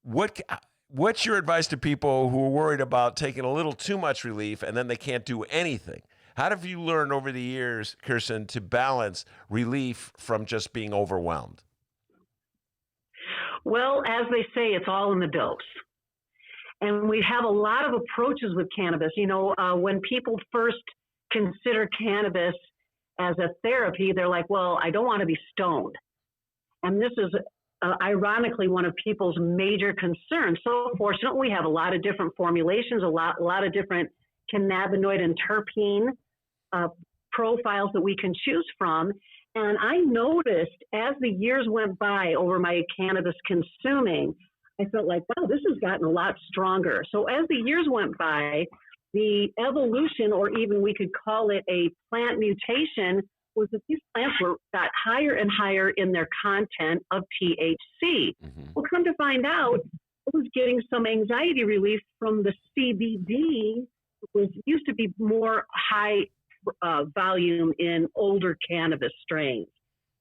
C: What's your advice to people who are worried about taking a little too much relief and then they can't do anything? How have you learned over the years, Kirsten, to balance relief from just being overwhelmed?
L: Well, as they say, it's all in the dose. And we have a lot of approaches with cannabis. You know, when people first consider cannabis as a therapy, they're like, well, I don't want to be stoned. And this is ironically one of people's major concerns. So fortunately, we have a lot of different formulations, a lot of different cannabinoid and terpene profiles that we can choose from. And I noticed as the years went by over my cannabis consuming, I felt like, wow, this has gotten a lot stronger. So as the years went by, the evolution, or even we could call it a plant mutation, was that these plants got higher and higher in their content of THC. Well, come to find out, I was getting some anxiety relief from the CBD, which used to be more high volume in older cannabis strains,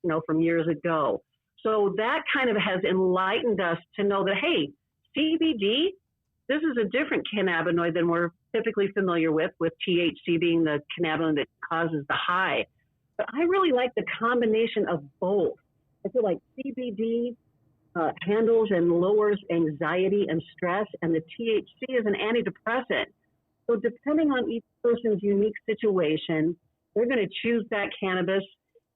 L: you know, from years ago. So that kind of has enlightened us to know that, hey, CBD, this is a different cannabinoid than we're typically familiar with THC being the cannabinoid that causes the high. But I really like the combination of both. I feel like CBD handles and lowers anxiety and stress, and the THC is an antidepressant. So depending on each person's unique situation, they're going to choose that cannabis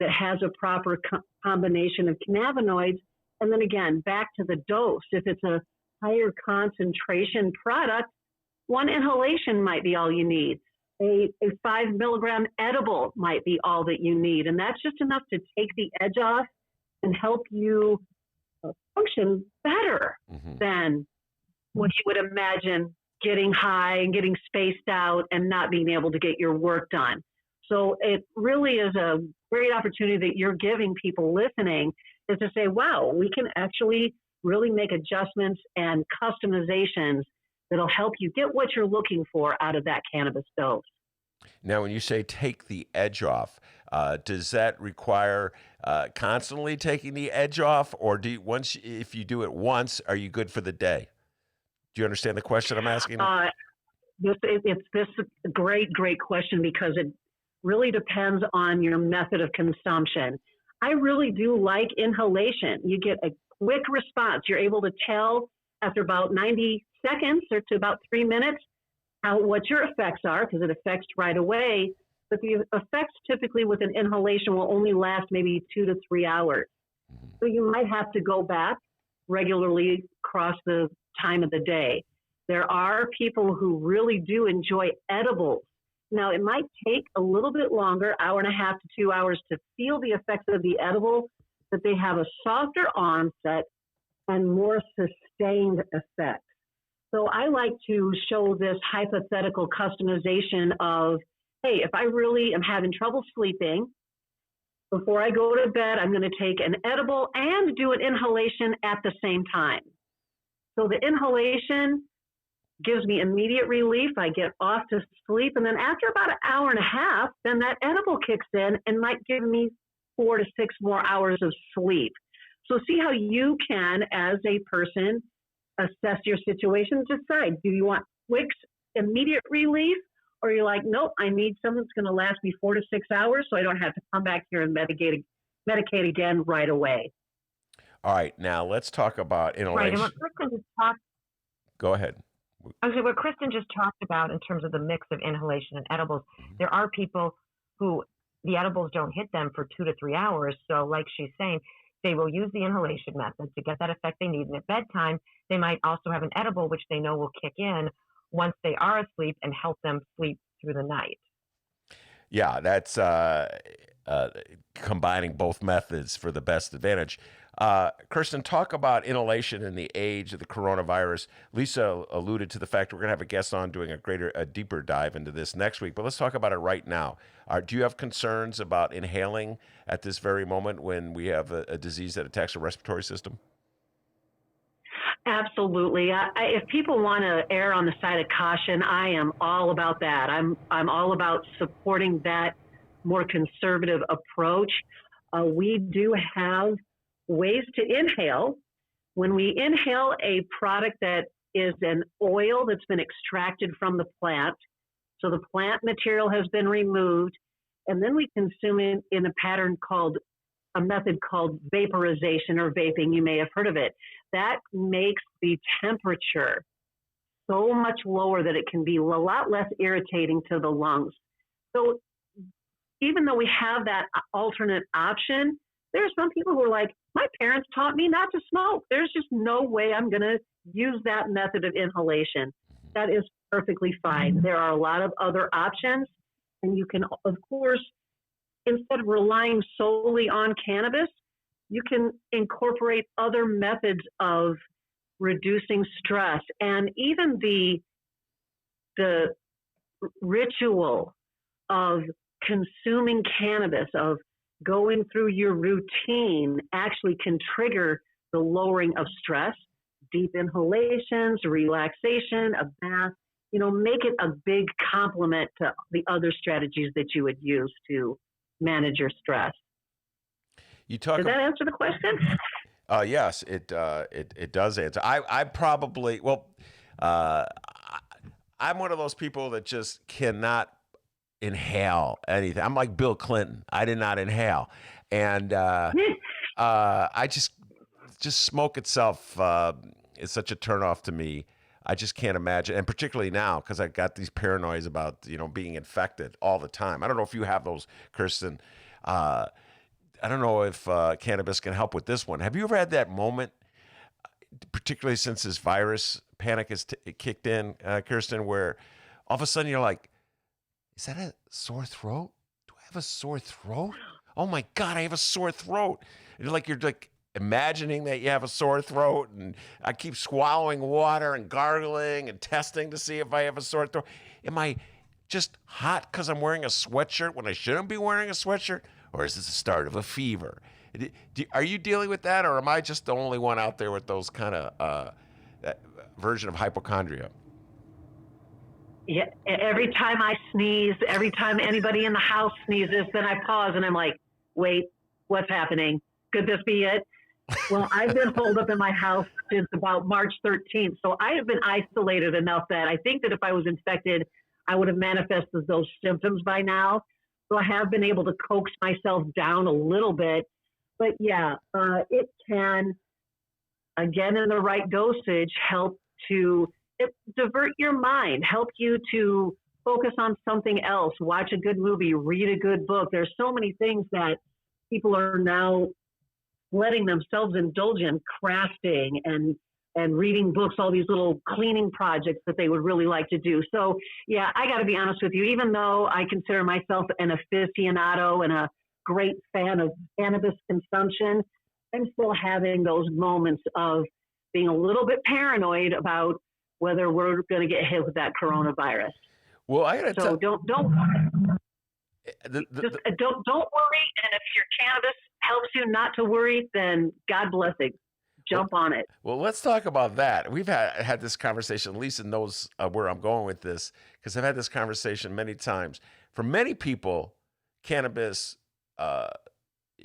L: that has a proper combination of cannabinoids. And then again, back to the dose. If it's a higher concentration product, one inhalation might be all you need. A 5 milligram edible might be all that you need. And that's just enough to take the edge off and help you function better than what you would imagine getting high and getting spaced out and not being able to get your work done. So it really is a great opportunity that you're giving people listening, is to say, wow, we can actually really make adjustments and customizations that'll help you get what you're looking for out of that cannabis dose.
C: Now, when you say take the edge off, does that require constantly taking the edge off, or if you do it once, are you good for the day? Do you understand the question I'm asking?
L: It's this great question, because it really depends on your method of consumption. I really do like inhalation. You get a quick response. You're able to tell after about 90 seconds or to about 3 minutes what your effects are, because it affects right away. But the effects typically with an inhalation will only last maybe 2 to 3 hours. So you might have to go back regularly across the time of the day. There are people who really do enjoy edibles. Now, it might take a little bit longer, 1.5 to 2 hours, to feel the effects of the edible, but they have a softer onset and more sustained effect. So I like to show this hypothetical customization of, hey, if I really am having trouble sleeping, before I go to bed, I'm going to take an edible and do an inhalation at the same time. So the inhalation gives me immediate relief. I get off to sleep. And then after about 1.5 hours, then that edible kicks in and might give me 4 to 6 more hours of sleep. So see how you can, as a person, assess your situation, decide, do you want quick, immediate relief? Or you're like, nope, I need something that's going to last me 4 to 6 hours so I don't have to come back here and medicate again right away.
C: All right, now let's talk about inhalation.
K: Right, and what Kristen just talked.
C: Go ahead.
K: Okay, what Kristen just talked about in terms of the mix of inhalation and edibles, there are people who the edibles don't hit them for 2 to 3 hours. So like she's saying, they will use the inhalation method to get that effect they need. And at bedtime, they might also have an edible, which they know will kick in once they are asleep and help them sleep through the night.
C: Yeah, that's combining both methods for the best advantage. Kirsten, talk about inhalation in the age of the coronavirus. Lisa alluded to the fact we're going to have a guest on doing a deeper dive into this next week, but let's talk about it right now. Do you have concerns about inhaling at this very moment when we have a disease that attacks the respiratory system?
L: Absolutely. If people want to err on the side of caution, I am all about that. I'm all about supporting that more conservative approach. We do have ways to inhale. When we inhale a product that is an oil that's been extracted from the plant, so the plant material has been removed, and then we consume it in a method called vaporization or vaping. You may have heard of it. That makes the temperature so much lower that it can be a lot less irritating to the lungs. So even though we have that alternate option, there are some people who are like, my parents taught me not to smoke. There's just no way I'm going to use that method of inhalation. That is perfectly fine. There are a lot of other options, and you can, of course, instead of relying solely on cannabis, you can incorporate other methods of reducing stress. And even the ritual of consuming cannabis, of going through your routine, actually can trigger the lowering of stress, deep inhalations, relaxation, a bath, make it a big complement to the other strategies that you would use to manage your stress. Does that answer the question?
C: Yes, it does answer. I'm one of those people that just cannot inhale anything. I'm like Bill Clinton. I did not inhale, and I just smoke itself is such a turnoff to me. I just can't imagine, and particularly now because I got these paranoias about being infected all the time. I don't know if you have those, Kirsten. I don't know if cannabis can help with this one. Have you ever had that moment, particularly since this virus panic has kicked in, Kirsten, where all of a sudden you're like, is that a sore throat? Do I have a sore throat? Oh my God, I have a sore throat. And you're like imagining that you have a sore throat, and I keep swallowing water and gargling and testing to see if I have a sore throat. Am I just hot because I'm wearing a sweatshirt when I shouldn't be wearing a sweatshirt? Or is this the start of a fever? Are you dealing with that, or am I just the only one out there with those kind of that version of hypochondria?
L: Yeah, every time I sneeze, every time anybody in the house sneezes, then I pause and I'm like, wait, what's happening? Could this be it? Well, I've been holed up in my house since about March 13th. So I have been isolated enough that I think that if I was infected, I would have manifested those symptoms by now. So I have been able to coax myself down a little bit. But yeah, it can, again, in the right dosage, help to divert your mind, help you to focus on something else, watch a good movie, read a good book. There's so many things that people are now letting themselves indulge in, crafting and reading books, all these little cleaning projects that they would really like to do. So yeah, I got to be honest with you, even though I consider myself an aficionado and a great fan of cannabis consumption, I'm still having those moments of being a little bit paranoid about whether we're going to get hit with that coronavirus.
C: Well, I got to
L: so don't worry. And if your cannabis helps you not to worry, then God bless it. Jump on it.
C: Well, let's talk about that. We've had this conversation. Lisa knows where I'm going with this because I've had this conversation many times. For many people, cannabis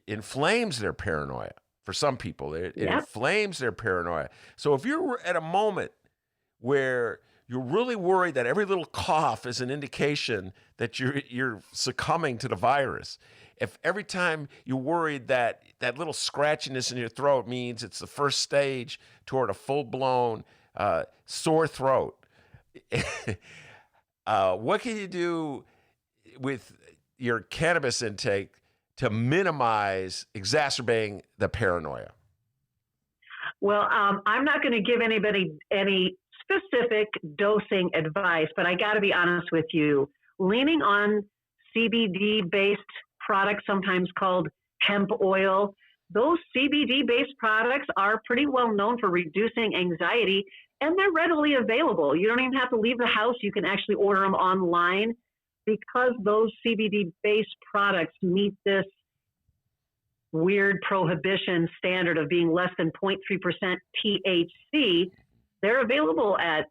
C: inflames their paranoia. For some people, it inflames their paranoia. So if you're at a moment where you're really worried that every little cough is an indication that you're succumbing to the virus, if every time you're worried that that little scratchiness in your throat means it's the first stage toward a full-blown sore throat, what can you do with your cannabis intake to minimize exacerbating the paranoia?
L: Well, I'm not going to give anybody any specific dosing advice, but I got to be honest with you. Leaning on CBD-based products, sometimes called hemp oil, those CBD-based products are pretty well known for reducing anxiety, and they're readily available. You don't even have to leave the house. You can actually order them online because those CBD-based products meet this weird prohibition standard of being less than 0.3% THC. They're available at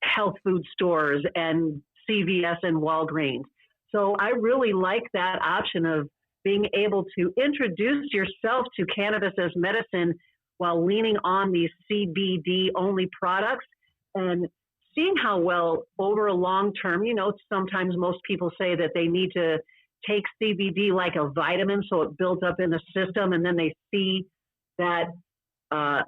L: health food stores and CVS and Walgreens. So I really like that option of being able to introduce yourself to cannabis as medicine while leaning on these CBD-only products and seeing how well over a long term, sometimes most people say that they need to take CBD like a vitamin so it builds up in the system, and then they see that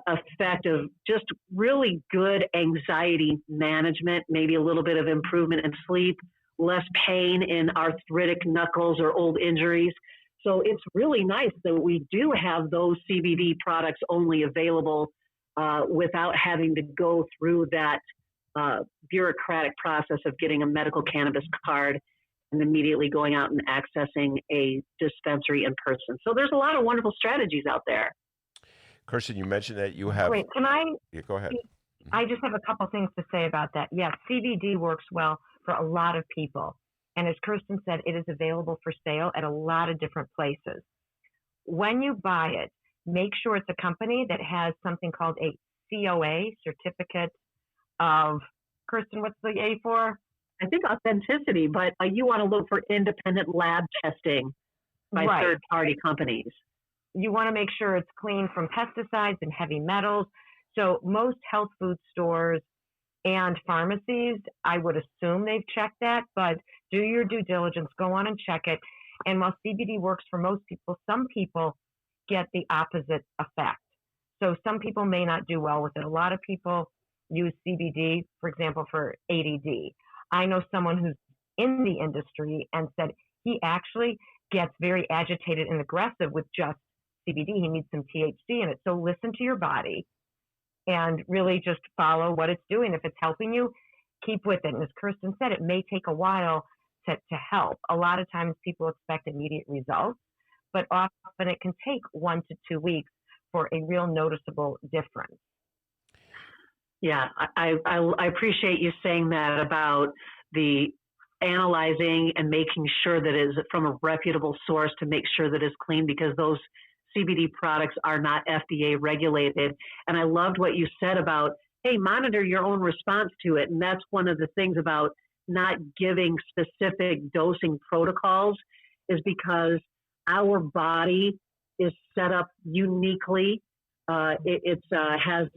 L: effect of just really good anxiety management, maybe a little bit of improvement in sleep, less pain in arthritic knuckles or old injuries. So it's really nice that we do have those CBD products only available without having to go through that bureaucratic process of getting a medical cannabis card and immediately going out and accessing a dispensary in person. So there's a lot of wonderful strategies out there.
C: Kirsten, you mentioned that you have...
K: Wait, can I...
C: Yeah, go ahead.
K: I just have a couple things to say about that. Yes, CBD works well for a lot of people. And as Kirsten said, it is available for sale at a lot of different places. When you buy it, make sure it's a company that has something called a COA, Certificate of... Kirsten, what's the A for?
L: I think authenticity, but you want to look for independent lab testing by third-party companies.
K: You want to make sure it's clean from pesticides and heavy metals. So most health food stores and pharmacies, I would assume they've checked that, but do your due diligence, go on and check it. And while CBD works for most people, some people get the opposite effect. So some people may not do well with it. A lot of people use CBD, for example, for ADD. I know someone who's in the industry and said he actually gets very agitated and aggressive with just CBD. He needs some THC in it. So listen to your body and really just follow what it's doing. If it's helping you, keep with it. And as Kirsten said, it may take a while to help. A lot of times people expect immediate results, but often it can take 1 to 2 weeks for a real noticeable difference.
L: Yeah, I appreciate you saying that about the analyzing and making sure that it is from a reputable source to make sure that it's clean, because those CBD products are not FDA regulated. And I loved what you said about, hey, monitor your own response to it. And that's one of the things about not giving specific dosing protocols, is because our body is set up uniquely. It has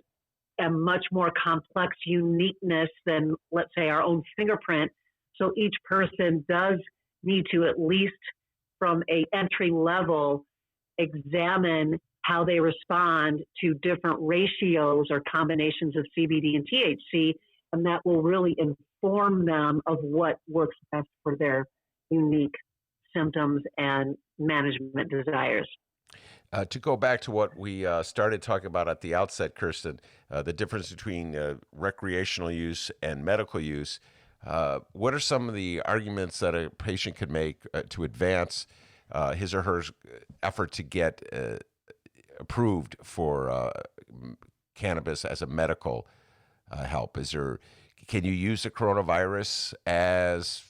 L: a much more complex uniqueness than, let's say, our own fingerprint. So each person does need to, at least from a entry level, examine how they respond to different ratios or combinations of CBD and THC, and that will really inform them of what works best for their unique symptoms and management desires.
C: To go back to what we started talking about at the outset, Kirsten, the difference between recreational use and medical use, what are some of the arguments that a patient could make to advance his or her effort to get approved for cannabis as a medical help? Can you use the coronavirus as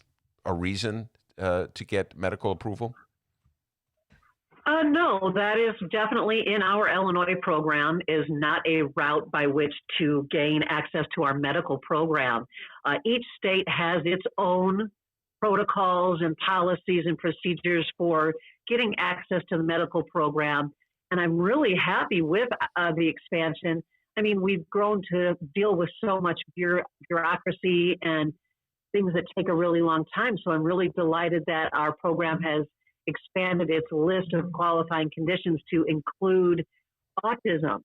C: a reason to get medical approval?
L: No, that is definitely in our Illinois program, is not a route by which to gain access to our medical program. Each state has its own protocols and policies and procedures for getting access to the medical program. And I'm really happy with the expansion. I mean, we've grown to deal with so much bureaucracy and things that take a really long time. So I'm really delighted that our program has expanded its list of qualifying conditions to include autism,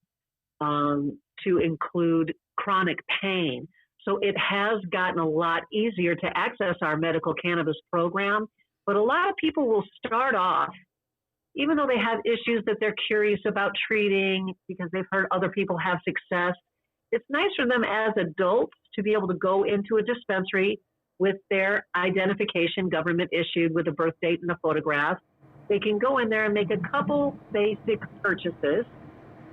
L: to include chronic pain. So it has gotten a lot easier to access our medical cannabis program, But a lot of people will start off, even though they have issues that they're curious about treating because they've heard other people have success. It's nice for them as adults to be able to go into a dispensary with their identification, government issued, with a birth date and a photograph. They can go in there and make a couple basic purchases.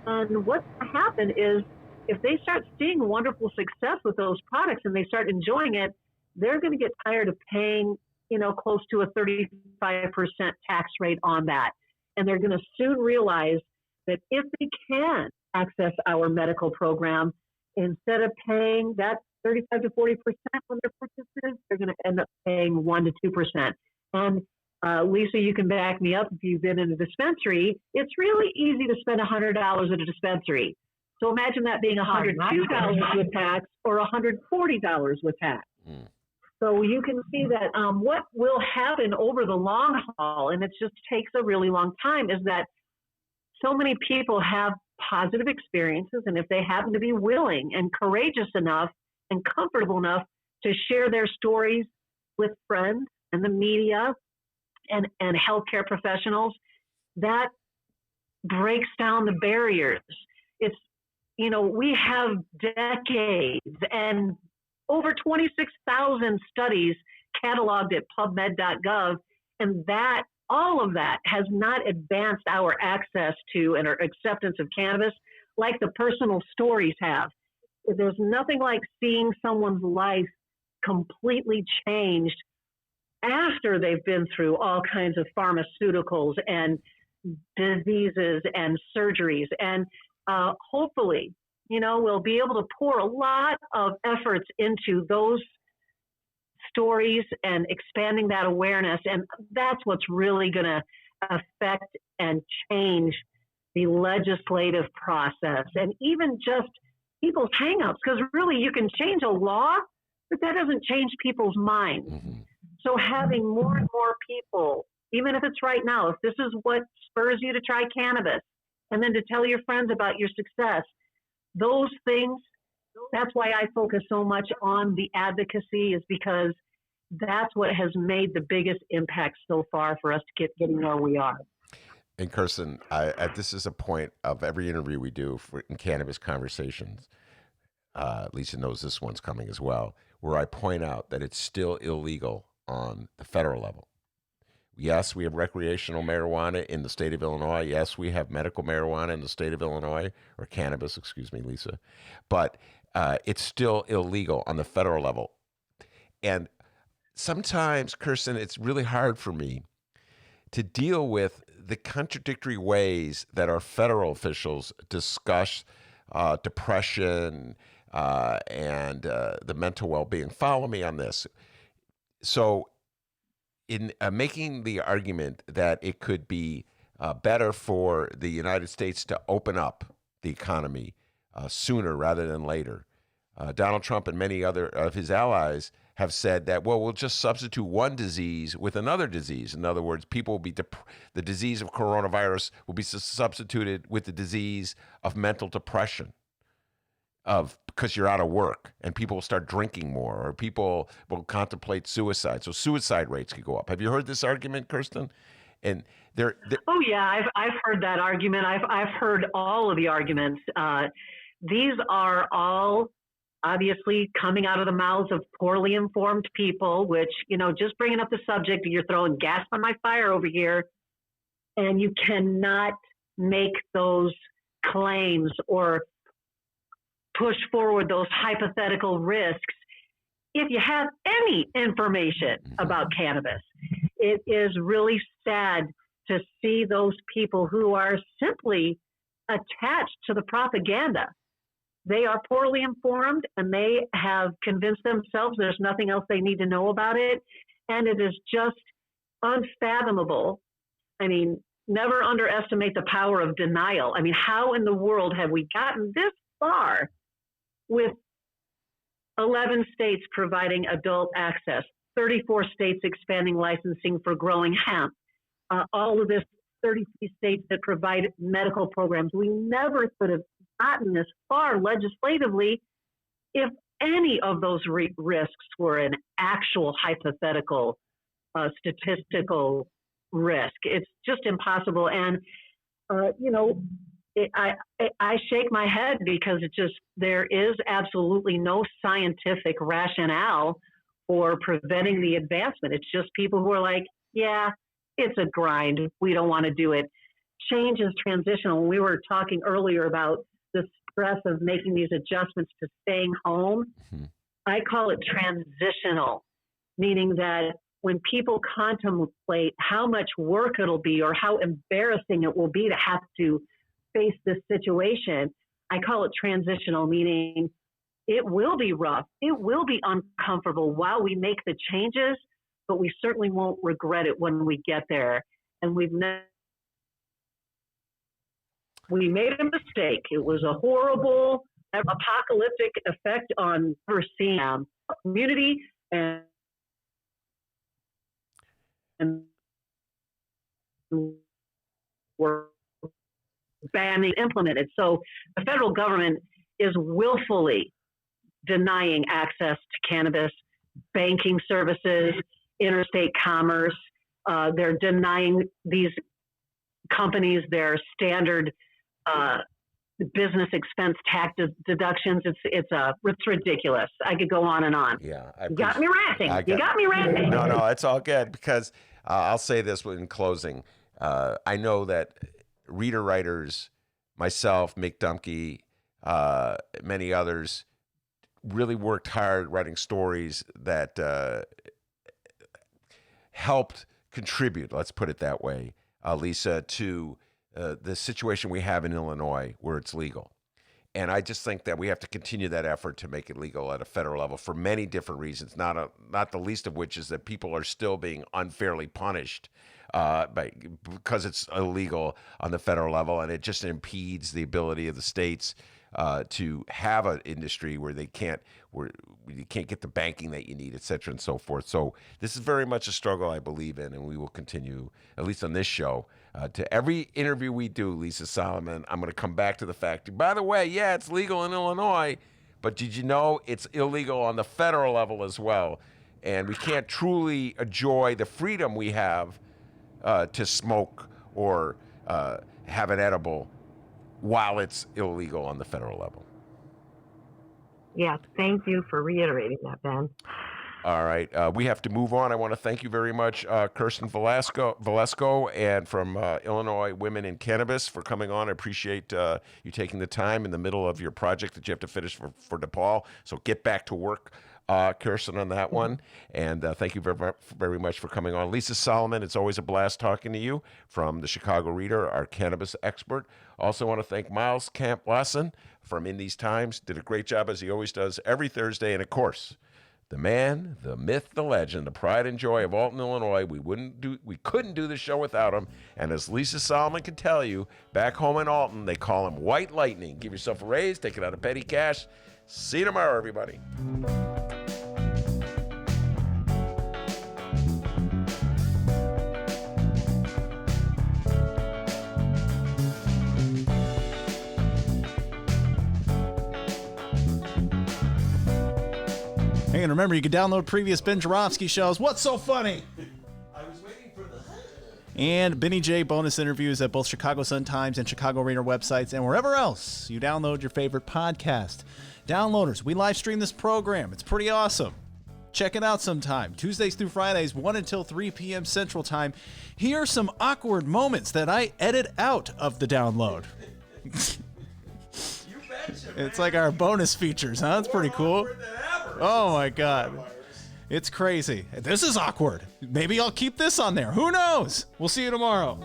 L: And what's going to happen is if they start seeing wonderful success with those products and they start enjoying it, they're going to get tired of paying, close to a 35% tax rate on that. And they're going to soon realize that if they can access our medical program, instead of paying that 35 to 40% on their purchases, they're going to end up paying 1 to 2%. And Lisa, you can back me up if you've been in a dispensary. It's really easy to spend $100 at a dispensary. So imagine that being $102 with tax or $140 with tax. So you can see that what will happen over the long haul, and it just takes a really long time, is that so many people have positive experiences, and if they happen to be willing and courageous enough and comfortable enough to share their stories with friends and the media and healthcare professionals, that breaks down the barriers. It's, we have decades and over 26,000 studies cataloged at PubMed.gov, and that all of that has not advanced our access to and our acceptance of cannabis like the personal stories have. There's nothing like seeing someone's life completely changed after they've been through all kinds of pharmaceuticals and diseases and surgeries. And hopefully, we'll be able to pour a lot of efforts into those stories and expanding that awareness. And that's what's really going to affect and change the legislative process and even just people's hangups. Because really, you can change a law, but that doesn't change people's minds. So having more and more people, even if it's right now, if this is what spurs you to try cannabis, and then to tell your friends about your success, those things, that's why I focus so much on the advocacy, is because that's what has made the biggest impact so far for us to getting where we are.
C: And Kirsten, this is a point of every interview we do in Cannabis Conversations. Lisa knows this one's coming as well, where I point out that it's still illegal on the federal level. Yes, we have recreational marijuana in the state of Illinois. Yes, we have medical marijuana in the state of Illinois, or cannabis, excuse me, Lisa. But it's still illegal on the federal level. And sometimes, Kirsten, it's really hard for me to deal with the contradictory ways that our federal officials discuss depression and the mental well-being. Follow me on this. So in making the argument that it could be better for the United States to open up the economy sooner rather than later, Donald Trump and many other of his allies have said that, well, we'll just substitute one disease with another disease. In other words, people will be the disease of coronavirus will be substituted with the disease of mental depression, because you're out of work, and people will start drinking more, or people will contemplate suicide. So suicide rates could go up. Have you heard this argument, Kirsten? And
L: oh yeah, I've heard that argument. I've heard all of the arguments. These are all obviously coming out of the mouths of poorly informed people, which, just bringing up the subject, you're throwing gas on my fire over here, and you cannot make those claims or push forward those hypothetical risks if you have any information about cannabis. It is really sad to see those people who are simply attached to the propaganda. They are poorly informed, and they have convinced themselves there's nothing else they need to know about it. And it is just unfathomable. I mean, never underestimate the power of denial. I mean, how in the world have we gotten this far with 11 states providing adult access, 34 states expanding licensing for growing hemp, all of this 33 states that provide medical programs? We never could have gotten this far legislatively if any of those risks were an actual hypothetical statistical risk. It's just impossible. And, I shake my head because there is absolutely no scientific rationale for preventing the advancement. It's just people who are like, yeah, it's a grind. We don't want to do it. Change is transitional. We were talking earlier about the stress of making these adjustments to staying home. Mm-hmm. I call it transitional, meaning that when people contemplate how much work it'll be or how embarrassing it will be to have to face this situation, I call it transitional, meaning it will be rough. It will be uncomfortable while we make the changes, but we certainly won't regret it when we get there. And we made a mistake. It was a horrible apocalyptic effect on our community and we're banning implemented. So the federal government is willfully denying access to cannabis, banking services, interstate commerce. They're denying these companies their standard business expense tax deductions. It's ridiculous. I could go on and on.
C: Yeah,
L: you got me ranting. You got me ranting.
C: No, it's all good because I'll say this in closing. I know that reader writers, myself, Mick Dumke, many others, really worked hard writing stories that helped contribute, let's put it that way, Lisa, to the situation we have in Illinois where it's legal. And I just think that we have to continue that effort to make it legal at a federal level for many different reasons, not the least of which is that people are still being unfairly punished because it's illegal on the federal level, and it just impedes the ability of the states to have an industry where you can't get the banking that you need, et cetera, and so forth. So this is very much a struggle I believe in, and we will continue, at least on this show, to every interview we do, Lisa Salomon, I'm going to come back to the fact, by the way, yeah, it's legal in Illinois, but did you know it's illegal on the federal level as well? And we can't truly enjoy the freedom we have to smoke or have an edible while it's illegal on the federal level.
K: Yes, thank you for reiterating that, Ben.
C: All right, we have to move on. I want to thank you very much, Kirsten Velasco, and from Illinois Women in Cannabis for coming on. I appreciate you taking the time in the middle of your project that you have to finish for DePaul. So get back to work, Kirsten, on that one. And thank you very, very much for coming on. Lisa Salomon, it's always a blast talking to you from the Chicago Reader, our cannabis expert. Also want to thank Miles Kampf-Lassin from In These Times. Did a great job, as he always does, every Thursday. And, of course, the man, the myth, the legend, the pride and joy of Alton, Illinois. We couldn't do the show without him. And as Lisa Salomon can tell you, back home in Alton, they call him White Lightning. Give yourself a raise, take it out of petty cash. See you tomorrow, everybody.
B: Hey, and remember, you can download previous Ben Joravsky shows. What's so funny?
F: I was waiting for the...
B: And Benny J bonus interviews at both Chicago Sun-Times and Chicago Reader websites and wherever else you download your favorite podcast. Downloaders, we live stream this program. It's pretty awesome. Check it out sometime. Tuesdays through Fridays, 1 until 3 p.m. Central Time. Here are some awkward moments that I edit out of the download. It's like our bonus features, huh? It's pretty cool. Oh my God. It's crazy. This is awkward. Maybe I'll keep this on there. Who knows? We'll see you tomorrow.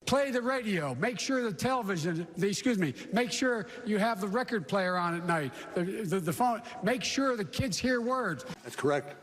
E: Play the radio. Make sure the television, make sure you have the record player on at night, the phone. Make sure the kids hear words.
J: That's correct.